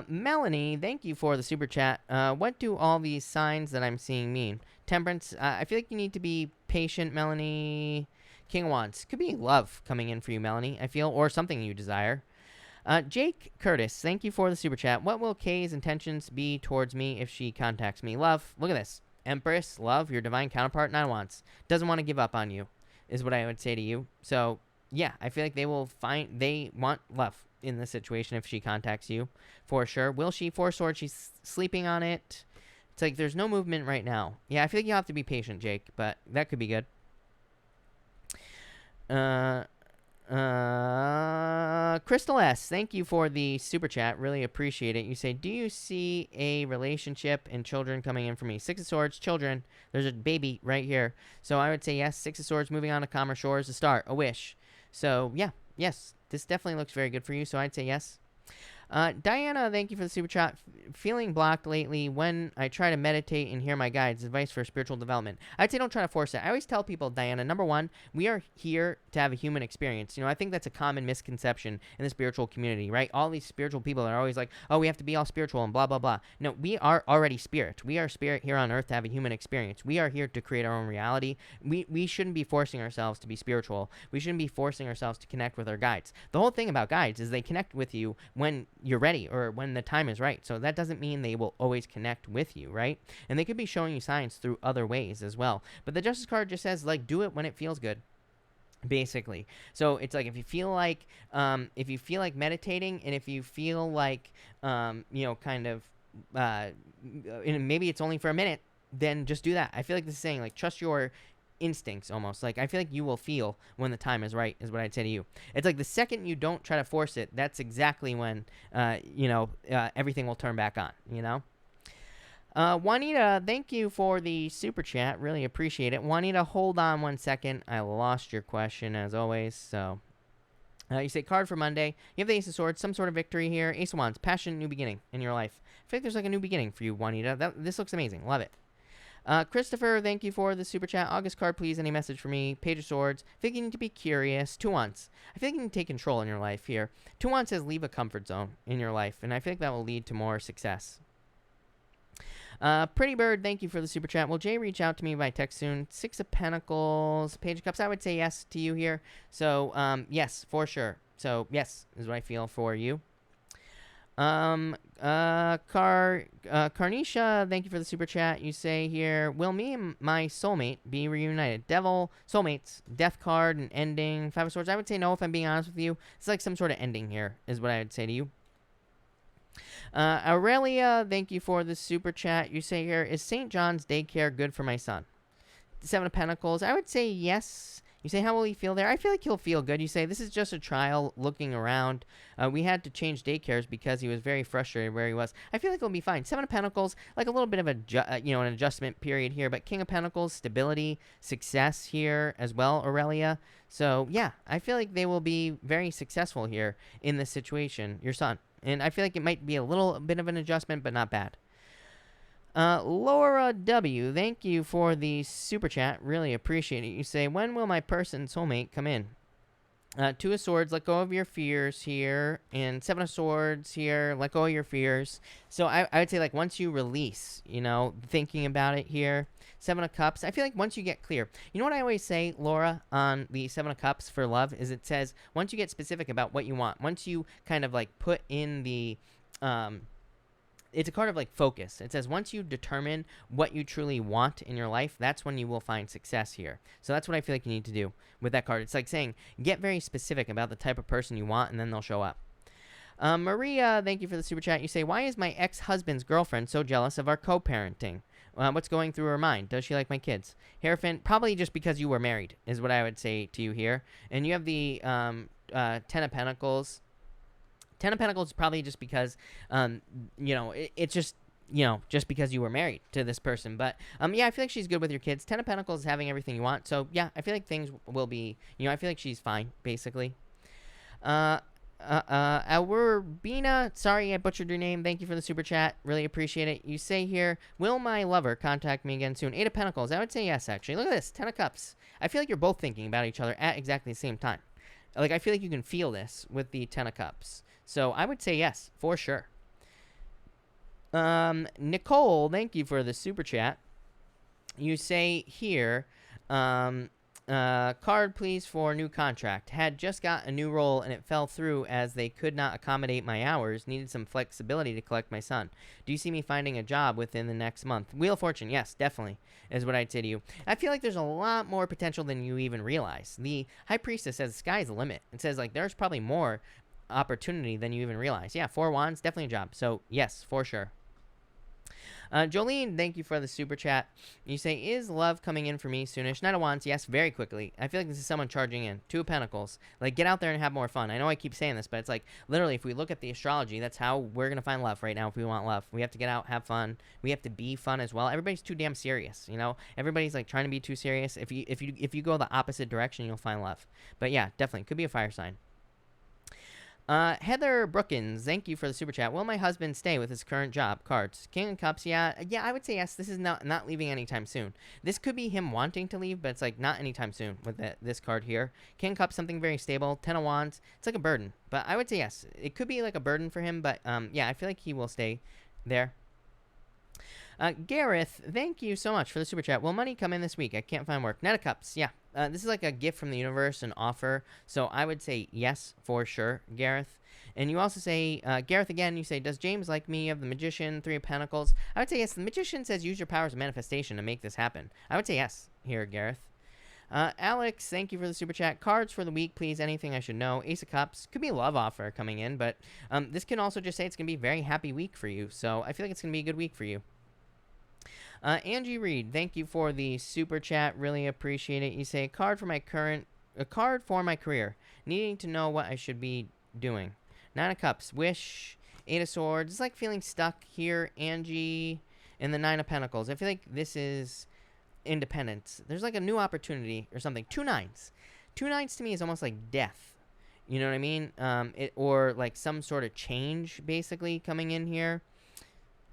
Melanie, thank you for the super chat. What do all these signs that I'm seeing mean? Temperance, I feel like you need to be patient, Melanie. King of Wands, could be love coming in for you, Melanie, I feel, or something you desire. Jake Curtis, thank you for the super chat. What will Kay's intentions be towards me if she contacts me? Love, look at this. Empress, love, your divine counterpart, 9 of Wands. Doesn't want to give up on you, is what I would say to you. So, yeah, I feel like they want love in this situation if she contacts you, for sure. Will she? 4 of Swords, she's sleeping on it. It's like there's no movement right now. Yeah, I feel like you have to be patient, Jake, but that could be good. Crystal S, thank you for the super chat. Really appreciate it. You say, do you see a relationship and children coming in for me? 6 of Swords, children. There's a baby right here. So I would say yes. 6 of Swords, moving on to calmer shores, a start, a wish. So yeah, yes, this definitely looks very good for you. So I'd say yes. Diana, thank you for the super chat. Feeling blocked lately when I try to meditate and hear my guides. Advice for spiritual development. I'd say don't try to force it. I always tell people, Diana, number one, we are here to have a human experience. You know, I think that's a common misconception in the spiritual community, right? All these spiritual people are always like, oh, we have to be all spiritual and blah, blah, blah. No, we are already spirit. We are spirit here on earth to have a human experience. We are here to create our own reality. We shouldn't be forcing ourselves to be spiritual. We shouldn't be forcing ourselves to connect with our guides. The whole thing about guides is they connect with you when you're ready or when the time is right. So that doesn't mean they will always connect with you, right? And they could be showing you signs through other ways as well. But the Justice card just says, like, do it when it feels good, basically. So it's like if you feel like meditating, and if you feel like kind of and maybe it's only for a minute, then just do that. I feel like this is saying, like, trust your instincts almost. Like, I feel like you will feel when the time is right, is what I'd say to you. It's like the second you don't try to force it, that's exactly when everything will turn back on, you know. Juanita, thank you for the super chat. Really appreciate it. Juanita, hold on one second. I lost your question as always. So you say card for Monday. You have the Ace of Swords, some sort of victory here. Ace of Wands, passion, new beginning in your life. I feel like there's like a new beginning for you, Juanita. This looks amazing. Love it. Christopher, thank you for the super chat. August card, please. Any message for me? Page of Swords. I feel like you need to be curious. 2 Wands. I feel like you need to take control in your life here. 2 Wands says leave a comfort zone in your life, and I feel like that will lead to more success. Pretty Bird, thank you for the super chat. Will Jay reach out to me by text soon? 6 of Pentacles, Page of Cups. I would say yes to you here. So, yes, for sure. So, yes, is what I feel for you. Carnisha, thank you for the super chat. You say here, will me and my soulmate be reunited? Devil, soulmates, death card, and ending. 5 of Swords. I would say no, if I'm being honest with you. It's like some sort of ending here, is what I would say to you. Aurelia, thank you for the super chat. You say here, is St. John's daycare good for my son? 7 of Pentacles. I would say yes. You say, how will he feel there? I feel like he'll feel good. You say, this is just a trial looking around. We had to change daycares because he was very frustrated where he was. I feel like he'll be fine. 7 of Pentacles, like a little bit of an adjustment period here. But King of Pentacles, stability, success here as well, Aurelia. So, yeah, I feel like they will be very successful here in this situation, your son. And I feel like it might be a little bit of an adjustment, but not bad. Laura W., thank you for the super chat. Really appreciate it. You say, when will my person soulmate come in? 2 of Swords, let go of your fears here. And 7 of Swords here, let go of your fears. So I would say, like, once you release, thinking about it here. 7 of Cups, I feel like once you get clear. You know what I always say, Laura, on the 7 of Cups for love, is it says, once you get specific about what you want, once you kind of, like, put in the, it's a card of, like, focus. It says once you determine what you truly want in your life, that's when you will find success here. So that's what I feel like you need to do with that card. It's like saying, get very specific about the type of person you want, and then they'll show up. Maria, thank you for the super chat. You say, why is my ex-husband's girlfriend so jealous of our co-parenting? What's going through her mind? Does she like my kids? Hierophant, probably just because you were married, is what I would say to you here. And you have the 10 of Pentacles. 10 of Pentacles is probably just because, it's just, just because you were married to this person. But, yeah, I feel like she's good with your kids. 10 of Pentacles is having everything you want. So, yeah, I feel like things will be, I feel like she's fine, basically. Alwerbina, sorry I butchered your name. Thank you for the super chat. Really appreciate it. You say here, will my lover contact me again soon? 8 of Pentacles. I would say yes, actually. Look at this, 10 of Cups. I feel like you're both thinking about each other at exactly the same time. Like, I feel like you can feel this with the 10 of Cups. So I would say yes, for sure. Nicole, thank you for the super chat. You say here, card please for new contract. Had just got a new role and it fell through as they could not accommodate my hours. Needed some flexibility to collect my son. Do you see me finding a job within the next month? Wheel of Fortune, yes, definitely, is what I'd say to you. I feel like there's a lot more potential than you even realize. The High Priestess says the sky's the limit. It says, like, there's probably more opportunity than you even realize. Yeah, 4 wands, definitely a job. So, yes, for sure. Jolene, thank you for the super chat. You say, is love coming in for me soonish? Knight of Wands, yes, very quickly. I feel like this is someone charging in. 2 of Pentacles. Like, get out there and have more fun. I know I keep saying this, but it's like, literally, if we look at the astrology, that's how we're going to find love right now if we want love. We have to get out, have fun. We have to be fun as well. Everybody's too damn serious, you know? Everybody's, like, trying to be too serious. If you go the opposite direction, you'll find love. But yeah, definitely. Could be a fire sign. Heather Brookins, thank you for the super chat. Will my husband stay with his current job? Cards. King of Cups, yeah, I would say yes. This is not leaving anytime soon. This could be him wanting to leave, but it's like not anytime soon with this card here. King of Cups, something very stable. 10 of Wands, it's like a burden, but I would say yes. It could be like a burden for him, but yeah, I feel like he will stay there. Gareth, thank you so much for the super chat. Will money come in this week? I can't find work. Knight of Cups, yeah. This is like a gift from the universe, an offer. So I would say yes, for sure, Gareth. And you also say, Gareth, again, you say, does James like me? Of the Magician, 3 of Pentacles. I would say yes. The Magician says use your powers of manifestation to make this happen. I would say yes here, Gareth. Alex, thank you for the super chat. Cards for the week, please. Anything I should know? Ace of Cups. Could be a love offer coming in, but this can also just say it's going to be a very happy week for you. So I feel like it's going to be a good week for you. Angie Reed, thank you for the super chat. Really appreciate it. You say a card for my career. Needing to know what I should be doing. 9 of Cups, Wish, 8 of Swords. It's like feeling stuck here, Angie, and the 9 of Pentacles. I feel like this is independence. There's like a new opportunity or something. 2 nines. 2 nines to me is almost like death. You know what I mean? Or like some sort of change basically coming in here.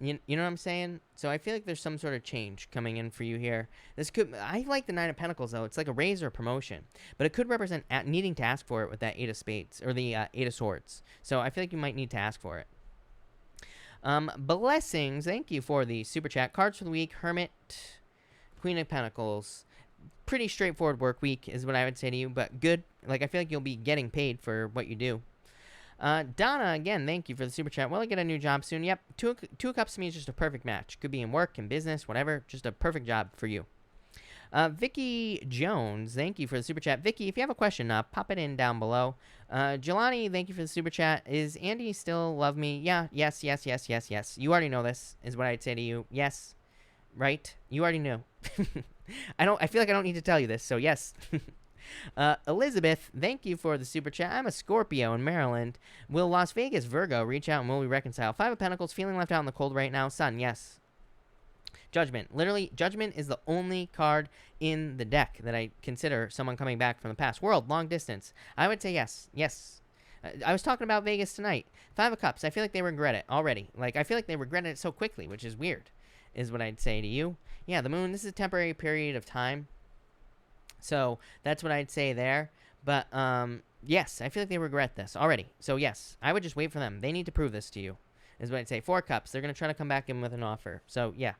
You know what I'm saying? So I feel like there's some sort of change coming in for you here. I like the 9 of Pentacles, though. It's like a raise or a promotion. But it could represent needing to ask for it with that 8 of Spades, or the 8 of Swords. So I feel like you might need to ask for it. Blessings, thank you for the super chat. Cards for the week, Hermit, Queen of Pentacles. Pretty straightforward work week is what I would say to you, but good. Like, I feel like you'll be getting paid for what you do. Donna, again, thank you for the super chat. Will I get a new job soon? Yep. Two Cups to me is just a perfect match. Could be in work, in business, whatever. Just a perfect job for you. Vicky Jones, thank you for the super chat. Vicky, if you have a question, pop it in down below. Jelani, thank you for the super chat. Is Andy still love me? Yeah, yes. You already know this, is what I'd say to you. Yes. Right? You already knew. I feel like I don't need to tell you this, so yes. Elizabeth, thank you for the super chat. I'm a Scorpio in Maryland. Will Las Vegas Virgo reach out and will we reconcile? 5 of Pentacles, feeling left out in the cold right now. Sun, yes. Judgment. Literally, Judgment is the only card in the deck that I consider someone coming back from the past. World, long distance. I would say yes. Yes. I was talking about Vegas tonight. 5 of Cups. I feel like they regret it already. Like, I feel like they regretted it so quickly, which is weird, is what I'd say to you. Yeah, the moon, this is a temporary period of time. So that's what I'd say there. But yes, I feel like they regret this already. So yes, I would just wait for them. They need to prove this to you, is what I'd say. 4 Cups. They're going to try to come back in with an offer. So yeah.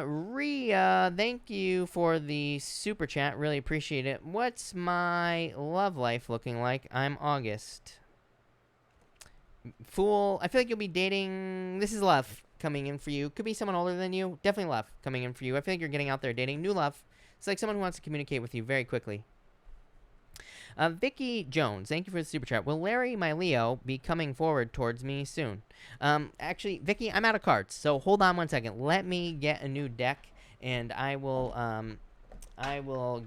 Rhea, thank you for the super chat. Really appreciate it. What's my love life looking like? I'm August. Fool. I feel like you'll be dating. This is love coming in for you. Could be someone older than you. Definitely love coming in for you. I feel like you're getting out there dating. New love. It's like someone who wants to communicate with you very quickly. Vicky Jones, thank you for the super chat. Will Larry, my Leo, be coming forward towards me soon? Actually, Vicky, I'm out of cards, so hold on one second. Let me get a new deck, and I will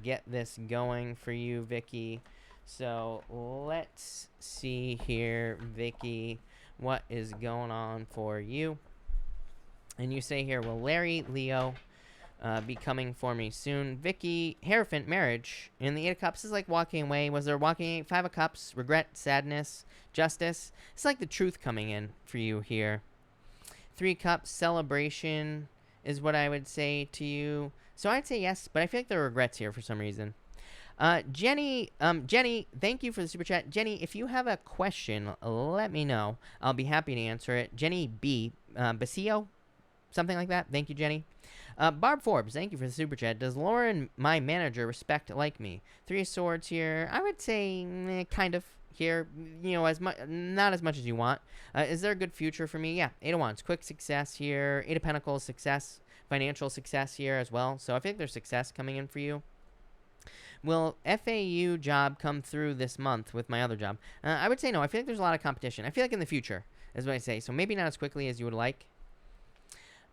get this going for you, Vicky. So let's see here, Vicky, what is going on for you? And you say here, will Larry, Leo, be coming for me soon. Vicky, Hierophant, marriage. And the Eight of Cups is like walking away. Was there walking? Five of Cups, regret, sadness, justice. It's like the truth coming in for you here. Three Cups, celebration is what I would say to you. So I'd say yes, but I feel like there are regrets here for some reason. Jenny, thank you for the super chat. Jenny, if you have a question, let me know. I'll be happy to answer it. Jenny B, Basio, something like that. Thank you, Jenny. Barb Forbes, thank you for the super chat. Does Lauren, my manager, respect like me? Three of Swords here. I would say kind of here. You know, not as much as you want. Is there a good future for me? Yeah. Eight of Wands, quick success here. Eight of Pentacles, success, financial success here as well. So I think there's success coming in for you. Will FAU job come through this month with my other job? I would say no. I feel like there's a lot of competition. I feel like in the future is what I say. So maybe not as quickly as you would like.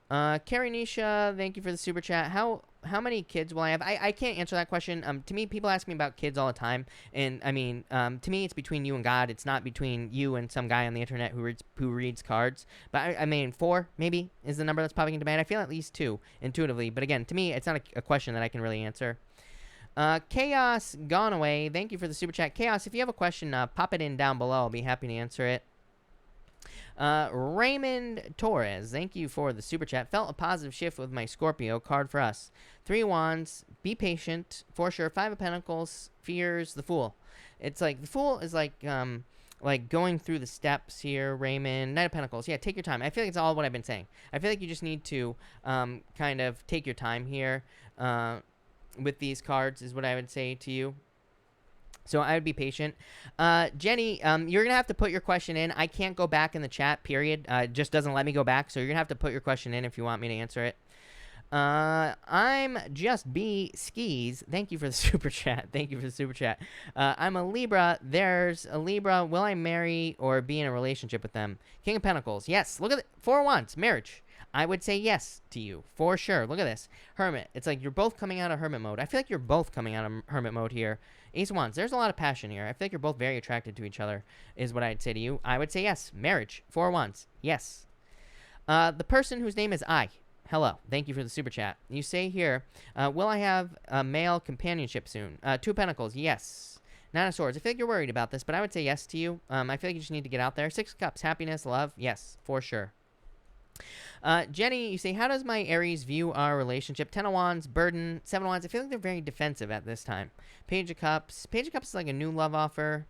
Carrie Nisha, thank you for the super chat. How many kids will I have? I can't answer that question. To me, people ask me about kids all the time, and I mean, to me, it's between you and God. It's not between you and some guy on the internet who reads cards. But I mean, 4 maybe is the number that's popping into mind. I feel at least 2 intuitively, but again, to me, it's not a question that I can really answer. Chaos Gone Away, thank you for the super chat. Chaos, if you have a question, pop it in down below. I'll be happy to answer it. Raymond Torres, thank you for the super chat. Felt a positive shift with my Scorpio card for us. 3 Wands, be patient, for sure. 5 of Pentacles, fears, the Fool. It's like, the Fool is like going through the steps here, Raymond. Knight of Pentacles, yeah, take your time. I feel like it's all what I've been saying. I feel like you just need to kind of take your time here with these cards is what I would say to you. So I would be patient. Jenny, you're going to have to put your question in. I can't go back in the chat, period. It just doesn't let me go back. So you're going to have to put your question in if you want me to answer it. I'm just B Skis. Thank you for the super chat. Thank you for the super chat. I'm a Libra. There's a Libra. Will I marry or be in a relationship with them? King of Pentacles. Yes. Look at it. 4 Wands. Marriage. I would say yes to you, for sure. Look at this. Hermit. It's like you're both coming out of hermit mode. I feel like you're both coming out of hermit mode here. Ace of Wands. There's a lot of passion here. I feel like you're both very attracted to each other, is what I'd say to you. I would say yes. Marriage. 4 Wands. Yes. The person whose name is I. Hello. Thank you for the super chat. You say here, will I have a male companionship soon? 2 Pentacles. Yes. 9 of Swords. I feel like you're worried about this, but I would say yes to you. I feel like you just need to get out there. 6 of Cups. Happiness. Love. Yes. For sure. Jenny, you say, how does my Aries view our relationship? 10 of Wands, burden, 7 of Wands. I feel like they're very defensive at this time. Page of Cups. Page of Cups is like a new love offer.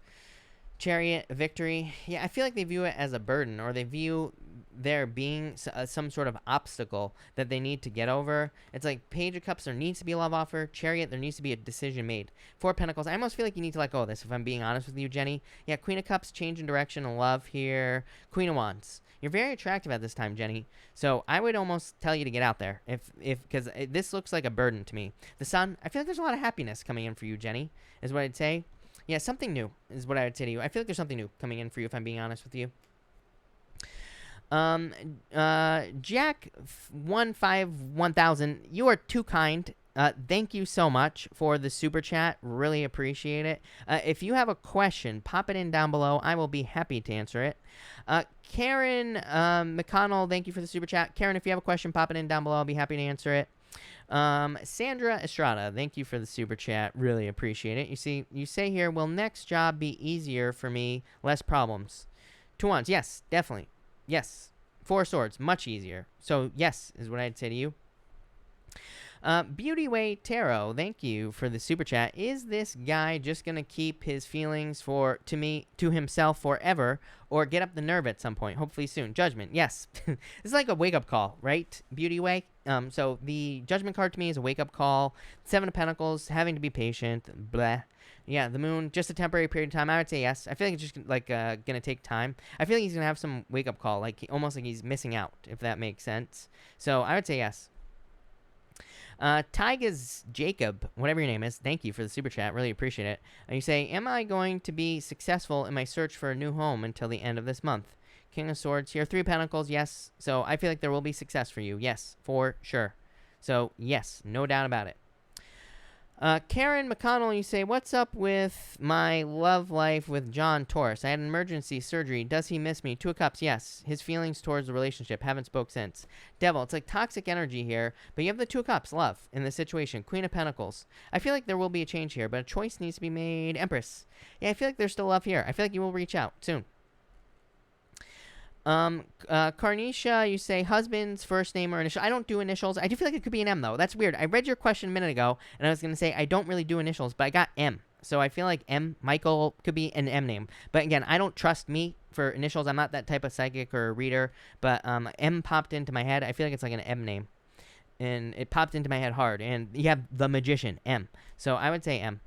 Chariot, victory. Yeah, I feel like they view it as a burden, or they view there being some sort of obstacle that they need to get over. It's like Page of Cups, there needs to be a love offer. Chariot, there needs to be a decision made. 4 Pentacles, I almost feel like you need to let go of this, if I'm being honest with you, Jenny. Yeah, Queen of Cups, change in direction and love here. Queen of Wands. You're very attractive at this time, Jenny. So I would almost tell you to get out there, because this looks like a burden to me. The Sun, I feel like there's a lot of happiness coming in for you, Jenny, is what I'd say. Yeah, something new is what I would say to you. I feel like there's something new coming in for you, if I'm being honest with you. Jack 151,000, you are too kind. Thank you so much for the super chat. Really appreciate it. If you have a question, pop it in down below. I will be happy to answer it. Karen McConnell, thank you for the super chat. Karen, if you have a question, pop it in down below. I'll be happy to answer it. Sandra Estrada, thank you for the super chat. Really appreciate it. You say here, will next job be easier for me? Less problems. 2 Wands. Yes, definitely. Yes. 4 Swords. Much easier. So, yes, is what I'd say to you. Beauty Way Tarot, thank you for the super chat. Is this guy just gonna keep his feelings to himself forever, or get up the nerve at some point? Hopefully soon. Judgment, yes. It's like a wake-up call, right? Beauty Way. So the Judgment card to me is a wake-up call. 7 of Pentacles, having to be patient. Blah. Yeah, the Moon, just a temporary period of time. I would say yes. I feel like it's just like gonna take time. I feel like he's gonna have some wake-up call, like almost like he's missing out, if that makes sense. So I would say yes. Tygas Jacob, whatever your name is, thank you for the super chat. Really appreciate it. You say, am I going to be successful in my search for a new home until the end of this month? King of Swords here. 3 Pentacles, yes. So I feel like there will be success for you. Yes, for sure. So yes, no doubt about it. Karen McConnell, you say, what's up with my love life with John Taurus? I had an emergency surgery. Does he miss me? Two of Cups, yes. His feelings towards the relationship. Haven't spoke since. Devil, it's like toxic energy here, but you have the Two of Cups, love, in this situation. Queen of Pentacles. I feel like there will be a change here, but a choice needs to be made. Empress. Yeah, I feel like there's still love here. I feel like you will reach out soon. Carnisha, you say husband's first name or initial. I don't do initials. I do feel like it could be an M, though. That's weird. I read your question a minute ago, and I was going to say I don't really do initials, but I got M. So I feel like M, Michael, could be an M name. But again, I don't trust me for initials. I'm not that type of psychic or reader. But M popped into my head. I feel like it's like an M name. And it popped into my head hard. And you have the magician, M. So I would say M.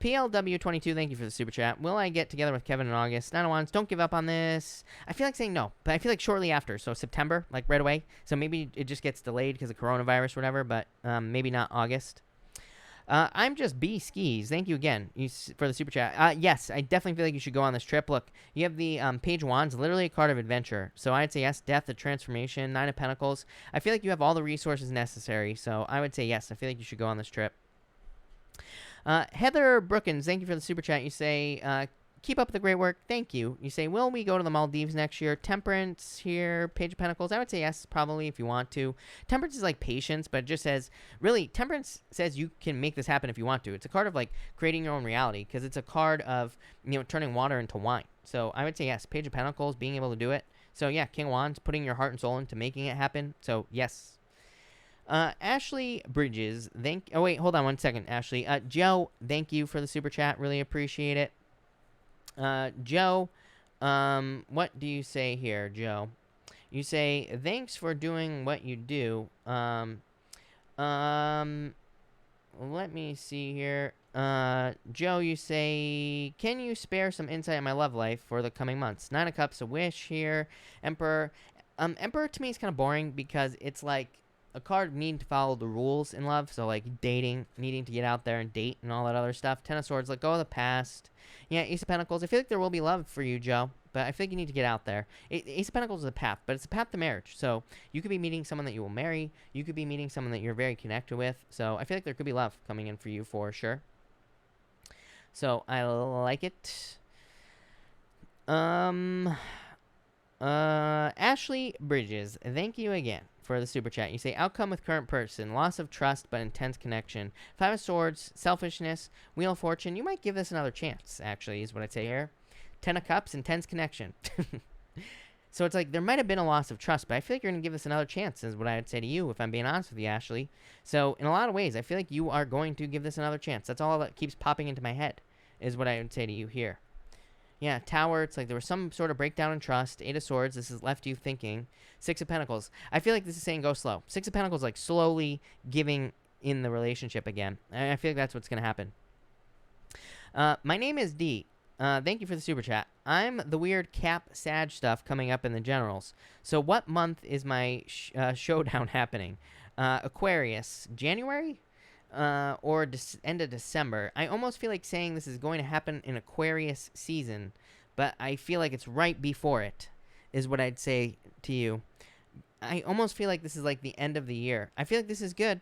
PLW22, thank you for the super chat. Will I get together with Kevin in August? 9 of Wands, don't give up on this. I feel like saying no, but I feel like shortly after, so September, like right away. So maybe it just gets delayed because of coronavirus or whatever, but maybe not August. I'm just B Skis. Thank you again for the super chat. Yes, I definitely feel like you should go on this trip. Look, you have the Page of Wands, literally a card of adventure. So I'd say yes, death, the transformation, 9 of Pentacles. I feel like you have all the resources necessary. So I would say yes, I feel like you should go on this trip. Heather Brookins, thank you for the super chat. You say, keep up the great work. Thank you. You say, will we go to the Maldives next year? Temperance here, Page of Pentacles. I would say yes, probably, if you want to. Temperance is like patience, but it just says, really, Temperance says you can make this happen if you want to. It's a card of like creating your own reality, because it's a card of, turning water into wine. So I would say yes, Page of Pentacles, being able to do it. So yeah, King of Wands, putting your heart and soul into making it happen. So yes. Ashley Bridges, oh wait, hold on one second, Ashley. Joe, thank you for the super chat. Really appreciate it. Joe, what do you say here, Joe? You say, thanks for doing what you do. Let me see here. Joe, you say, can you spare some insight on my love life for the coming months? 9 of Cups, a wish here. Emperor. Emperor to me is kind of boring because it's like a card needing to follow the rules in love. So like dating, needing to get out there and date and all that other stuff. 10 of Swords, let go of the past. Yeah, Ace of Pentacles. I feel like there will be love for you, Joe, but I feel like you need to get out there. Ace of Pentacles is a path, but it's a path to marriage. So you could be meeting someone that you will marry. You could be meeting someone that you're very connected with. So I feel like there could be love coming in for you for sure. So I like it. Ashley Bridges, thank you again for the super chat. You say, outcome with current person, loss of trust but intense connection. 5 of Swords, selfishness, Wheel of Fortune. You might give this another chance, actually, is what I'd say here. 10 of Cups, intense connection. So it's like there might have been a loss of trust, but I feel like you're going to give this another chance, is what I would say to you, if I'm being honest with you, Ashley. So in a lot of ways, I feel like you are going to give this another chance. That's all that keeps popping into my head, is what I would say to you here. Yeah, Tower, it's like there was some sort of breakdown in trust. 8 of Swords, this has left you thinking. 6 of Pentacles, I feel like this is saying go slow. 6 of Pentacles, like slowly giving in the relationship again. I feel like that's what's going to happen. My name is D. Thank you for the super chat. I'm the weird Cap Sag stuff coming up in the generals. So what month is my showdown happening? Aquarius, January? Or end of December. I almost feel like saying this is going to happen in Aquarius season, but I feel like it's right before it, is what I'd say to you. I almost feel like this is like the end of the year. I feel like this is good.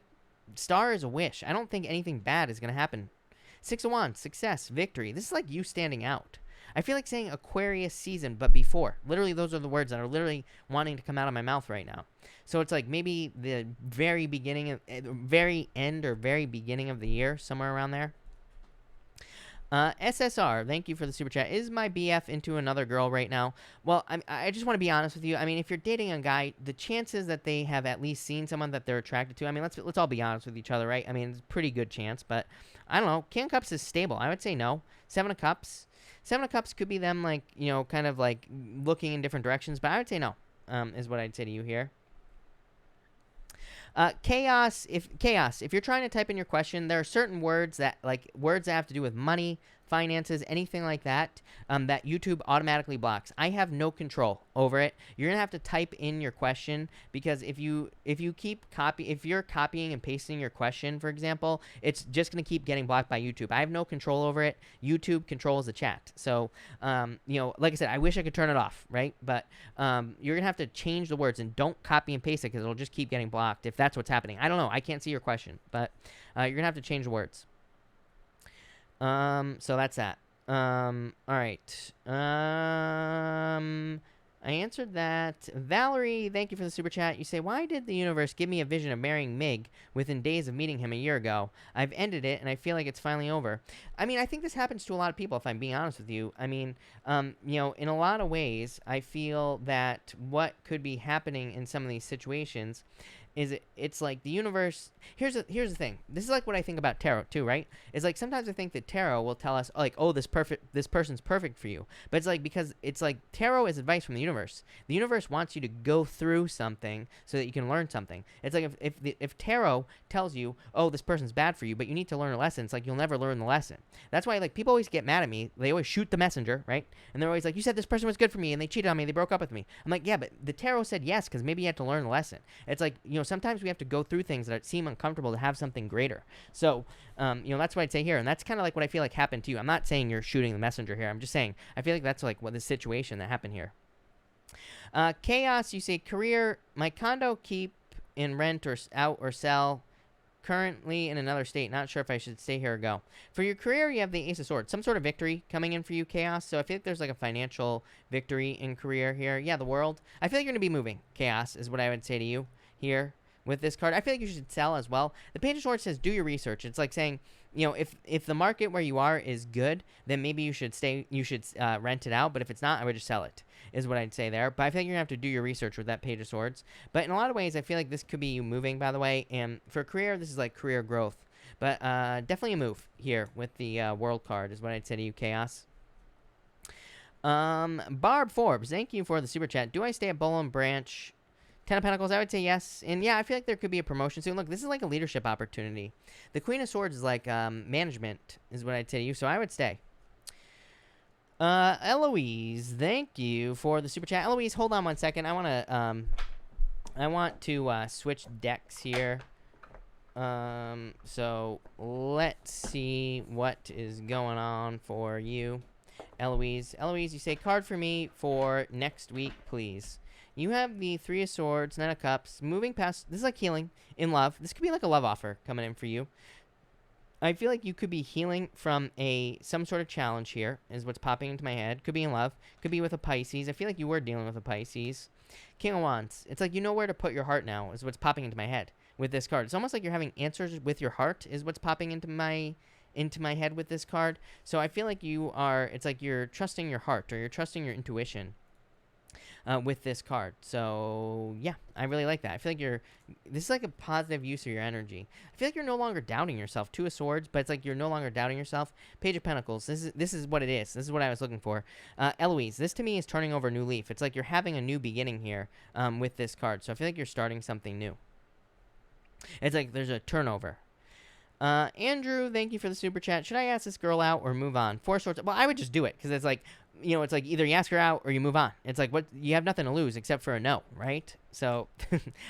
Star is a wish. I don't think anything bad is going to happen. 6 of Wands, success, victory. This is like you standing out. I feel like saying Aquarius season, but before. Literally, those are the words that are literally wanting to come out of my mouth right now. So it's like maybe the very beginning, very end or very beginning of the year, somewhere around there. SSR, thank you for the super chat. Is my BF into another girl right now? Well, I just want to be honest with you. I mean, if you're dating a guy, the chances that they have at least seen someone that they're attracted to, I mean, let's all be honest with each other, right? I mean, it's a pretty good chance, but I don't know. King of Cups is stable. I would say no. 7 of Cups. 7 of Cups could be them, like, kind of like looking in different directions, but I would say no, is what I'd say to you here. Chaos, if you're trying to type in your question, there are certain words that have to do with money, finances, anything like that, that YouTube automatically blocks. I have no control over it. You're gonna have to type in your question, because if you're copying and pasting your question, for example, it's just gonna keep getting blocked by YouTube. I have no control over it. YouTube controls the chat. So, like I said, I wish I could turn it off, right? But you're gonna have to change the words, and don't copy and paste it, because it'll just keep getting blocked if that's what's happening. I don't know. I can't see your question, but you're gonna have to change the words. So that's that. All right. I answered that. Valerie, thank you for the super chat. You say, why did the universe give me a vision of marrying Mig within days of meeting him a year ago? I've ended it, and I feel like it's finally over. I mean, I think this happens to a lot of people, if I'm being honest with you. I mean, in a lot of ways, I feel that what could be happening in some of these situations is it's like the universe. Here's the thing. This is like what I think about tarot too, right? It's like sometimes I think that tarot will tell us, like, oh, this person's perfect for you. But it's like, because it's like tarot is advice from the universe. The universe wants you to go through something so that you can learn something. It's like if tarot tells you, oh, this person's bad for you, but you need to learn a lesson, it's like you'll never learn the lesson. That's why, like, people always get mad at me. They always shoot the messenger, right? And they're always like, you said this person was good for me, and they cheated on me, they broke up with me. I'm like, yeah, but the tarot said yes, because maybe you had to learn the lesson. It's like, sometimes we have to go through things that seem uncomfortable to have something greater. So, that's what I'd say here. And that's kind of like what I feel like happened to you. I'm not saying you're shooting the messenger here. I'm just saying I feel like that's like what the situation that happened here. Chaos, you say, career, my condo keep in rent or out or sell. Currently in another state. Not sure if I should stay here or go. For your career, you have the Ace of Swords. Some sort of victory coming in for you, Chaos. So I feel like there's like a financial victory in career here. Yeah, the world. I feel like you're going to be moving, Chaos, is what I would say to you here with this card. I feel like you should sell as well. The Page of Swords says do your research. It's like saying, if the market where you are is good, then maybe you should stay, rent it out. But if it's not, I would just sell it, is what I'd say there. But I feel like you're going to have to do your research with that Page of Swords. But in a lot of ways, I feel like this could be you moving, by the way. And for career, this is like career growth. But definitely a move here with the World card is what I'd say to you, Chaos. Barb Forbes, thank you for the super chat. Do I stay at Bowl and Branch? 10 of Pentacles, I would say yes. And yeah, I feel like there could be a promotion soon. Look, this is like a leadership opportunity. The Queen of Swords is like management, is what I'd say to you. So I would stay. Eloise, thank you for the super chat. Eloise, hold on one second. I want to switch decks here. So let's see what is going on for you, Eloise. Eloise, you say card for me for next week, please. You have the Three of Swords, Nine of Cups, moving past. This is like healing in love. This could be like a love offer coming in for you. I feel like you could be healing from some sort of challenge here, is what's popping into my head. Could be in love. Could be with a Pisces. I feel like you were dealing with a Pisces. King of Wands. It's like you know where to put your heart now, is what's popping into my head with this card. It's almost like you're having answers with your heart, is what's popping into my head with this card. So I feel like it's like you're trusting your heart, or you're trusting your intuition. With this card. So yeah, I really like that. I feel like this is like a positive use of your energy. I feel like you're no longer doubting yourself. Two of Swords, but it's like you're no longer doubting yourself. Page of Pentacles. This is what it is. This is what I was looking for. Eloise, this to me is turning over a new leaf. It's like you're having a new beginning here with this card. So I feel like you're starting something new. It's like there's a turnover. Andrew, thank you for the super chat. Should I ask this girl out or move on? Four Swords. Well, I would just do it, because it's like, it's like either you ask her out or you move on. It's like, what, you have nothing to lose except for a no, right? So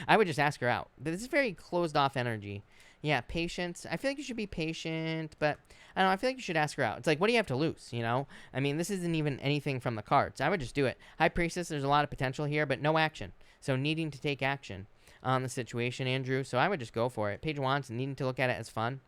I would just ask her out. But this is very closed off energy. Yeah, patience. I feel like you should be patient, but I don't know. I feel like you should ask her out. It's like, what do you have to lose, I mean, this isn't even anything from the cards. I would just do it. High Priestess, there's a lot of potential here, but no action. So needing to take action on the situation, Andrew. So I would just go for it. Page of Wands, needing to look at it as fun.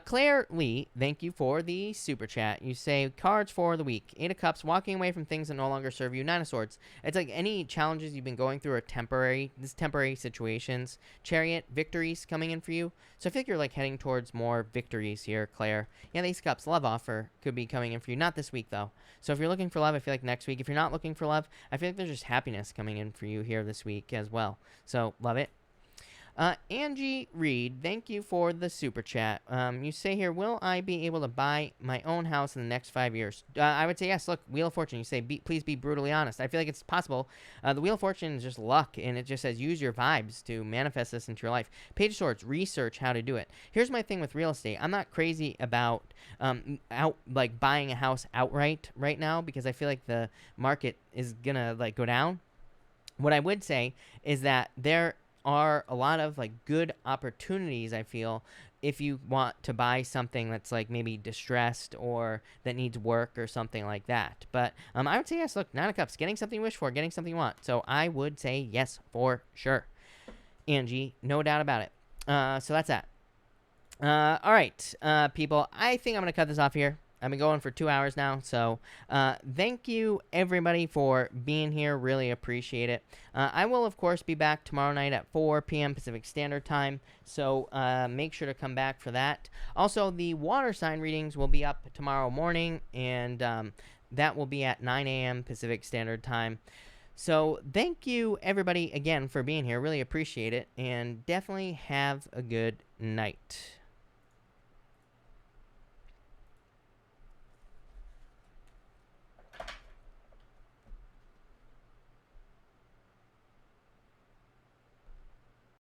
Claire Lee, thank you for the super chat. You say cards for the week. Eight of Cups, walking away from things that no longer serve you. Nine of Swords. It's like any challenges you've been going through are temporary. This temporary situations. Chariot, victories coming in for you. So I feel like you're like heading towards more victories here, Claire. Yeah, the Ace of Cups, love offer could be coming in for you. Not this week though. So if you're looking for love, I feel like next week. If you're not looking for love, I feel like there's just happiness coming in for you here this week as well. So love it. Angie Reed, thank you for the super chat. You say here, will I be able to buy my own house in the next 5 years? I would say yes. Look, Wheel of Fortune, you say, please be brutally honest. I feel like it's possible. The Wheel of Fortune is just luck, and it just says use your vibes to manifest this into your life. Page of Swords, research how to do it. Here's my thing with real estate. I'm not crazy about buying a house outright right now because I feel like the market is gonna go down. What I would say is that there are a lot of good opportunities, I feel, if you want to buy something that's maybe distressed or that needs work or something like that. But I would say yes. Look, Nine of Cups, getting something you wish for, getting something you want. So I would say yes for sure, Angie, no doubt about it. So that's that. All right, people, I think I'm gonna cut this off here. I've been going for 2 hours now, so thank you everybody for being here. Really appreciate it. I will, of course, be back tomorrow night at 4 p.m. Pacific Standard Time, so make sure to come back for that. Also, the water sign readings will be up tomorrow morning, and that will be at 9 a.m. Pacific Standard Time. So thank you everybody again for being here. Really appreciate it, and definitely have a good night.